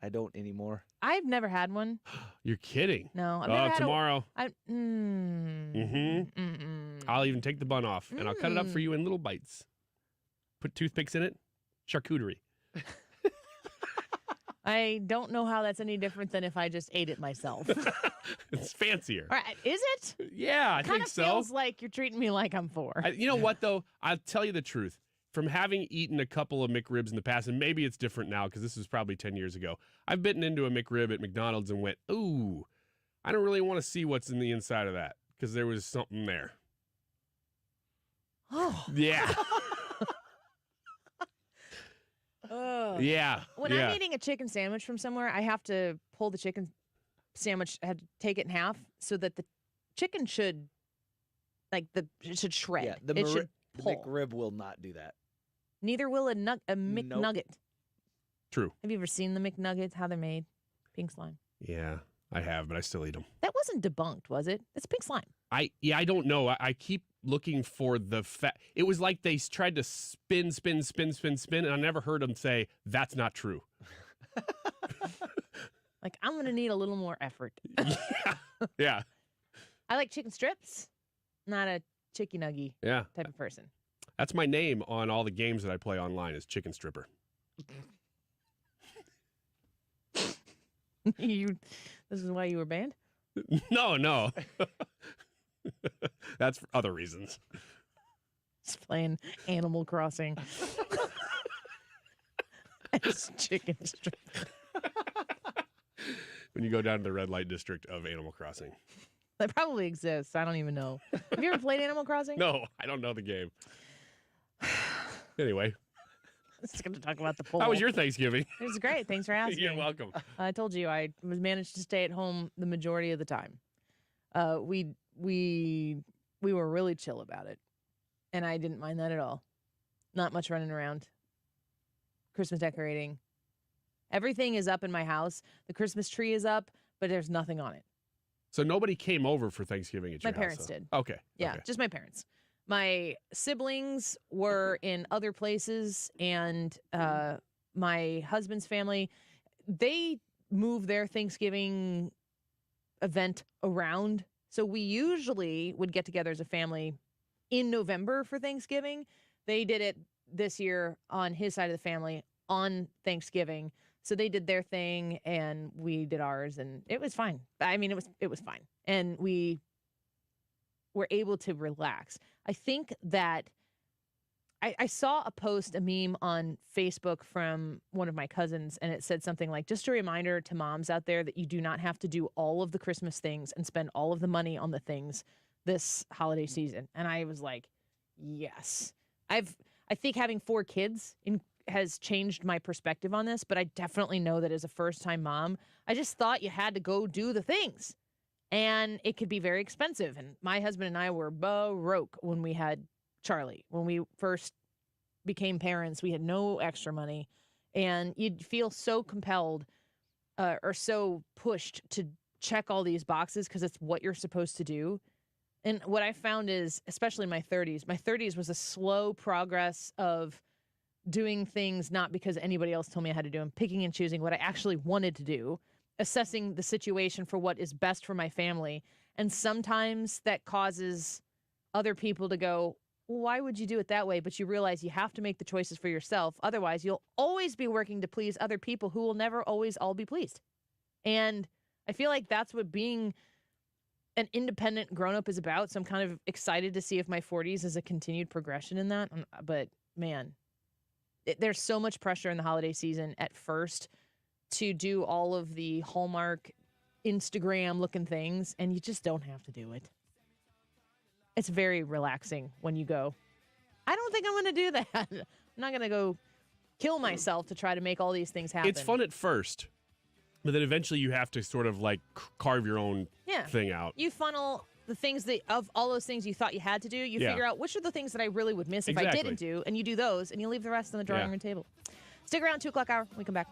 I don't anymore.
I've never had one.
You're kidding.
No. I've never had
tomorrow.
Mm-mm.
I'll even take the bun off, and I'll cut it up for you in little bites. Put toothpicks in it. Charcuterie.
I don't know how that's any different than if I just ate it myself.
It's fancier.
All right, is it?
Yeah, I think so.
Kind of feels like you're treating me like I'm four.
You know what, though? I'll tell you the truth. From having eaten a couple of McRibs in the past, and maybe it's different now because this was probably 10 years ago, I've bitten into a McRib at McDonald's and went, ooh, I don't really want to see what's in the inside of that because there was something there.
Oh.
Yeah. Yeah.
When I'm eating a chicken sandwich from somewhere, I have to pull the chicken sandwich, I have to take it in half so that the chicken should, it should shred.
Yeah,
it should
the
pull.
McRib will not do that.
Neither will a McNugget.
Nope.
True.
Have you ever seen the McNuggets, how they're made? Pink slime.
Yeah, I have, but I still eat them.
That wasn't debunked, was it? It's pink slime.
I don't know. I keep looking for the fat. It was like they tried to spin, and I never heard them say, that's not true.
Like, I'm going to need a little more effort.
Yeah.
I like chicken strips, not a chicky nuggy type of person.
That's my name on all the games that I play online is Chicken Stripper.
This is why you were banned?
No. That's for other reasons.
Just playing Animal Crossing. It's chicken strip.
When you go down to the red light district of Animal Crossing.
That probably exists. I don't even know. Have you ever played Animal Crossing?
No, I don't know the game. Anyway.
Just going to talk about the poll.
How was your Thanksgiving?
It was great. Thanks for asking.
You're welcome.
I told you I managed to stay at home the majority of the time. We we were really chill about it. And I didn't mind that at all. Not much running around. Christmas decorating. Everything is up in my house. The Christmas tree is up, but there's nothing on it.
So nobody came over for Thanksgiving at your
My
house?
parents did.
Okay.
Yeah,
okay.
just my parents. My siblings were in other places, and my husband's family, they move their Thanksgiving event around. So we usually would get together as a family in November for Thanksgiving. They did it this year on his side of the family on Thanksgiving. So they did their thing and we did ours, and it was fine. I mean, it was fine. And we were able to relax. I think that I saw a post, a meme on Facebook from one of my cousins, and it said something like, just a reminder to moms out there that you do not have to do all of the Christmas things and spend all of the money on the things this holiday season. And I was like, yes. I think having 4 kids has changed my perspective on this, but I definitely know that as a first-time mom, I just thought you had to go do the things. And it could be very expensive. And my husband and I were broke when we had Charlie. When we first became parents, we had no extra money. And you'd feel so compelled or so pushed to check all these boxes because it's what you're supposed to do. And what I found is, especially in my 30s was a slow progress of doing things not because anybody else told me I had to do them, picking and choosing what I actually wanted to do, assessing the situation for what is best for my family. And sometimes that causes other people to go, well, why would you do it that way? But you realize you have to make the choices for yourself. Otherwise, you'll always be working to please other people who will never always all be pleased. And I feel like that's what being an independent grown-up is about. So I'm kind of excited to see if my 40s is a continued progression in that. But man, there's so much pressure in the holiday season at first to do all of the Hallmark Instagram looking things, and you just don't have to do it. It's very relaxing when you go, I don't think I'm going to do that. I'm not going to go kill myself to try to make all these things happen.
It's fun at first, but then eventually you have to sort of like carve your own thing out.
You funnel the things that, of all those things you thought you had to do, you figure out which are the things that I really would miss if I didn't do, and you do those, and you leave the rest on the drawing room table. Stick around, 2 o'clock hour. When we come back.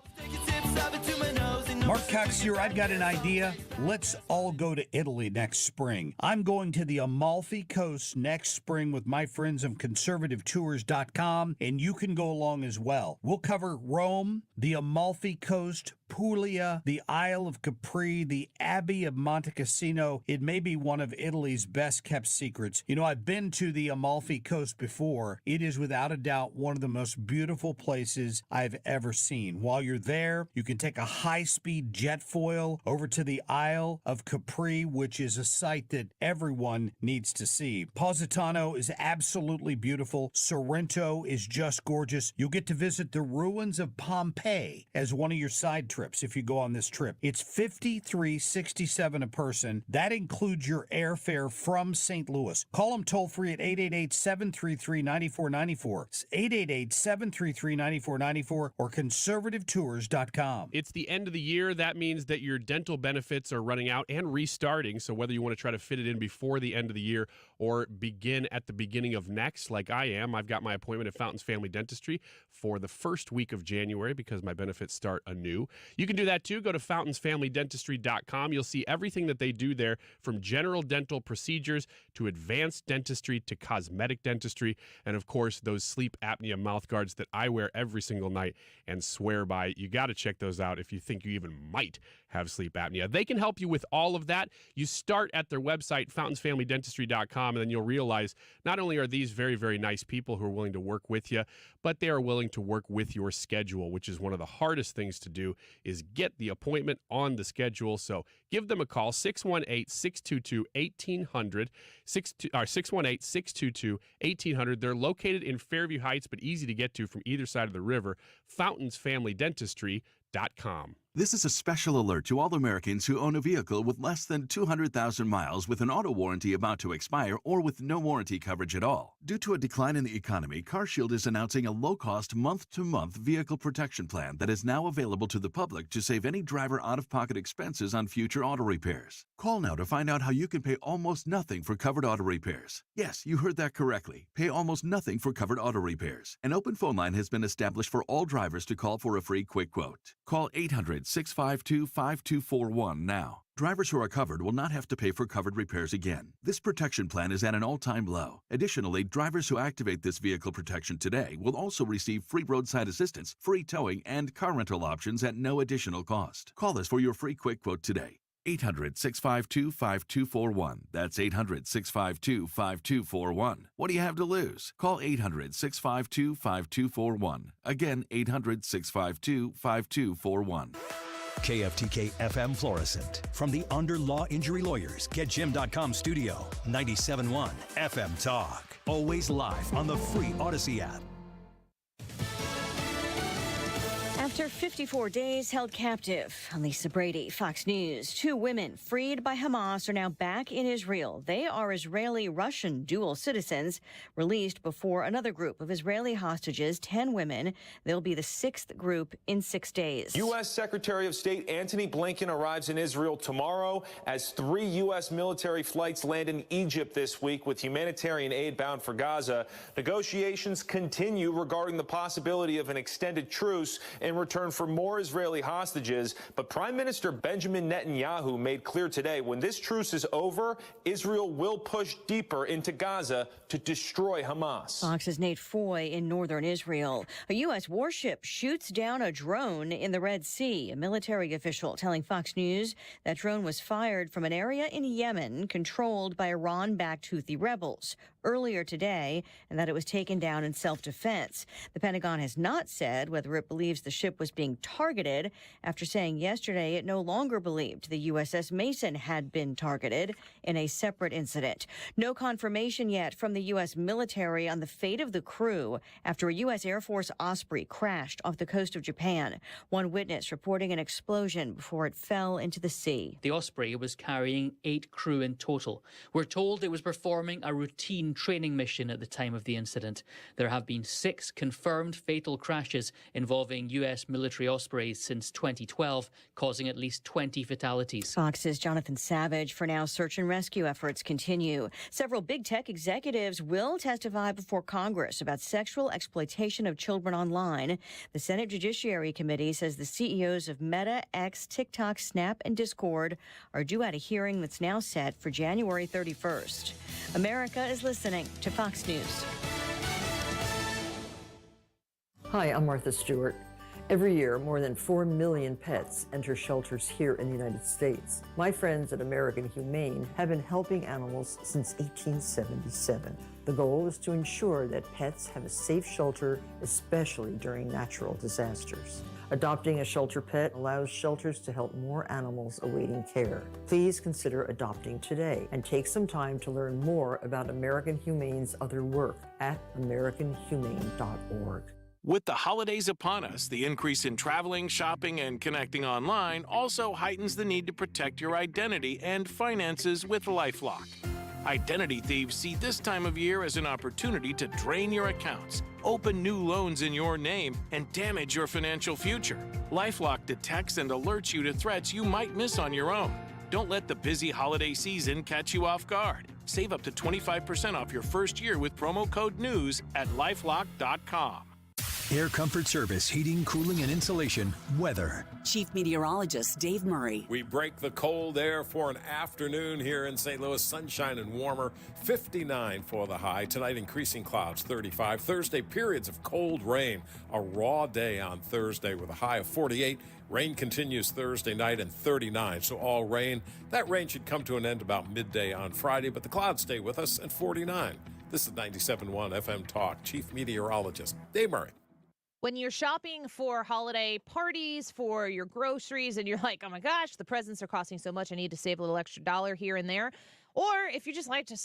Mark Cox here. I've got an idea. Let's all go to Italy next spring. I'm going to the Amalfi Coast next spring with my friends of conservativetours.com, and you can go along as well. We'll cover Rome, the Amalfi Coast, Puglia, the Isle of Capri, the Abbey of Monte Cassino. It may be one of Italy's best-kept secrets. You know, I've been to the Amalfi Coast before. It is without a doubt one of the most beautiful places I've ever seen. While you're there, you can take a high-speed jet foil over to the Isle of Capri, which is a site that everyone needs to see. Positano is absolutely beautiful. Sorrento is just gorgeous. You'll get to visit the ruins of Pompeii as one of your side trips if you go on this trip. It's $53.67 a person. That includes your airfare from St. Louis. Call them toll-free at 888-733-9494. It's 888-733-9494 or conservativetours.com.
It's the end of the year. That means that your dental benefits are running out and restarting. So whether you want to try to fit it in before the end of the year or begin at the beginning of next, like I am, I've got my appointment at Fountains Family Dentistry for the first week of January because my benefits start anew. You can do that too. Go to fountains.familydentistry.com. You'll see everything that they do there, from general dental procedures to advanced dentistry to cosmetic dentistry, and of course those sleep apnea mouth guards that I wear every single night and swear by. You got to check those out if you think you even might have sleep apnea. They can help you with all of that. You start at their website, fountains.familydentistry.com, and then you'll realize not only are these very, very nice people who are willing to work with you, but they are willing to work with your schedule, which is one of the hardest things to do, is get the appointment on the schedule. So give them a call, 618-622-1800, 618-622-1800. They're located in Fairview Heights, but easy to get to from either side of the river, fountainsfamilydentistry.com.
This is a special alert to all Americans who own a vehicle with less than 200,000 miles with an auto warranty about to expire or with no warranty coverage at all. Due to a decline in the economy, CarShield is announcing a low-cost month-to-month vehicle protection plan that is now available to the public to save any driver out-of-pocket expenses on future auto repairs. Call now to find out how you can pay almost nothing for covered auto repairs. Yes, you heard that correctly. Pay almost nothing for covered auto repairs. An open phone line has been established for all drivers to call for a free quick quote. Call 800-652-5241 now. Drivers who are covered will not have to pay for covered repairs again. This protection plan is at an all-time low. Additionally, drivers who activate this vehicle protection today will also receive free roadside assistance, free towing, and car rental options at no additional cost. Call us for your free quick quote today. 800-652-5241. That's 800-652-5241. What do you have to lose? Call 800-652-5241. Again, 800-652-5241.
KFTK FM Florissant. From the Under Law Injury Lawyers, GetJim.com studio. 97.1 FM Talk. Always live on the free Odyssey app.
After 54 days held captive, Lisa Brady, Fox News. 2 women freed by Hamas are now back in Israel. They are Israeli-Russian dual citizens released before another group of Israeli hostages, 10 women. They'll be the 6th group in 6 days.
U.S. Secretary of State Antony Blinken arrives in Israel tomorrow as 3 U.S. military flights land in Egypt this week with humanitarian aid bound for Gaza. Negotiations continue regarding the possibility of an extended truce in return for more Israeli hostages. But Prime Minister Benjamin Netanyahu made clear today when this truce is over, Israel will push deeper into Gaza to destroy Hamas.
Fox's Nate Foy in northern Israel. A U.S. warship shoots down a drone in the Red Sea. A military official telling Fox News that drone was fired from an area in Yemen controlled by Iran-backed Houthi rebels earlier today, and that it was taken down in self-defense. The Pentagon has not said whether it believes the ship was being targeted after saying yesterday it no longer believed the USS Mason had been targeted in a separate incident. No confirmation yet from the U.S. military on the fate of the crew after a U.S. Air Force Osprey crashed off the coast of Japan. One witness reporting an explosion before it fell into the sea.
The Osprey was carrying 8 crew in total. We're told it was performing a routine training mission at the time of the incident. There have been 6 confirmed fatal crashes involving U.S. military Ospreys since 2012, causing at least 20 fatalities.
Fox's Jonathan Savage. For now, search and rescue efforts continue. Several big tech executives will testify before Congress about sexual exploitation of children online. The Senate Judiciary Committee says the CEOs of Meta, X, TikTok, Snap, and Discord are due at a hearing that's now set for January 31st. America is listening to Fox News.
Hi, I'm Martha Stewart. Every year, more than 4 million pets enter shelters here in the United States. My friends at American Humane have been helping animals since 1877. The goal is to ensure that pets have a safe shelter, especially during natural disasters. Adopting a shelter pet allows shelters to help more animals awaiting care. Please consider adopting today and take some time to learn more about American Humane's other work at americanhumane.org.
With the holidays upon us, the increase in traveling, shopping, and connecting online also heightens the need to protect your identity and finances with LifeLock. Identity thieves see this time of year as an opportunity to drain your accounts, open new loans in your name, and damage your financial future. LifeLock detects and alerts you to threats you might miss on your own. Don't let the busy holiday season catch you off guard. Save up to 25% off your first year with promo code NEWS at LifeLock.com.
Air Comfort Service, heating, cooling, and insulation, weather.
Chief Meteorologist Dave Murray.
We break the cold air for an afternoon here in St. Louis. Sunshine and warmer, 59 for the high. Tonight, increasing clouds, 35. Thursday, periods of cold rain. A raw day on Thursday with a high of 48. Rain continues Thursday night and 39, so all rain. That rain should come to an end about midday on Friday, but the clouds stay with us at 49. This is 97.1 FM Talk. Chief Meteorologist Dave Murray.
When you're shopping for holiday parties, for your groceries, and you're like, oh my gosh, the presents are costing so much, I need to save a little extra dollar here and there. Or if you just like to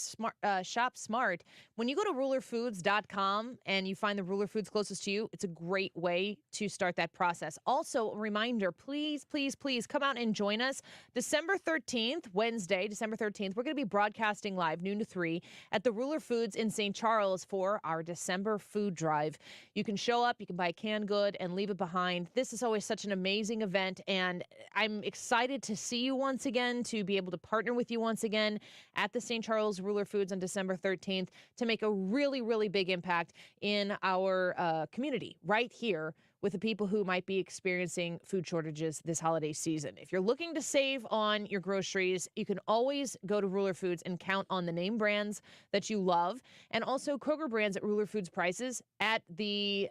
shop smart, when you go to rulerfoods.com and you find the Ruler Foods closest to you, it's a great way to start that process. Also, a reminder, please, please, please come out and join us December 13th, Wednesday, December 13th. We're going to be broadcasting live noon to 3 at the Ruler Foods in St. Charles for our December food drive. You can show up, you can buy canned good and leave it behind. This is always such an amazing event, and I'm excited to see you once again, to be able to partner with you once again at the St. Charles Ruler Foods on December 13th to make a really, really big impact in our community right here with the people who might be experiencing food shortages this holiday season. If you're looking to save on your groceries, you can always go to Ruler Foods and count on the name brands that you love, and also Kroger brands at Ruler Foods prices at the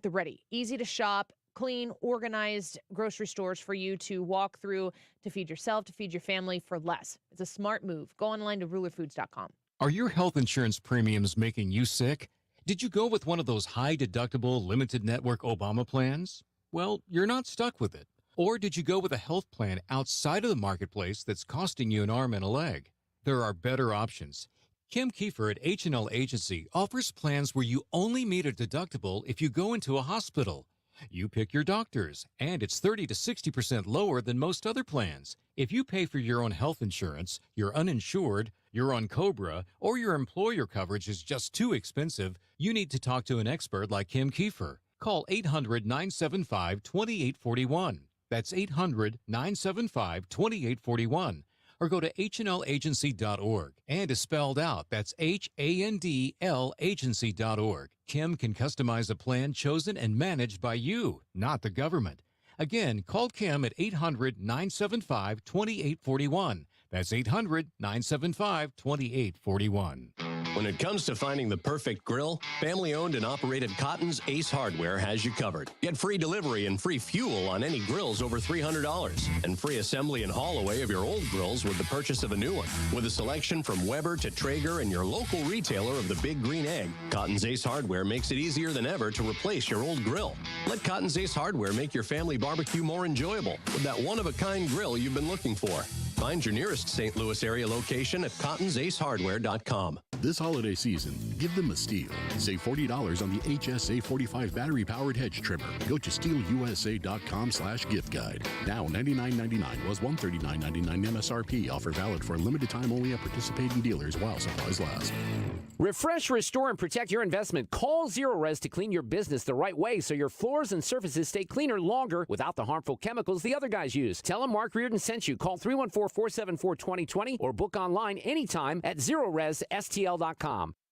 ready. Easy to shop, clean, organized grocery stores for you to walk through to feed yourself, to feed your family for less. It's a smart move. Go online to rulerfoods.com.
Are your health insurance premiums making you sick? Did you go with one of those high-deductible, limited network Obama plans? Well, you're not stuck with it. Or did you go with a health plan outside of the marketplace that's costing you an arm and a leg? There are better options. Kim Kiefer at H&L Agency offers plans where you only meet a deductible if you go into a hospital. You pick your doctors, and it's 30 to 60% lower than most other plans. If you pay for your own health insurance, you're uninsured, you're on COBRA, or your employer coverage is just too expensive, you need to talk to an expert like Kim Kiefer. Call 800-975-2841. That's 800-975-2841. Or go to hnlagency.org. And is spelled out. That's HANDL agency.org. Kim can customize a plan chosen and managed by you, not the government. Again, call Kim at 800-975-2841. That's 800-975-2841.
When it comes to finding the perfect grill, family-owned and operated Cotton's Ace Hardware has you covered. Get free delivery and free fuel on any grills over $300, and free assembly and haul away of your old grills with the purchase of a new one. With a selection from Weber to Traeger and your local retailer of the Big Green Egg, Cotton's Ace Hardware makes it easier than ever to replace your old grill. Let Cotton's Ace Hardware make your family barbecue more enjoyable with that one-of-a-kind grill you've been looking for. Find your nearest St. Louis area location at cottonsacehardware.com.
This holiday season, give them a steal. Save $40 on the HSA 45 battery-powered hedge trimmer. Go to steelusa.com/gift guide. Now $99.99 was $139.99 MSRP. Offer valid for a limited time only at participating dealers while supplies last.
Refresh, restore, and protect your investment. Call Zerorez to clean your business the right way so your floors and surfaces stay cleaner longer without the harmful chemicals the other guys use. Tell them Mark Reardon sent you. Call 314-474-2020 or book online anytime at ZerorezSTL.com.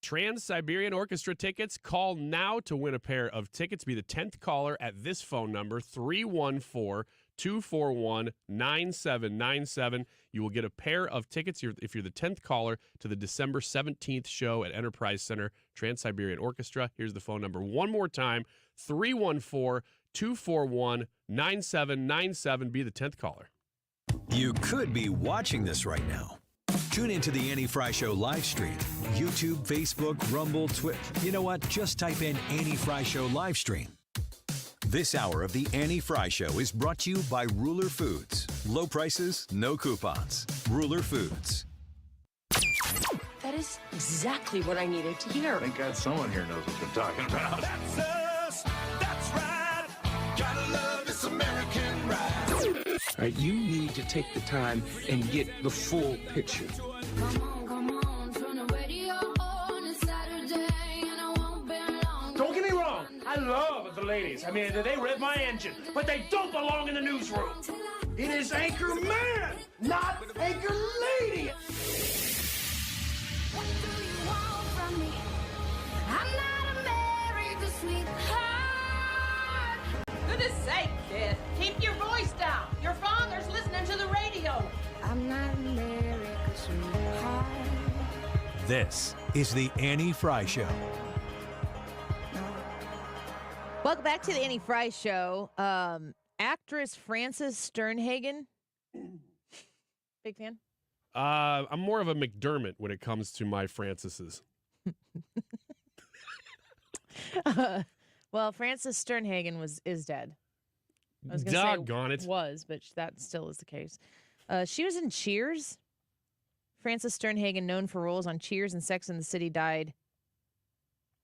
Trans-Siberian Orchestra tickets. Call now to win a pair of tickets. Be the 10th caller at this phone number, 314-241-9797. You will get a pair of tickets if you're the 10th caller to the December 17th show at Enterprise Center, Trans-Siberian Orchestra. Here's the phone number one more time, 314-241-9797. Be the 10th caller.
You could be watching this right now. Tune into the Annie Frey Show live stream. YouTube, Facebook, Rumble, Twitter. You know what? Just type in Annie Frey Show live stream. This hour of the Annie Frey Show is brought to you by Ruler Foods. Low prices, no coupons. Ruler Foods.
That is exactly what I needed to hear.
Thank God someone here knows what they're talking about.
That's us. That's right. Gotta love this American ride.
All right, you need to take the time and get the full picture.
Don't get me wrong, I love the ladies. I mean, they rev my engine, but they don't belong in the newsroom. It is Anchor Man, not Anchor Lady.
What do you want from me? I'm not America's sweetheart.
Goodness sake, kid. Keep your voice down. Your father's listening to the radio.
I'm not America's sweetheart.
This is the Annie Frey Show.
Welcome back to the Annie Frey Show. Actress Frances Sternhagen. Big fan?
I'm more of a McDermott when it comes to my Franceses.
Well, Frances Sternhagen is dead. I was gonna
Doggone
say
it.
Was, but that still is the case. She was in Cheers Frances Sternhagen, known for roles on Cheers and Sex and the City, died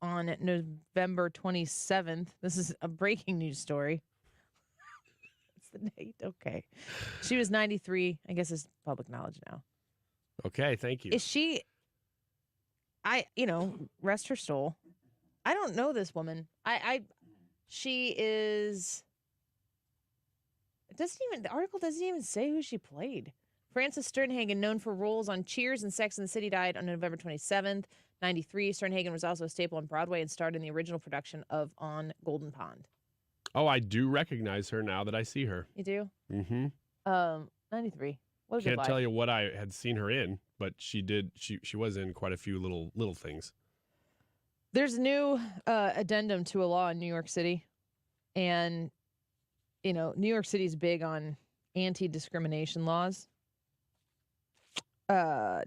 on November 27th. This is a breaking news story. What's the date? Okay. She was 93. I guess it's public knowledge now.
Okay, thank you.
Is she... rest her soul. I don't know this woman. She is... The article doesn't even say who she played. Frances Sternhagen, known for roles on Cheers and Sex and the City, died on November 27th, 93. Sternhagen was also a staple on Broadway and starred in the original production of On Golden Pond.
Oh, I do recognize her now that I see her.
You do?
Mm-hmm.
93. What a good
Can't
life.
tell you what I had seen her in, but she did. She was in quite a few little things.
There's a new addendum to a law in New York City. And, New York City's big on anti-discrimination laws.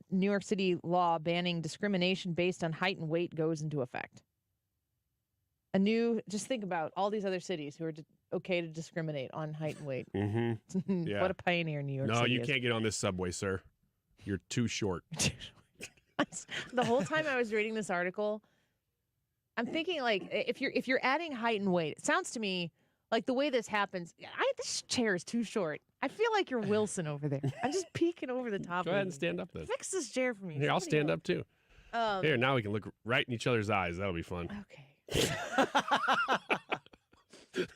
New York City law banning discrimination based on height and weight goes into effect. Just think about all these other cities who are okay to discriminate on height and weight.
Mm-hmm. Yeah.
What a pioneer New York City
No, you
is.
can't get on this subway, sir. You're too short.
The whole time I was reading this article, I'm thinking if you're adding height and weight, it sounds to me like the way this happens. This chair is too short. I feel like you're Wilson over there. I'm just peeking over the top.
Go ahead and stand up then.
Fix this chair for me.
Here, I'll stand up too.
Um,
Here, now we can look right in each other's eyes. That'll be fun.
Okay. You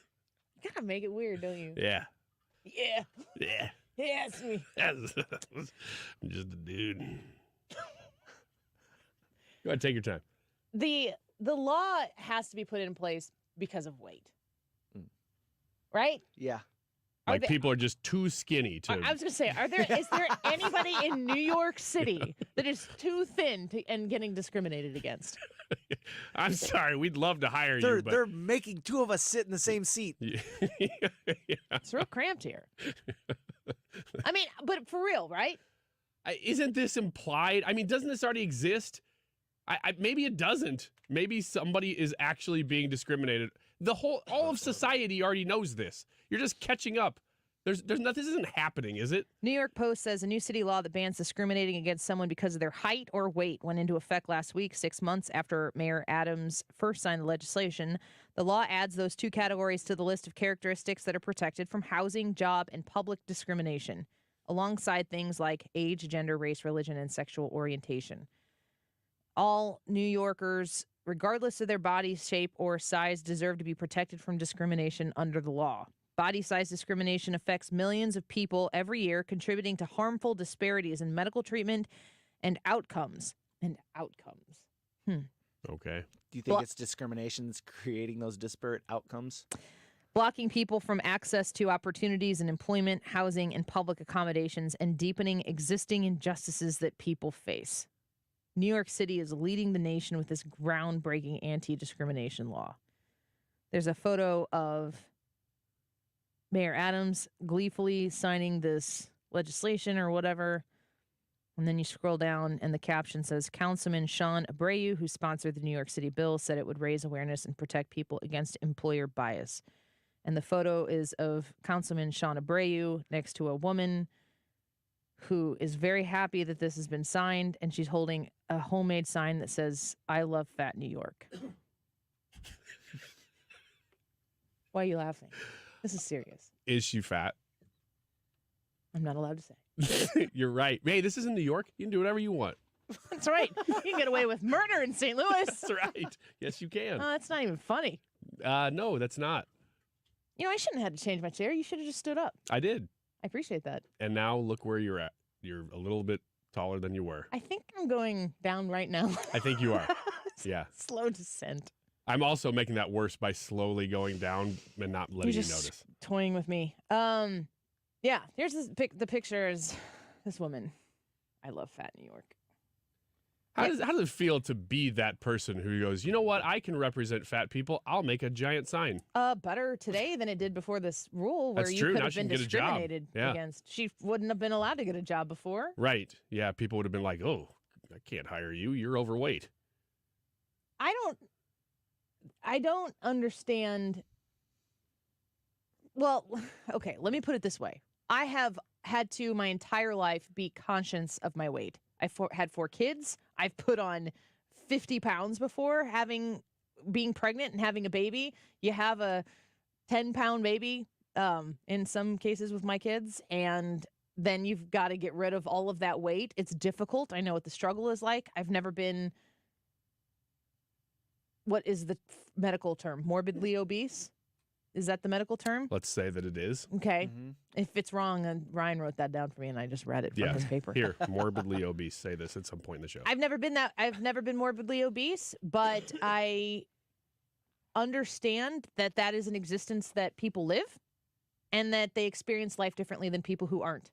gotta make it weird, don't you?
Yeah.
Yeah.
Yeah.
Yeah, it's me.
I'm just a dude. Go ahead, take your time.
The law has to be put in place because of weight. Right?
Yeah.
Like people are just too skinny to.
I was going to say, is there anybody in New York City that is too thin and getting discriminated against?
I'm sorry, we'd love to hire you, but
They're making two of us sit in the same seat.
Yeah.
It's real cramped here. I mean, but for real, right?
Isn't this implied? I mean, doesn't this already exist? Maybe it doesn't. Maybe somebody is actually being discriminated. All of society already knows this. You're just catching up. There's nothing. This isn't happening, is it?
New York Post says a new city law that bans discriminating against someone because of their height or weight went into effect last week, 6 months after Mayor Adams first signed the legislation. The law adds those two categories to the list of characteristics that are protected from housing, job, and public discrimination, alongside things like age, gender, race, religion, and sexual orientation. All New Yorkers, regardless of their body shape or size, deserve to be protected from discrimination under the law. Body size discrimination affects millions of people every year, contributing to harmful disparities in medical treatment and outcomes.
Okay.
Do you think it's discrimination that's creating those disparate outcomes?
Blocking people from access to opportunities in employment, housing, and public accommodations, and deepening existing injustices that people face. New York City is leading the nation with this groundbreaking anti-discrimination law. There's a photo of Mayor Adams gleefully signing this legislation or whatever. And then you scroll down and the caption says, Councilman Sean Abreu, who sponsored the New York City bill, said it would raise awareness and protect people against employer bias. And the photo is of Councilman Sean Abreu next to a woman who is very happy that this has been signed, and she's holding a homemade sign that says, I love fat New York. Why are you laughing? This is serious.
Is she fat?
I'm not allowed to say.
You're right. Hey, this isn't New York. You can do whatever you want.
That's right. You can get away with murder in St. Louis.
That's right. Yes, you can.
That's not even funny.
No, that's not.
I shouldn't have had to change my chair. You should have just stood up.
I did.
I appreciate that.
And now look where you're at. You're a little bit taller than you were.
I think I'm going down right now.
I think you are. Yeah.
Slow descent.
I'm also making that worse by slowly going down and not letting you notice.
Toying with me. Yeah. Here's the picture is this woman. I love fat New York.
How does it feel to be that person who goes, you know what? I can represent fat people. I'll make a giant sign.
Better today than it did before this rule where
That's
you
true.
could
Now
have
she
been
can get a job.
discriminated
Yeah.
against. She wouldn't have been allowed to get a job before.
Right. Yeah. People would have been like, oh, I can't hire you. You're overweight.
I don't understand. Well, okay, let me put it this way. I have had to my entire life be conscious of my weight. I've had 4 kids. I've put on 50 pounds before being pregnant and having a baby. You have a 10-pound baby in some cases with my kids, and then you've got to get rid of all of that weight. It's difficult. I know what the struggle is like. I've never been, what is the medical term? Morbidly obese? Is that the medical term?
Let's say that it is.
Okay. If it's wrong, Ryan wrote that down for me, and I just read it from his paper.
Here, morbidly obese. Say this at some point in the show.
I've never been morbidly obese, but I understand that is an existence that people live, and that they experience life differently than people who aren't.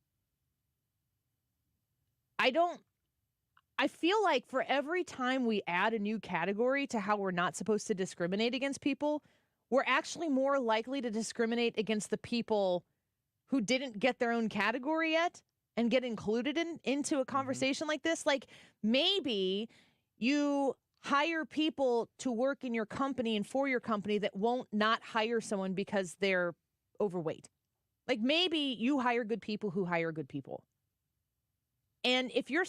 I feel like for every time we add a new category to how we're not supposed to discriminate against people, we're actually more likely to discriminate against the people who didn't get their own category yet and get included into a conversation like this. Like, maybe you hire people to work in your company and for your company that won't not hire someone because they're overweight. Like, maybe you hire good people who hire good people. And if you're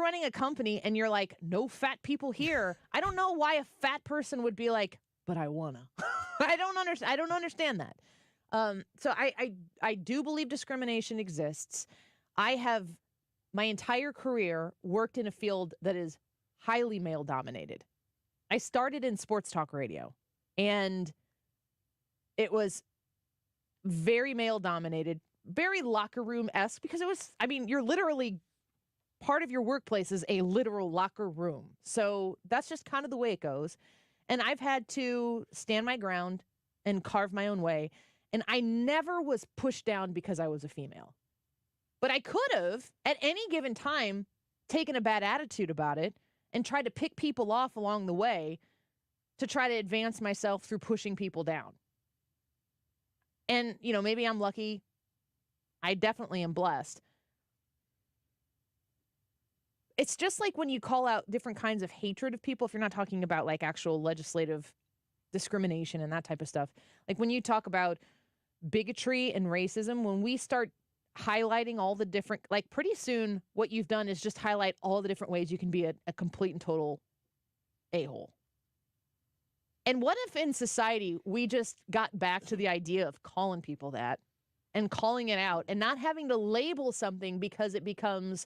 running a company and you're like, no fat people here, I don't know why a fat person would be like, but I wanna. I don't understand that. So I do believe discrimination exists. I have my entire career worked in a field that is highly male dominated. I started in sports talk radio, and it was very male dominated, very locker room-esque, because you're literally, part of your workplace is a literal locker room. So that's just kind of the way it goes. And I've had to stand my ground and carve my own way. And I never was pushed down because I was a female. But I could have, at any given time, taken a bad attitude about it and tried to pick people off along the way to try to advance myself through pushing people down. And, maybe I'm lucky. I definitely am blessed. It's just like when you call out different kinds of hatred of people, if you're not talking about like actual legislative discrimination and that type of stuff. Like when you talk about bigotry and racism, when we start highlighting all the different, like pretty soon what you've done is just highlight all the different ways you can be a complete and total a-hole. And what if in society we just got back to the idea of calling people that and calling it out and not having to label something because it becomes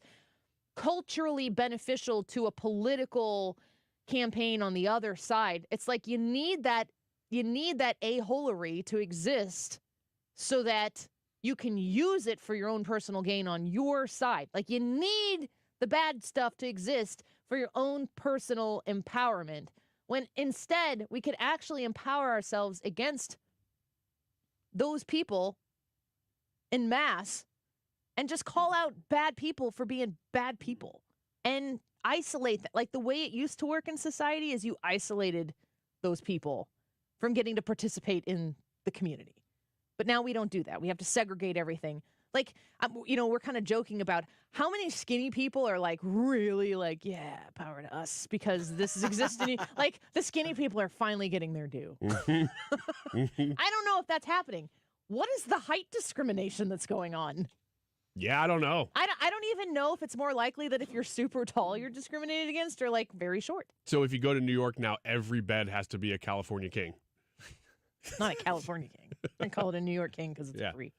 culturally beneficial to a political campaign on the other side? It's like you need that a-holery to exist so that you can use it for your own personal gain on your side. Like, you need the bad stuff to exist for your own personal empowerment, when instead we could actually empower ourselves against those people en masse and just call out bad people for being bad people and isolate that. Like, the way it used to work in society is you isolated those people from getting to participate in the community. But now we don't do that. We have to segregate everything. Like, we're kind of joking about how many skinny people are like, really like, yeah, power to us because this is existing. Like, the skinny people are finally getting their due. I don't know if that's happening. What is the height discrimination that's going on?
Yeah, I don't know.
I don't even know if it's more likely that if you're super tall, you're discriminated against, or like very short.
So if you go to New York now, every bed has to be a California king.
Not a California king. I call it a New York king because it's free.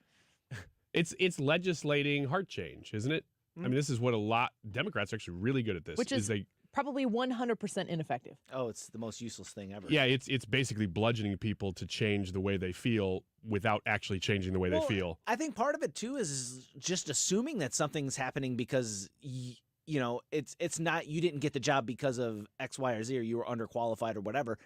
It's legislating heart change, isn't it? I mean, this is what Democrats are actually really good at this.
Which is probably 100% ineffective.
Oh, it's the most useless thing ever.
Yeah, it's basically bludgeoning people to change the way they feel without actually changing the way they feel.
I think part of it too is just assuming that something's happening because it's not, you didn't get the job because of X, Y, or Z, or you were underqualified or whatever.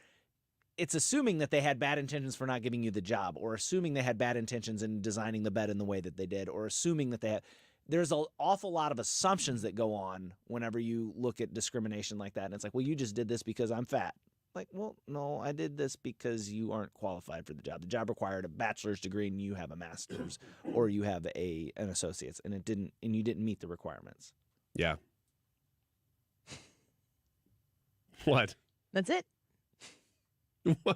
It's assuming that they had bad intentions for not giving you the job, or assuming they had bad intentions in designing the bed in the way that they did, or assuming that they had. There's an awful lot of assumptions that go on whenever you look at discrimination like that. And it's like, well, you just did this because I'm fat. Like, well, no, I did this because you aren't qualified for the job. The job required a bachelor's degree and you have a master's, or you have an associate's, and you didn't meet the requirements.
Yeah. What?
That's it.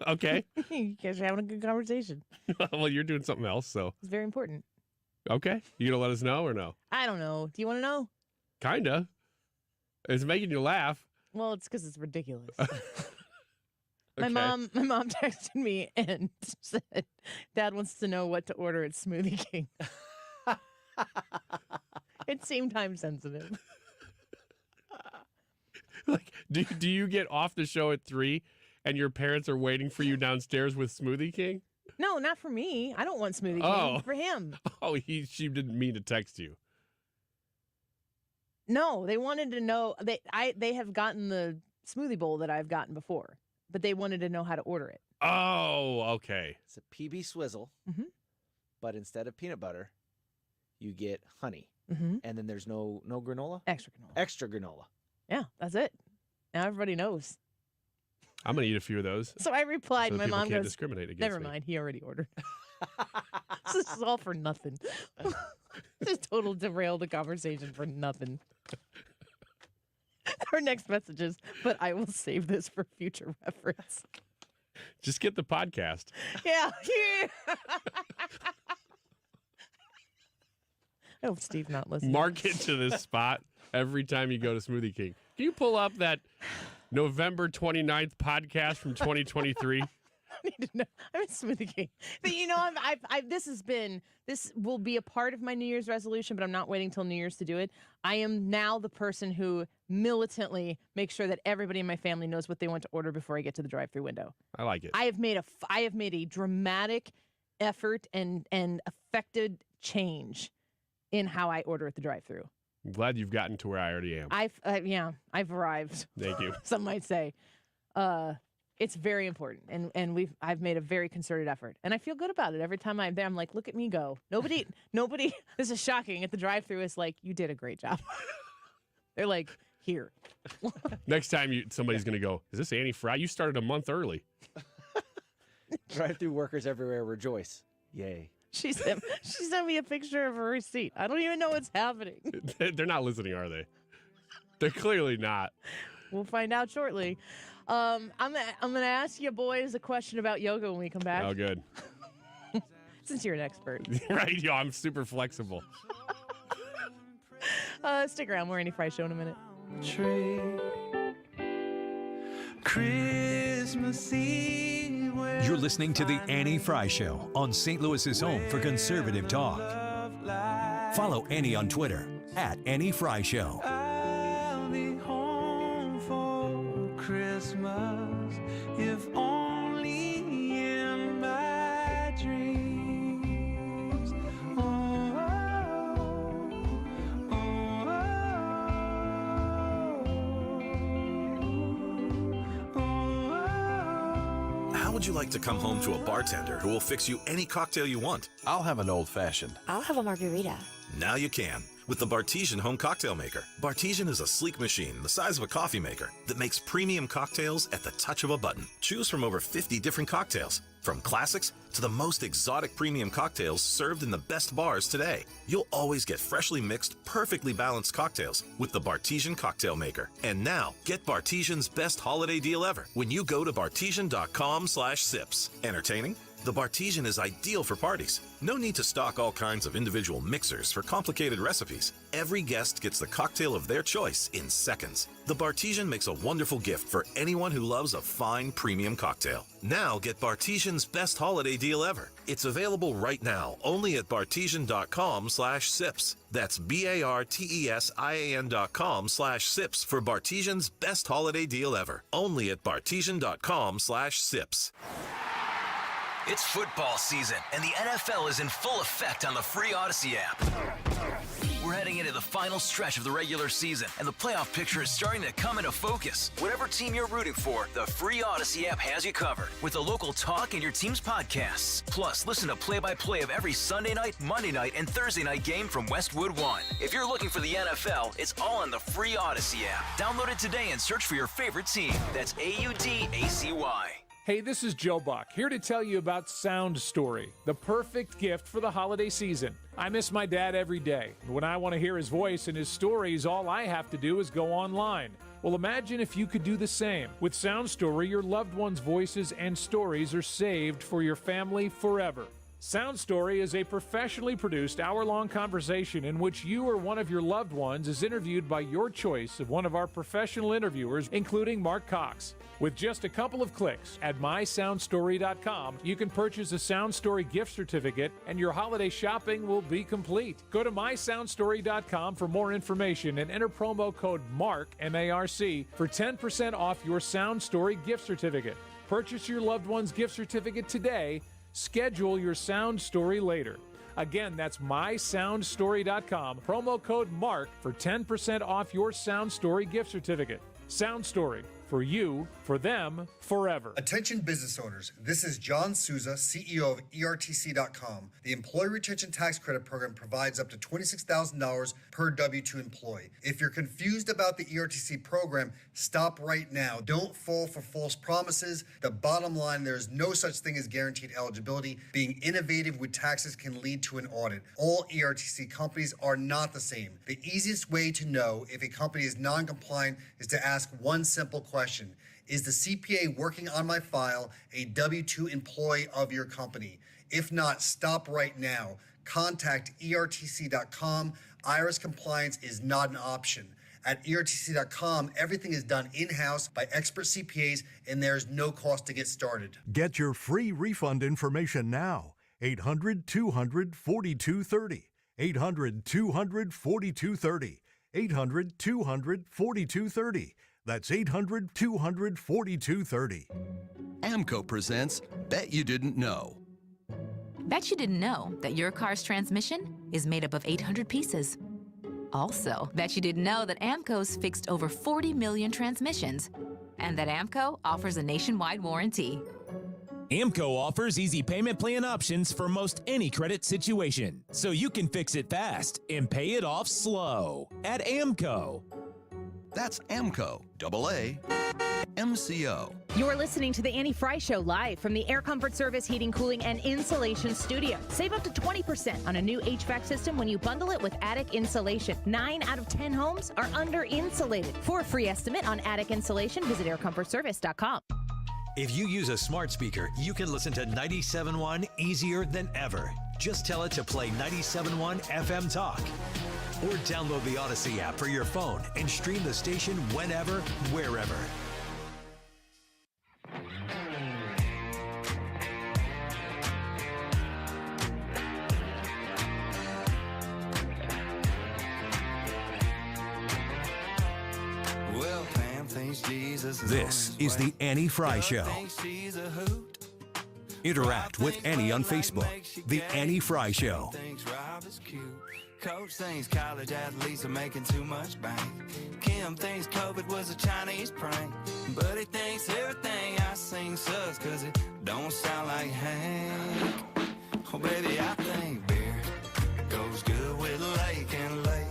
Okay.
You guys are having a good conversation.
Well, you're doing something else, so.
It's very important.
Okay. You going to let us know or no?
I don't know. Do you want to know?
Kinda. It's making you laugh.
Well, it's because it's ridiculous.
Okay.
My mom texted me and said, "Dad wants to know what to order at Smoothie King." It seemed time sensitive.
Like, do you get off the show at 3 and your parents are waiting for you downstairs with Smoothie King?
No, not for me. I don't want Smoothie King.
Oh.
For him.
Oh, she didn't mean to text you.
No, they wanted to know. They have gotten the smoothie bowl that I've gotten before, but they wanted to know how to order it.
Oh, okay.
It's a PB Swizzle,
Mhm.
but instead of peanut butter, you get honey.
Mhm.
And then there's no granola?
Extra granola.
Extra granola.
Yeah, that's it. Now everybody knows.
I'm going to eat a few of those.
So I replied,
so
my
people
mom
can't
goes,
discriminate against
"Never
me."
mind, he already ordered." This is all for nothing. Just total derail the conversation for nothing. Our next message is, "But I will save this for future reference."
Just get the podcast.
Yeah. I hope Steve's not listening.
Mark it to this spot every time you go to Smoothie King. Can you pull up that November 29th podcast from 2023?
I need to know. I'm at Smoothie King. But you know, this will be a part of my New Year's resolution, but I'm not waiting till New Year's to do it. I am now the person who militantly makes sure that everybody in my family knows what they want to order before I get to the drive-through window.
I like it.
I have made a dramatic effort and affected change in how I order at the drive-through.
I'm glad you've gotten to where I already am.
I've arrived.
Thank you.
Some might say. It's very important, and I've made a very concerted effort, and I feel good about it. Every time I'm there, I'm like, look at me go. Nobody. This is shocking. At the drive-thru, is like, you did a great job. They're like, here.
Next time somebody's going to go, is this Annie Frey? You started a month early.
Drive-through workers everywhere rejoice. Yay.
She sent me a picture of her receipt. I don't even know what's happening.
They're not listening, are they? They're clearly not.
We'll find out shortly. I'm gonna ask you boys a question about yoga when we come back.
Oh, good.
Since you're an expert.
Right, yo, I'm super flexible.
Stick around. More Annie Frey Show in a minute.
Christmas Eve.
You're listening to The Annie Frey Show on St. Louis's home for conservative talk. Follow Annie on Twitter @Annie Frey Show.
I'll be home for Christmas, if only in my dreams.
How would you like to come home to a bartender who will fix you any cocktail you want? I'll have an old-fashioned.
I'll have a margarita.
Now you can with the Bartesian Home Cocktail Maker. Bartesian is a sleek machine the size of a coffee maker that makes premium cocktails at the touch of a button. Choose from over 50 different cocktails, from classics to the most exotic premium cocktails served in the best bars today. You'll always get freshly mixed, perfectly balanced cocktails with the Bartesian Cocktail Maker. And now, get Bartesian's best holiday deal ever when you go to bartesian.com/sips. Entertaining? The Bartesian is ideal for parties. No need to stock all kinds of individual mixers for complicated recipes. Every guest gets the cocktail of their choice in seconds. The Bartesian makes a wonderful gift for anyone who loves a fine premium cocktail. Now get Bartesian's best holiday deal ever. It's available right now only at bartesian.com/sips. That's BARTESIAN.com/sips for Bartesian's best holiday deal ever. Only at bartesian.com/sips.
It's football season, and the NFL is in full effect on the free Odyssey app. We're heading into the final stretch of the regular season, and the playoff picture is starting to come into focus. Whatever team you're rooting for, the free Odyssey app has you covered with the local talk and your team's podcasts. Plus, listen to play-by-play of every Sunday night, Monday night, and Thursday night game from Westwood One. If you're looking for the NFL, it's all on the free Odyssey app. Download it today and search for your favorite team. That's AUDACY.
Hey, this is Joe Buck, here to tell you about Sound Story, the perfect gift for the holiday season. I miss my dad every day. When I want to hear his voice and his stories, all I have to do is go online. Well, imagine if you could do the same. With Sound Story, your loved ones' voices and stories are saved for your family forever. Sound Story is a professionally produced hour-long conversation in which you or one of your loved ones is interviewed by your choice of one of our professional interviewers, including Mark Cox. With just a couple of clicks at mysoundstory.com, you can purchase a Sound Story gift certificate and your holiday shopping will be complete. Go to mysoundstory.com for more information and enter promo code MARC, M-A-R-C, for 10% off your Sound Story gift certificate. Purchase your loved one's gift certificate today. Schedule your Sound Story later. Again, that's mysoundstory.com, promo code MARC for 10% off your Sound Story gift certificate. Sound Story. For you, for them, forever.
Attention business owners, this is John Souza, CEO of ERTC.com. The Employee Retention Tax Credit Program provides up to $26,000 per W-2 employee. If you're confused about the ERTC program, stop right now. Don't fall for false promises. The bottom line, there is no such thing as guaranteed eligibility. Being innovative with taxes can lead to an audit. All ERTC companies are not the same. The easiest way to know if a company is non-compliant is to ask one simple question. Is the CPA working on my file a W-2 employee of your company? If not, stop right now. Contact ERTC.com. IRS compliance is not an option. At ERTC.com, everything is done in-house by expert CPAs, and there's no cost to get started.
Get your free refund information now. 800-200-4230. 800-200-4230. 800-200-4230. That's 800-200-4230.
AMCO presents Bet You Didn't Know.
Bet you didn't know that your car's transmission is made up of 800 pieces. Also, bet you didn't know that AMCO's fixed over 40 million transmissions, and that AMCO offers a nationwide warranty.
AMCO offers easy payment plan options for most any credit situation, so you can fix it fast and pay it off slow at AMCO.
That's AMCO, AA, MCO.
You're listening to the Annie Frey Show live from the Air Comfort Service Heating, Cooling, and Insulation Studio. Save up to 20% on a new HVAC system when you bundle it with attic insulation. 9 out of 10 homes are under insulated. For a free estimate on attic insulation, visit aircomfortservice.com.
If you use a smart speaker, you can listen to 97.1 easier than ever. Just tell it to play 97.1 FM Talk. Or download the Odyssey app for your phone and stream the station whenever, wherever.
Well, Pam thinks Jesus is
This is the Annie Frey Show.
she's a hoot.
Interact with Annie on Facebook. The Annie Frey Show.
Thinks Rob is cute. Coach thinks college athletes are making too much bank. Kim thinks COVID was a Chinese prank. Buddy thinks everything I sing sucks cause it don't sound like Hank. Oh baby, I think beer goes good with lake and lake.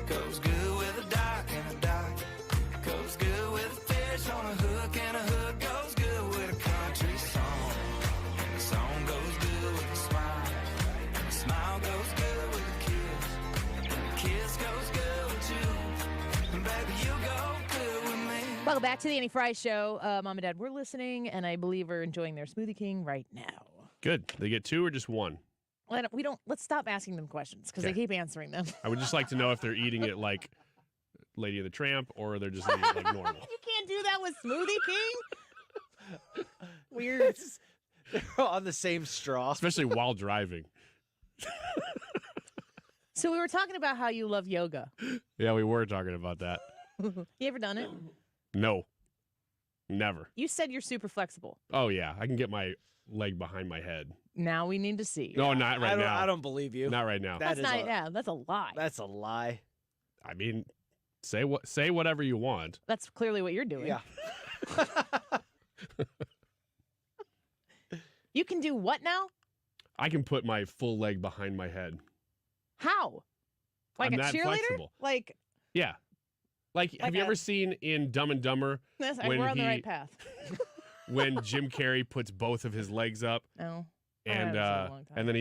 Goes good with a dock and a dock. Goes good with a fish on a hook and a hook. Goes good with a country song. And the song goes good with a smile. And the smile goes good with a kiss. And the kiss goes good with you. And baby, you go good with me.
Welcome back to the Annie Frey Show. Mom and Dad, we're listening, and I believe we're enjoying their Smoothie King right now.
Good. They get 2 or just 1?
Let's stop asking them questions because they keep answering them.
I would just like to know if they're eating it like Lady of the Tramp or they're just eating it like normal.
You can't do that with Smoothie King. Weird.
They're on the same straw.
Especially while driving.
So we were talking about how you love yoga.
Yeah, we were talking about that.
You ever done it?
No. Never.
You said you're super flexible.
Oh, yeah. I can get my leg behind my head.
Now we need to see.
No, not right now.
I don't believe you.
Not right now.
That's not. That's a lie.
That's a lie.
I mean, say whatever you want.
That's clearly what you're doing.
Yeah.
You can do what now?
I can put my full leg behind my head.
How? Like
I'm
a
that
cheerleader?
flexible.
Like.
Yeah. Like have you ever seen in Dumb and Dumber
We're on the right path.
when Jim Carrey puts both of his legs up?
No.
And then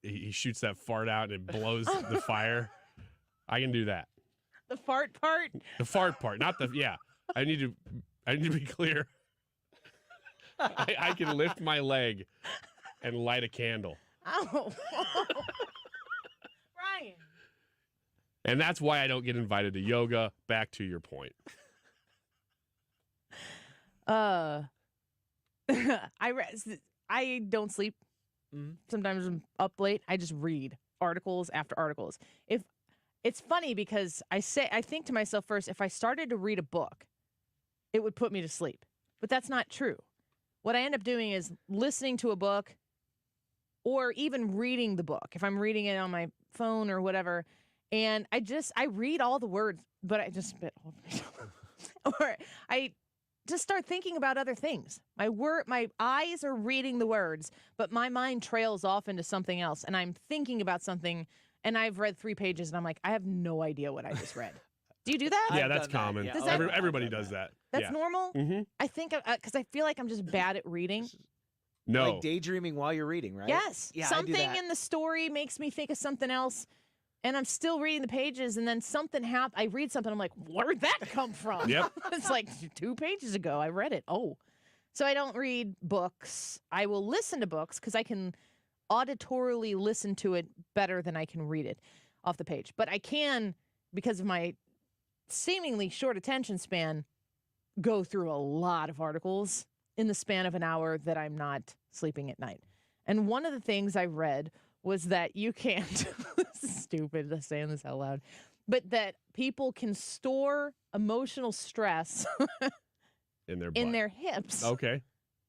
he shoots that fart out and it blows the fire. I can do that.
The fart part?
The fart part, not the I need to be clear. I can lift my leg and light a candle.
Oh. Ryan.
And that's why I don't get invited to yoga. Back to your point.
I don't sleep. Sometimes I'm up late. I just read articles after articles. If it's funny because I think to myself first, if I started to read a book, it would put me to sleep. But that's not true. What I end up doing is listening to a book or even reading the book. If I'm reading it on my phone or whatever, and I read all the words, but I just spit all over myself. Or I just start thinking about other things. My eyes are reading the words, but my mind trails off into something else, and I'm thinking about something, and I've read 3 pages, and I'm like, I have no idea what I just read. Do you do that?
Yeah, that's common.
Does that-
Everybody does that.
That's normal?
Mm-hmm.
I think, because I feel like I'm just bad at reading.
No.
Like daydreaming while you're reading, right?
Yes.
Yeah,
Something
I do that.
in the story makes me think of something else, and I'm still reading the pages, and then something happens. I read something, I'm like, where'd that come from?
Yep.
It's like 2 pages ago. I read it. Oh. So I don't read books. I will listen to books because I can auditorily listen to it better than I can read it off the page. But I can, because of my seemingly short attention span, go through a lot of articles in the span of an hour that I'm not sleeping at night. And one of the things I read was that you can't, this is stupid to saying this out loud, but that people can store emotional stress
In their
in their hips.
Okay.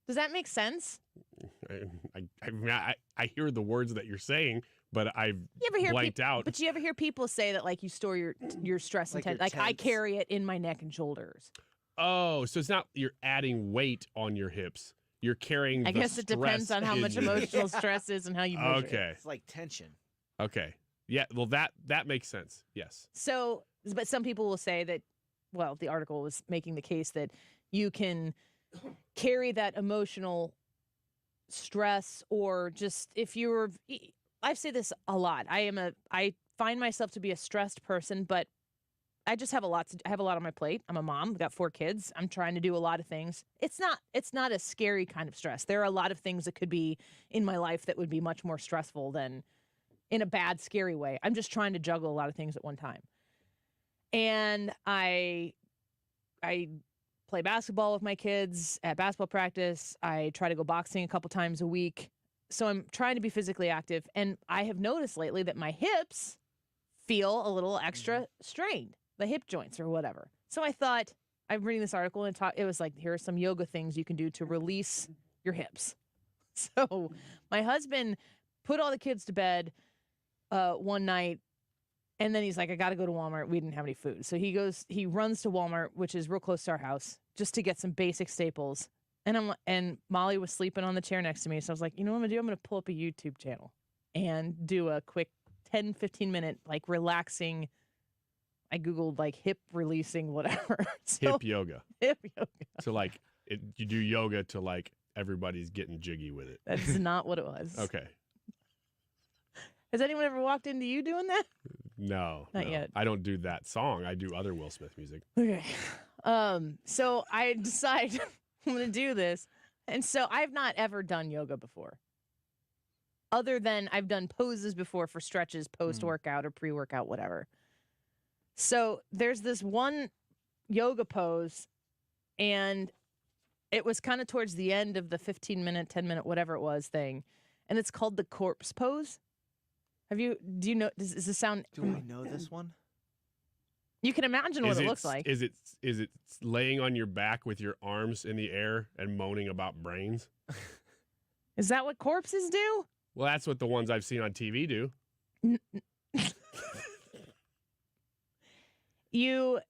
Does that make sense?
I hear the words that you're saying, but I've
You ever hear
blanked out.
But you ever hear people say that like you store your stress and
Like
tension?
your
Like I
tense.
carry it in my neck and shoulders.
Oh, so it's not you're adding weight on your hips. You're carrying
I
the
guess it depends
stress
on how
in
much
your-
emotional stress is and how you measure it.
Okay.
It's like tension.
Okay. Yeah, well that makes sense. Yes.
So, but some people will say that, well, the article was making the case that you can carry that emotional stress, or just if you're, I say this a lot. I find myself to be a stressed person, but I just have I have a lot on my plate. I'm a mom. I've got 4 kids. I'm trying to do a lot of things. It's not a scary kind of stress. There are a lot of things that could be in my life that would be much more stressful than in a bad, scary way. I'm just trying to juggle a lot of things at one time. And I play basketball with my kids at basketball practice. I try to go boxing a couple times a week. So I'm trying to be physically active. And I have noticed lately that my hips feel a little extra strained, the hip joints or whatever. So I thought, I'm reading this article and it was like, here are some yoga things you can do to release your hips. So my husband put all the kids to bed one night, and then he's like, I got to go to Walmart. We didn't have any food. So he runs to Walmart, which is real close to our house, just to get some basic staples. And Molly was sleeping on the chair next to me. So I was like, you know what I'm going to do? I'm going to pull up a YouTube channel and do a quick 10, 15 minute, like relaxing. I Googled like hip releasing, whatever. So,
Hip yoga.
Hip yoga.
So like you do yoga to like everybody's getting jiggy with it.
That's not what it was.
Okay.
Has anyone ever walked into you doing that?
No.
Not yet.
I don't do that song. I do other Will Smith music.
Okay. So I decide I'm going to do this. And so I've not ever done yoga before. Other than I've done poses before for stretches, post-workout or pre-workout, whatever. So there's this one yoga pose, and it was kind of towards the end of the 15-minute, 10-minute, whatever it was thing. And it's called the corpse pose. Do you know, does this sound...
Do I know this one?
You can imagine what it looks like.
Is it laying on your back with your arms in the air and moaning about brains?
Is that what corpses do?
Well, that's what the ones I've seen on TV do.
You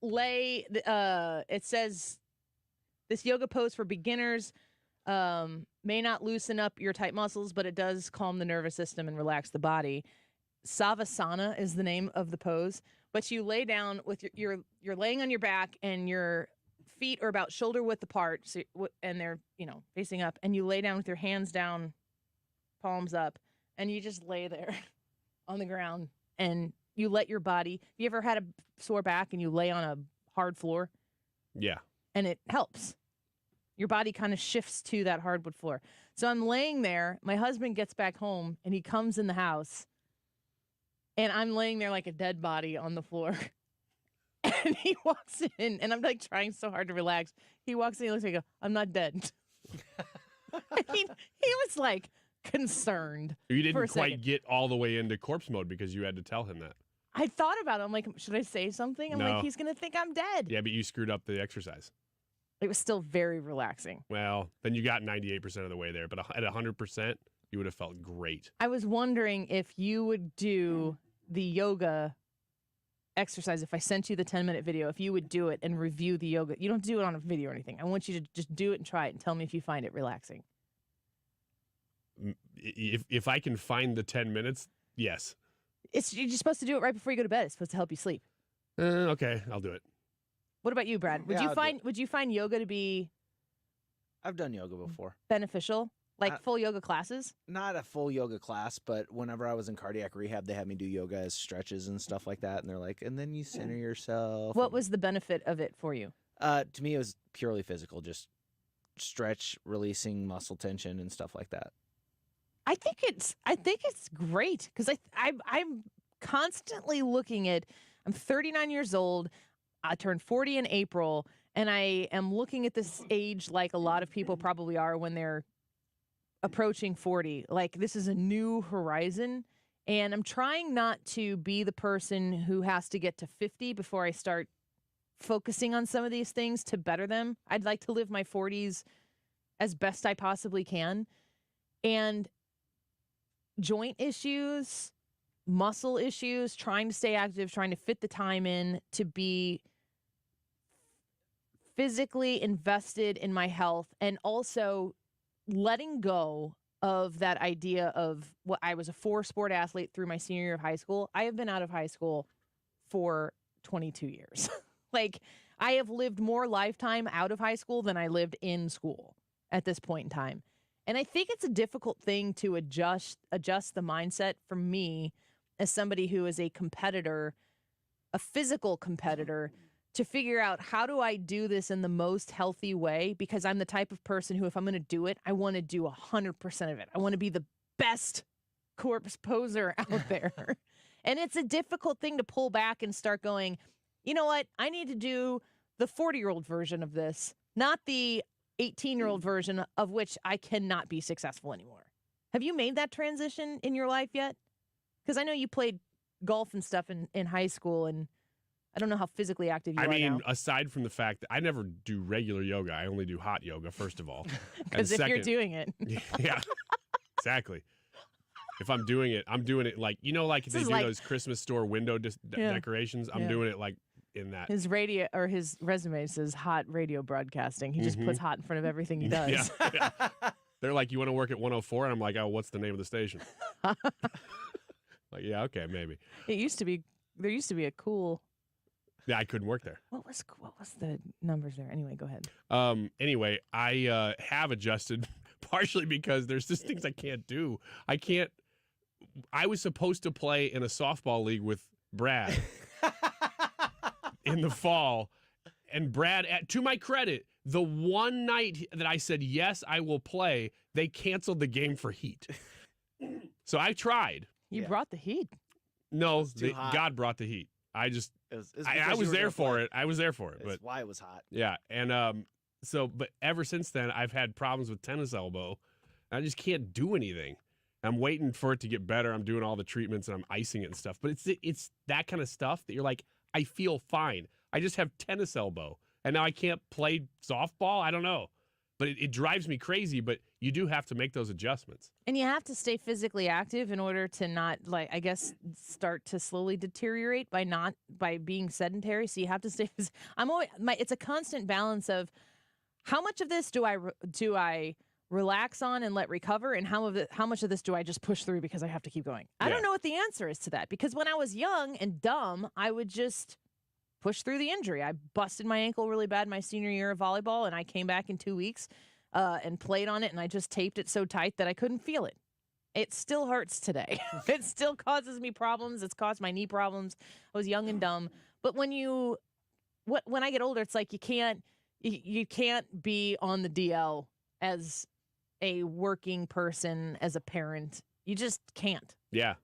lay, it says, this yoga pose for beginners may not loosen up your tight muscles, but it does calm the nervous system and relax the body. Savasana is the name of the pose. But you lay down with you're laying on your back, and your feet are about shoulder width apart, and they're facing up, and you lay down with your hands down, palms up, and you just lay there on the ground, and you let your body. Have you ever had a sore back and you lay on a hard floor?
Yeah.
And it helps. Your body kind of shifts to that hardwood floor. So I'm laying there. My husband gets back home, and he comes in the house, and I'm laying there like a dead body on the floor. And he walks in, and I'm like trying so hard to relax. He walks in, he looks at me and goes, I'm not dead. He was like concerned.
You
for
didn't
a
quite
second.
get all the way into corpse mode because you had to tell him that.
I thought about it. I'm like, should I say something? I'm
No.
like, he's going to think I'm dead.
Yeah, but you screwed up the exercise.
It was still very relaxing.
Well, then you got 98% of the way there, but at 100%, you would have felt great.
I was wondering if you would do the yoga exercise. If I sent you the 10-minute video, if you would do it and review the yoga. You don't do it on a video or anything. I want you to just do it and try it and tell me if you find it relaxing.
If I can find the 10 minutes, yes.
You're just supposed to do it right before you go to bed. It's supposed to help you sleep.
Okay, I'll do it.
What about you, Brad? Would
Yeah,
would you find yoga to be
I've done yoga before.
beneficial? Like full yoga classes?
Not a full yoga class, but whenever I was in cardiac rehab, they had me do yoga as stretches and stuff like that. And they're like, and then you center yourself.
What was the benefit of it for you?
To me, it was purely physical, just stretch, releasing muscle tension and stuff like that.
I think it's great because I'm constantly looking at. I'm 39 years old. I turned 40 in April, and I am looking at this age like a lot of people probably are when they're approaching 40. Like this is a new horizon, and I'm trying not to be the person who has to get to 50 before I start focusing on some of these things to better them. I'd like to live my 40s as best I possibly can, and joint issues, muscle issues, trying to stay active, trying to fit the time in to be physically invested in my health, and also letting go of that idea of what I was a 4-sport athlete through my senior year of high school. I have been out of high school for 22 years. Like I have lived more lifetime out of high school than I lived in school at this point in time. And I think it's a difficult thing to adjust the mindset for me as somebody who is a competitor, a physical competitor, to figure out how do I do this in the most healthy way, because I'm the type of person who, if I'm going to do it, I want to do 100% of it. I want to be the best corpse poser out there. And it's a difficult thing to pull back and start going, you know what? I need to do the 40-year-old version of this, not the 18-year-old version of which I cannot be successful anymore. Have you made that transition in your life yet? Because I know you played golf and stuff in high school, and I don't know how physically active you are now.
Aside from the fact that I never do regular yoga, I only do hot yoga, first of all.
Because if you're doing it.
Yeah, exactly. If I'm doing it like, like they do those Christmas store window decorations. I'm doing it like in that.
His resume says hot radio broadcasting. He just puts hot in front of everything he does.
Yeah. They're like, you want to work at 104? And I'm like, oh, what's the name of the station? Like, yeah, okay, maybe.
There used to be a cool.
Yeah, I couldn't work there.
What was the numbers there? Anyway, go ahead.
Anyway, I have adjusted partially because there's just things I can't do. I was supposed to play in a softball league with Brad in the fall. And Brad, to my credit, the one night that I said, yes, I will play, they canceled the game for heat. So I tried.
You brought the heat.
No, God brought the heat. I was there for it. I was there for it.
That's
but
why it was hot.
Yeah. And but ever since then, I've had problems with tennis elbow. I just can't do anything. I'm waiting for it to get better. I'm doing all the treatments and I'm icing it and stuff. But it's that kind of stuff that you're like, I feel fine. I just have tennis elbow. And now I can't play softball. I don't know. But it drives me crazy. But you do have to make those adjustments.
And you have to stay physically active in order to not, start to slowly deteriorate by being sedentary. So you have to stay. It's a constant balance of how much of this do I relax on and let recover, and how much of this do I just push through because I have to keep going? I don't know what the answer is to that, because when I was young and dumb, I would just push through the injury. I busted my ankle really bad my senior year of volleyball, and I came back in 2 weeks and played on it, and I just taped it so tight that I couldn't feel it. It still hurts today. It still causes me problems. It's caused my knee problems. I was young and dumb. But when I get older, it's like you You can't be on the DL as a working person, as a parent. You just can't.
Yeah.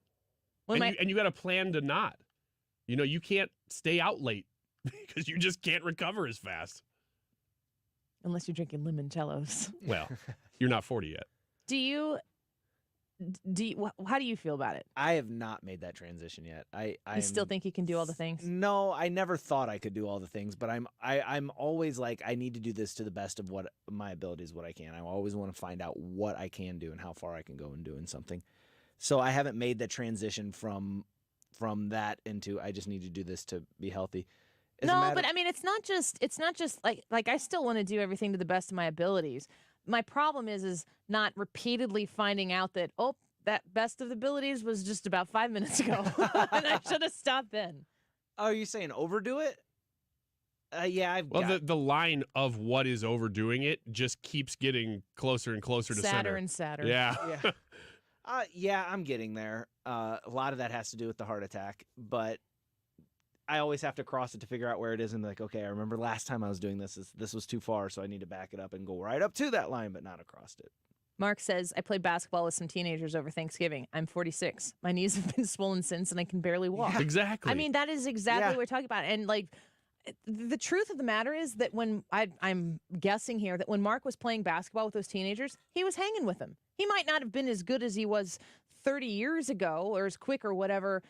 And you got to plan to not. You can't stay out late because you just can't recover as fast.
Unless you're drinking limoncellos.
Well, you're not 40 yet.
How do you feel about it?
I have not made that transition yet.
You still think you can do all the things?
No, I never thought I could do all the things, but I'm always like, I need to do this to the best of what my abilities, what I can. I always want to find out what I can do and how far I can go in doing something. So I haven't made the transition from that into I just need to do this to be healthy.
But I mean, it's not just like I still want to do everything to the best of my abilities. My problem is not repeatedly finding out that, that best of the abilities was just about 5 minutes ago. And I should have stopped then.
Oh, are you saying overdo it? Yeah,
the line of what is overdoing it just keeps getting closer and closer to center.
Sadder and sadder.
Yeah.
Yeah, I'm getting there. A lot of that has to do with the heart attack, but I always have to cross it to figure out where it is and be like, okay, I remember last time I was doing this. This was too far, so I need to back it up and go right up to that line, but not across it.
Mark says, I played basketball with some teenagers over Thanksgiving. I'm 46. My knees have been swollen since, and I can barely walk.
Yeah, exactly.
I mean, that is exactly what we're talking about. And, like, the truth of the matter is that when I'm guessing here that when Mark was playing basketball with those teenagers, he was hanging with them. He might not have been as good as he was 30 years ago or as quick or whatever,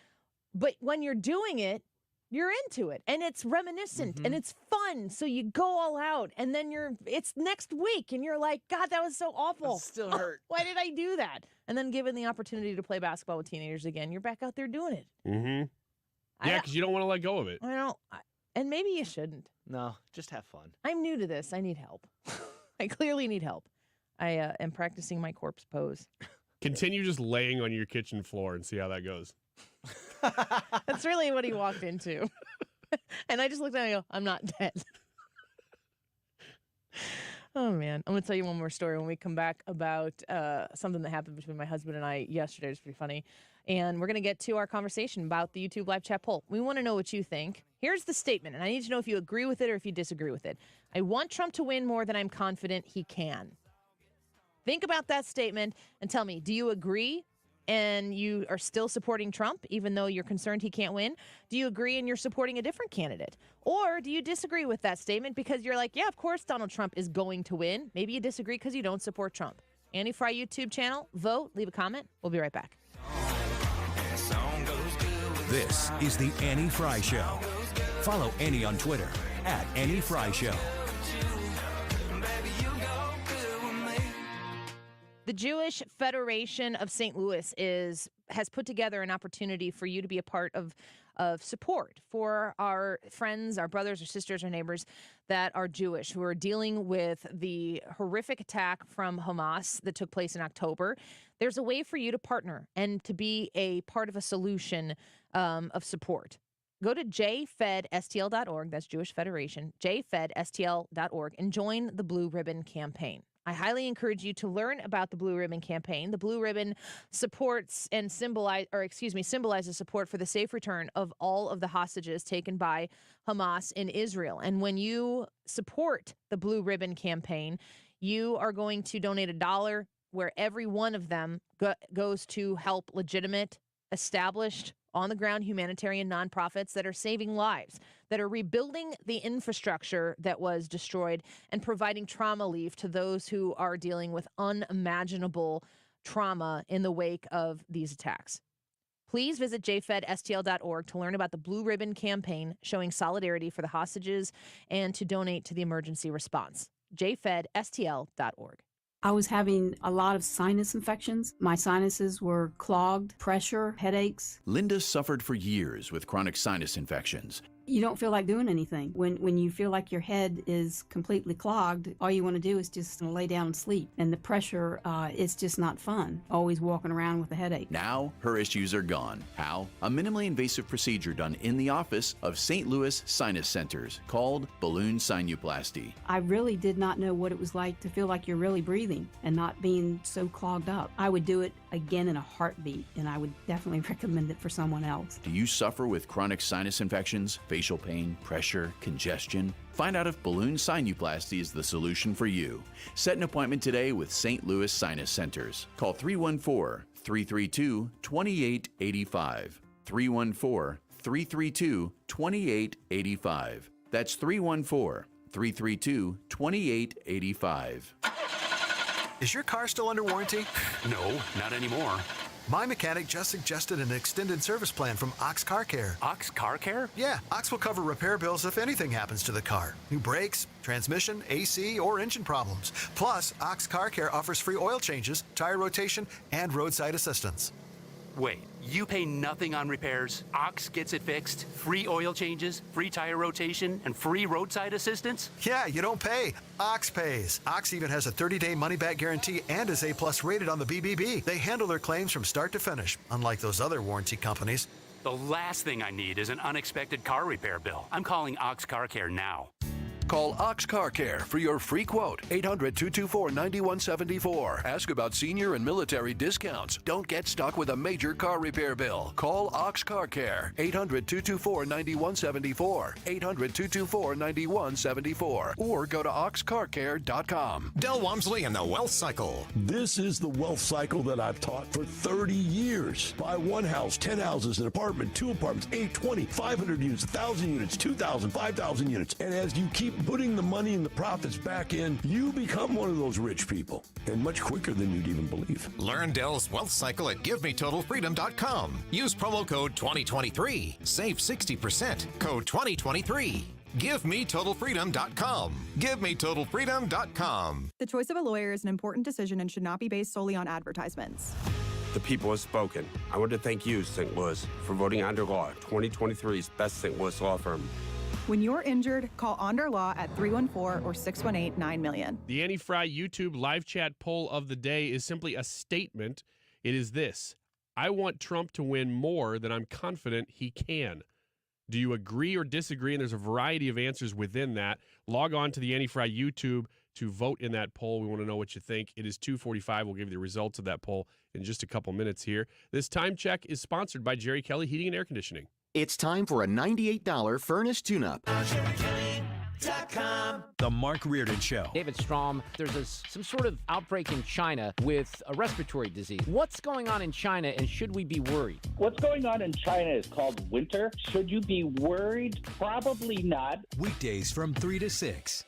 but when you're doing it, you're into it, and it's reminiscent, and it's fun, so you go all out, and then it's next week, and you're like, God, that was so awful.
It still hurt.
Why did I do that? And then given the opportunity to play basketball with teenagers again, you're back out there doing it.
Mm-hmm. Yeah, because you don't want to let go of it.
I don't, and maybe you shouldn't.
No, just have fun.
I'm new to this. I need help. I clearly need help. I am practicing my corpse pose.
Continue just laying on your kitchen floor and see how that goes.
That's really what he walked into. And I just looked at him and I go, I'm not dead. Oh, man. I'm going to tell you one more story when we come back about something that happened between my husband and I yesterday. It was pretty funny. And we're going to get to our conversation about the YouTube live chat poll. We want to know what you think. Here's the statement, and I need to know if you agree with it or if you disagree with it. I want Trump to win more than I'm confident he can. Think about that statement and tell me, do you agree and you are still supporting Trump, even though you're concerned he can't win? Do you agree and you're supporting a different candidate? Or do you disagree with that statement because you're like, yeah, of course Donald Trump is going to win. Maybe you disagree because you don't support Trump. Annie Frey YouTube channel, vote, leave a comment. We'll be right back.
This is the Annie Frey Show. Follow Annie on Twitter at Annie Frey Show.
The Jewish Federation of St. Louis has put together an opportunity for you to be a part of support for our friends, our brothers or sisters or neighbors that are Jewish who are dealing with the horrific attack from Hamas that took place in October. There's a way for you to partner and to be a part of a solution of support. Go to jfedstl.org, that's Jewish Federation, jfedstl.org, and join the Blue Ribbon Campaign. I highly encourage you to learn about the Blue Ribbon Campaign. The Blue Ribbon supports and symbolizes support for the safe return of all of the hostages taken by Hamas in Israel. And when you support the Blue Ribbon Campaign, you are going to donate $1 where every one of them goes to help legitimate, established, on-the-ground humanitarian nonprofits that are saving lives, that are rebuilding the infrastructure that was destroyed and providing trauma relief to those who are dealing with unimaginable trauma in the wake of these attacks. Please visit jfedstl.org to learn about the Blue Ribbon Campaign showing solidarity for the hostages and to donate to the emergency response. jfedstl.org.
I was having a lot of sinus infections. My sinuses were clogged, pressure, headaches.
Linda suffered for years with chronic sinus infections.
You don't feel like doing anything. When you feel like your head is completely clogged, all you want to do is just lay down and sleep. And the pressure, it's just not fun, always walking around with a headache.
Now, her issues are gone. How? A minimally invasive procedure done in the office of St. Louis Sinus Centers called balloon sinuplasty.
I really did not know what it was like to feel like you're really breathing and not being so clogged up. I would do it again in a heartbeat, and I would definitely recommend it for someone else.
Do you suffer with chronic sinus infections? Face facial pain, pressure, congestion? Find out if balloon sinuplasty is the solution for you. Set an appointment today with St. Louis Sinus Centers. Call 314-332-2885. 314-332-2885. That's 314-332-2885.
Is your car still under warranty?
No, not anymore.
My mechanic just suggested an extended service plan from Ox Car Care.
Ox Car Care?
Yeah, Ox will cover repair bills if anything happens to the car. New brakes, transmission, AC, or engine problems. Plus, Ox Car Care offers free oil changes, tire rotation, and roadside assistance.
Wait, you pay nothing on repairs? Ox gets it fixed? Free oil changes, free tire rotation, and free roadside assistance?
Yeah, you don't pay. Ox pays. Ox even has a 30-day money-back guarantee and is A+ rated on the BBB. They handle their claims from start to finish, unlike those other warranty companies.
The last thing I need is an unexpected car repair bill. I'm calling Ox Car Care now.
Call Ox Car Care for your free quote. 800-224-9174. Ask about senior and military discounts. Don't get stuck with a major car repair bill. Call Ox Car Care. 800-224-9174. 800-224-9174. Or go to oxcarcare.com.
Del Walmsley and the Wealth Cycle.
This is the wealth cycle that I've taught for 30 years. Buy one house, 10 houses, an apartment, 2 apartments, 8, 20, 500 units, 1,000 units, 2,000, 5,000 units. And as you keep putting the money and the profits back in, you become one of those rich people, and much quicker than you'd even believe.
Learn Dell's Wealth Cycle at GiveMeTotalFreedom.com. Use promo code 2023. Save 60%. Code 2023. GiveMeTotalFreedom.com. GiveMeTotalFreedom.com.
The choice of a lawyer is an important decision and should not be based solely on advertisements.
The people have spoken. I want to thank you, St. Louis, for voting Under Law 2023's best St. Louis law firm.
When you're injured, call Onder Law at 314 or 618-9000000.
The Annie Frey YouTube live chat poll of the day is simply a statement. It is this: I want Trump to win more than I'm confident he can. Do you agree or disagree? And there's a variety of answers within that. Log on to the Annie Frey YouTube to vote in that poll. We want to know what you think. It is 2:45. We'll give you the results of that poll in just a couple minutes here. This time check is sponsored by Jerry Kelly Heating and Air Conditioning.
It's time for a $98 furnace tune-up.
The Mark Reardon Show.
David Strom, there's some sort of outbreak in China with a respiratory disease. What's going on in China, and should we be worried?
What's going on in China is called winter. Should you be worried? Probably not.
Weekdays from 3 to 6.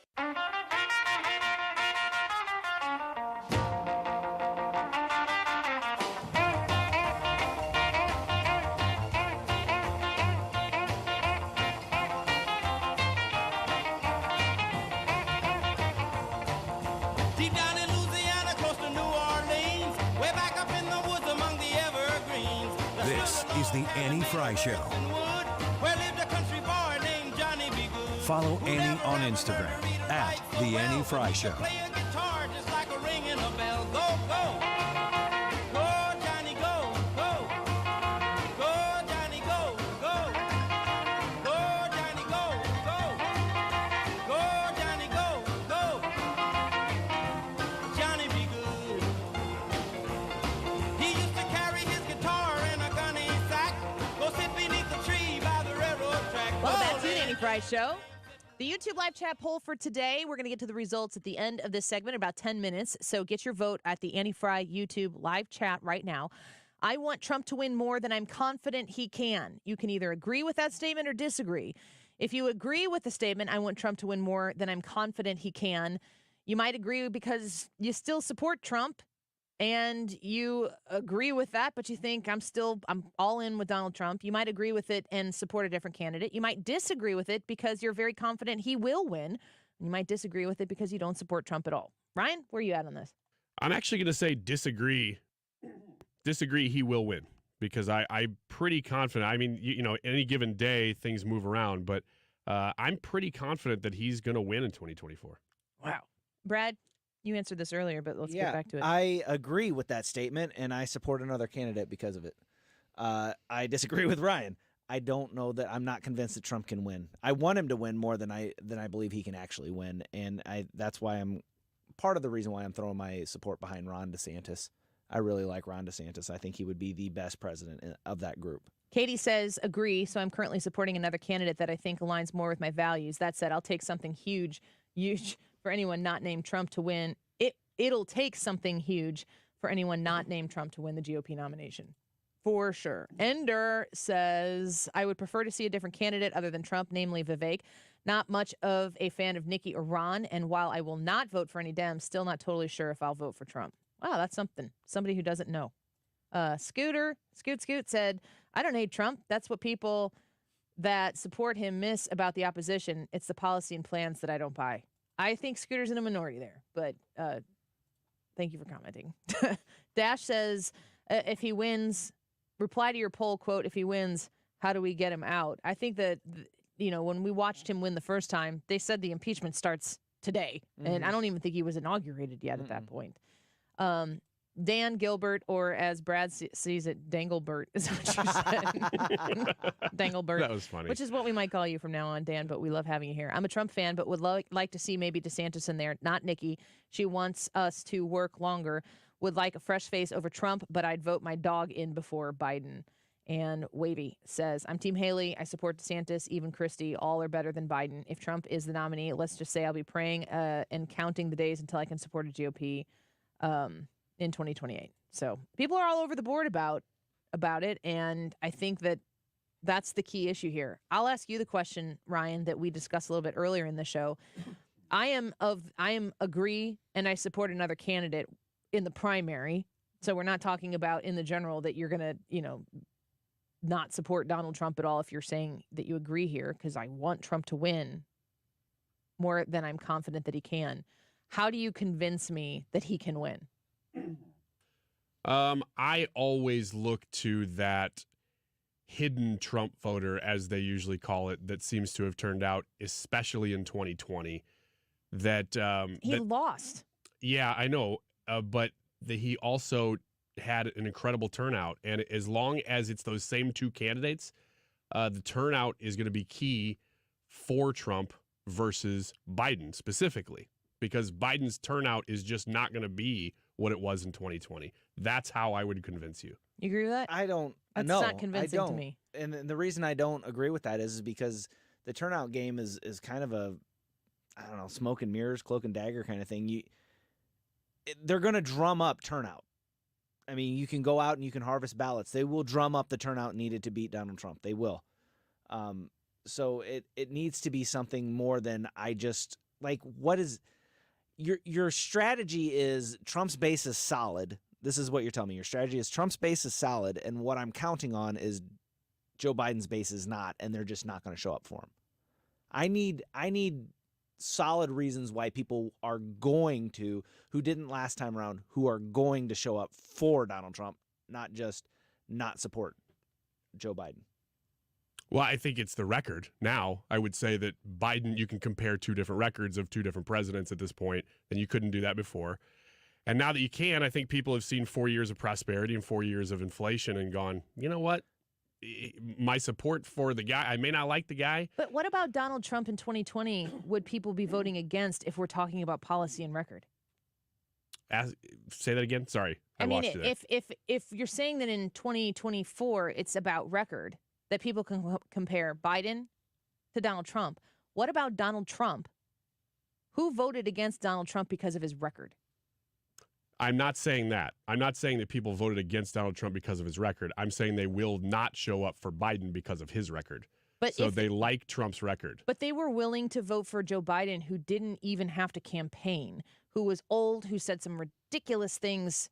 Is the Annie Frey Show. Follow Annie on Instagram at the Annie Frey Show.
Frey Show. The YouTube live chat poll for today, we're going to get to the results at the end of this segment in about 10 minutes. So get your vote at the Annie Frey YouTube live chat right now. I want Trump to win more than I'm confident he can. You can either agree with that statement or disagree. If you agree with the statement, I want Trump to win more than I'm confident he can, you might agree because you still support Trump and you agree with that, but you think I'm all in with Donald Trump. You might agree with it and support a different candidate. You might disagree with it because you're very confident he will win. You might disagree with it because you don't support Trump at all. Ryan, where are you at on this?
I'm actually going to say disagree. Disagree, he will win because I'm pretty confident. I mean, any given day things move around, but I'm pretty confident that he's going to win in 2024.
Wow. Brad? You answered this earlier, but let's get back to it.
I agree with that statement, and I support another candidate because of it. I disagree with Ryan. I don't know that I'm not convinced that Trump can win. I want him to win more than I believe he can actually win, and that's why I'm part of the reason why I'm throwing my support behind Ron DeSantis. I really like Ron DeSantis. I think he would be the best president of that group.
Katie says, agree, so I'm currently supporting another candidate that I think aligns more with my values. That said, I'll take something huge for anyone not named Trump to win. It'll take something huge for anyone not named Trump to win the GOP nomination. For sure. Ender says, I would prefer to see a different candidate other than Trump, namely Vivek. Not much of a fan of Nikki or Ron, and while I will not vote for any Dems, still not totally sure if I'll vote for Trump. Wow, that's something. Somebody who doesn't know. Scoot said, I don't hate Trump. That's what people that support him miss about the opposition. It's the policy and plans that I don't buy. I think Scooter's in a minority there, but thank you for commenting. Dash says, if he wins, reply to your poll, quote, if he wins, how do we get him out? I think that, when we watched him win the first time, they said the impeachment starts today. And I don't even think he was inaugurated yet at that point. Dan Gilbert, or as Brad sees it, Danglebert, is what you said. Danglebert.
That was funny.
Which is what we might call you from now on, Dan, but we love having you here. I'm a Trump fan, but would like to see maybe DeSantis in there, not Nikki. She wants us to work longer. Would like a fresh face over Trump, but I'd vote my dog in before Biden. And Wavy says, I'm Team Haley. I support DeSantis, even Christie. All are better than Biden. If Trump is the nominee, let's just say I'll be praying and counting the days until I can support a GOP in 2028. So people are all over the board about it, and I think that that's the key issue here. I'll ask you the question, Ryan, that we discussed a little bit earlier in the show. I am agree, and I support another candidate in the primary. So we're not talking about in the general that you're going to, not support Donald Trump at all if you're saying that you agree here, because I want Trump to win more than I'm confident that he can. How do you convince me that he can win?
I always look to that hidden Trump voter, as they usually call it, that seems to have turned out, especially in 2020, that
he lost.
Yeah, I know, but he also had an incredible turnout, and as long as it's those same two candidates, the turnout is going to be key for Trump versus Biden specifically, because Biden's turnout is just not going to be what it was in 2020. That's how I would convince you.
You agree with that?
I don't.
That's
no,
not convincing
I don't.
to me.
And the reason I don't agree with that is because the turnout game is kind of a, I don't know, smoke and mirrors, cloak and dagger kind of thing. They're going to drum up turnout. I mean, you can go out and you can harvest ballots. They will drum up the turnout needed to beat Donald Trump. They will. So it needs to be something more than I just, like, what is your strategy is Trump's base is solid. This is what you're telling me. Your strategy is Trump's base is solid, and what I'm counting on is Joe Biden's base is not, and they're just not going to show up for him. I need solid reasons why people are going to, who didn't last time around, who are going to show up for Donald Trump, not just not support Joe Biden.
Well, I think it's the record. Now, I would say that Biden, you can compare two different records of two different presidents at this point, and you couldn't do that before. And now that you can, I think people have seen 4 years of prosperity and 4 years of inflation and gone, you know what? My support for the guy, I may not like the guy.
But what about Donald Trump in 2020 would people be voting against if we're talking about policy and record?
Say that again? Sorry, I
mean,
lost you there.
if you're saying that in 2024 it's about record, that people can compare Biden to Donald Trump, what about Donald Trump? Who voted against Donald Trump because of his record?
I'm not saying that. I'm not saying that people voted against Donald Trump because of his record. I'm saying they will not show up for Biden because of his record.
But
so they like Trump's record.
But they were willing to vote for Joe Biden, who didn't even have to campaign, who was old, who said some ridiculous things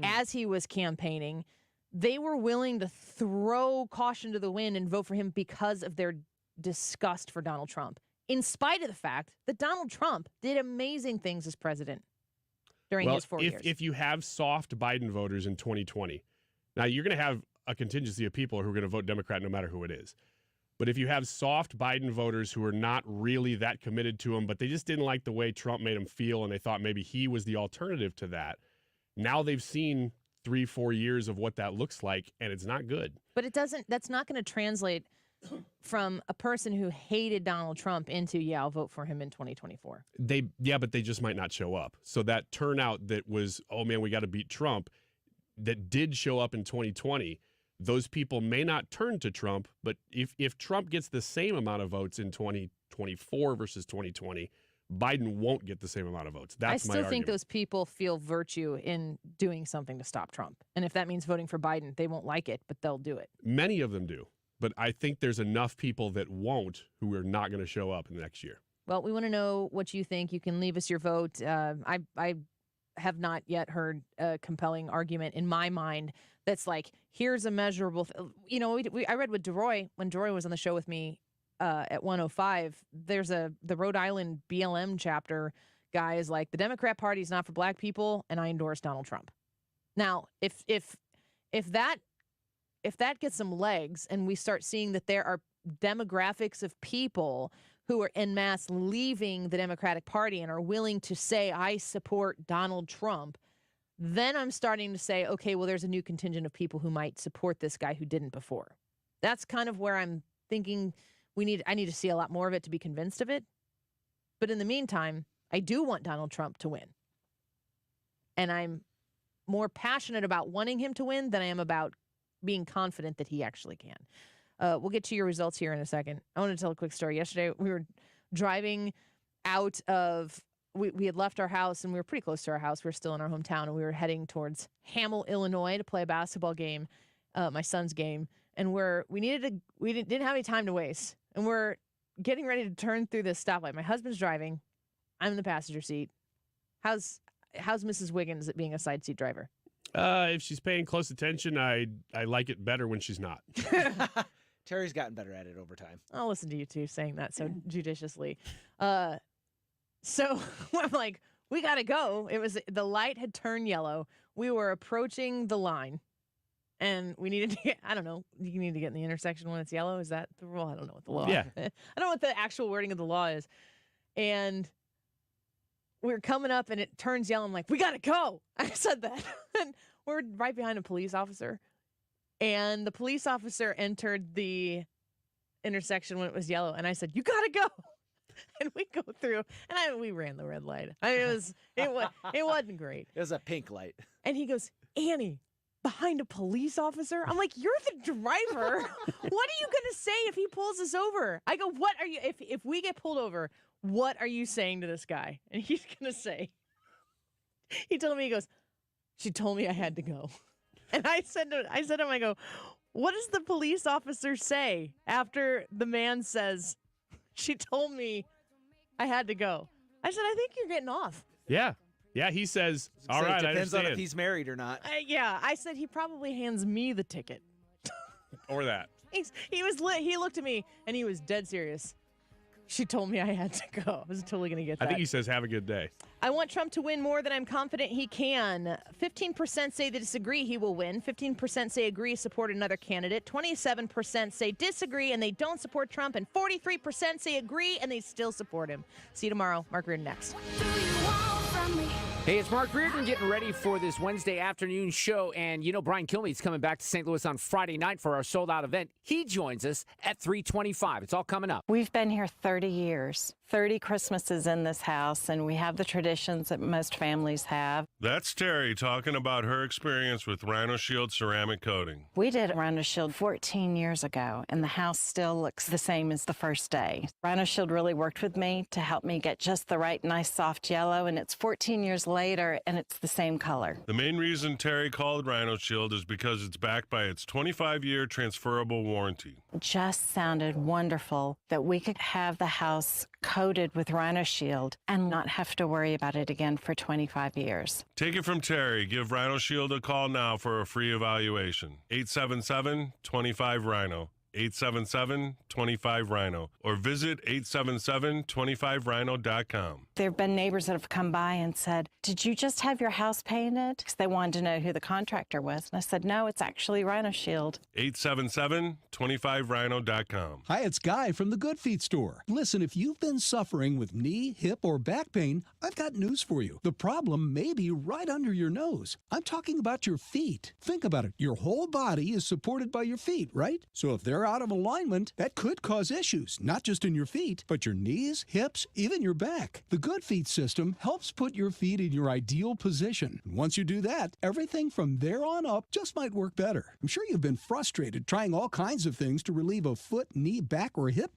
as he was campaigning. They were willing to throw caution to the wind and vote for him because of their disgust for Donald Trump, in spite of the fact that Donald Trump did amazing things as president during his 4 years.
If you have soft Biden voters in 2020, now you're going to have a contingency of people who are going to vote Democrat no matter who it is. But if you have soft Biden voters who are not really that committed to him, but they just didn't like the way Trump made them feel and they thought maybe he was the alternative to that, now they've seen 3-4 years of what that looks like, and it's not good.
But that's not going to translate from a person who hated Donald Trump into, yeah, I'll vote for him in 2024.
But they just might not show up. So that turnout that was, oh man, we got to beat Trump, that did show up in 2020, those people may not turn to Trump, but if Trump gets the same amount of votes in 2024 versus 2020, Biden won't get the same amount of votes. That's my
I still
argument.
think those people feel virtue in doing something to stop Trump. And if that means voting for Biden, they won't like it, but they'll do it.
Many of them do. But I think there's enough people that won't who are not going to show up in the next year.
Well, we want to know what you think. You can leave us your vote. I have not yet heard a compelling argument in my mind that's like, here's a measurable I read with Deroy when Deroy was on the show with me at 105. There's the Rhode Island BLM chapter guy is like, the Democrat Party is not for black people, and I endorse Donald Trump. Now, if that gets some legs and we start seeing that there are demographics of people who are en masse leaving the Democratic Party and are willing to say, I support Donald Trump, then I'm starting to say, okay, well, there's a new contingent of people who might support this guy who didn't before. That's kind of where I'm thinking I need to see a lot more of it to be convinced of it. But in the meantime, I do want Donald Trump to win. And I'm more passionate about wanting him to win than I am about being confident that he actually can. We'll get to your results here in a second. I want to tell a quick story. Yesterday, we were driving out of, we had left our house, and we were pretty close to our house. We were still in our hometown, and we were heading towards Hamel, Illinois to play a basketball game, my son's game. And we didn't have any time to waste. And we're getting ready to turn through this stoplight. My husband's driving. I'm in the passenger seat. How's Mrs. Wiggins at being a side seat driver?
If she's paying close attention, I like it better when she's not.
Terry's gotten better at it over time.
I'll listen to you two saying that so judiciously. So I'm like, we got to go. The light had turned yellow. We were approaching the line. And we needed to get, I don't know, you need to get in the intersection when it's yellow? Is that the rule? I don't know what the law is. I don't know what the actual wording of the law is. And we're coming up and it turns yellow. I'm like, we got to go. I said that. And we're right behind a police officer. And the police officer entered the intersection when it was yellow. And I said, you got to go. And we go through, and we ran the red light. It wasn't great.
It was a pink light.
And he goes, Annie, behind a police officer? I'm like, you're the driver. What are you going to say if he pulls us over? I go, what are you, if we get pulled over, what are you saying to this guy? And he's going to say, he told me, he goes, she told me I had to go. And I said to him, I go, what does the police officer say after the man says, she told me I had to go? I said, I think you're getting off.
Yeah. Yeah, he says, all right, I
depends
understand.
on if he's married or not.
Yeah, I said he probably hands me the ticket.
Or that.
He looked at me, and he was dead serious. She told me I had to go. I was totally going to get that.
I think he says, have a good day.
I want Trump to win more than I'm confident he can. 15% say they disagree he will win. 15% say agree, support another candidate. 27% say disagree and they don't support Trump. And 43% say agree and they still support him. See you tomorrow. Mark Reardon next.
Hey, it's Mark Reardon getting ready for this Wednesday afternoon show. And you know, Brian Kilmeade's coming back to St. Louis on Friday night for our sold-out event. He joins us at 3:25. It's all coming up.
We've been here 30 years, 30 Christmases in this house, and we have the traditions that most families have.
That's Terry talking about her experience with Rhino Shield ceramic coating.
We did Rhino Shield 14 years ago, and the house still looks the same as the first day. Rhino Shield really worked with me to help me get just the right, nice, soft yellow, and it's 14 years later, and it's the same color.
The main reason Terry called Rhino Shield is because it's backed by its 25-year transferable warranty.
It just sounded wonderful that we could have the house coated with Rhino Shield and not have to worry about it again for 25 years.
Take it from Terry. Give Rhino Shield a call now for a free evaluation. 877-25-RHINO. 877-25-RHINO. Or visit 877-25rhino.com.
There have been neighbors that have come by and said, did you just have your house painted? Because they wanted to know who the contractor was. And I said, no, it's actually Rhino Shield.
877-25rhino.com.
Hi, it's Guy from the Good Feet store. Listen, if you've been suffering with knee, hip, or back pain, I've got news for you. The problem may be right under your nose. I'm talking about your feet. Think about it. Your whole body is supported by your feet, right? So if they're out of alignment, that could cause issues, not just in your feet, but your knees, hips, even your back. The Good Feet system helps put your feet in your ideal position. And once you do that, everything from there on up just might work better. I'm sure you've been frustrated trying all kinds of things to relieve a foot, knee, back, or hip pain.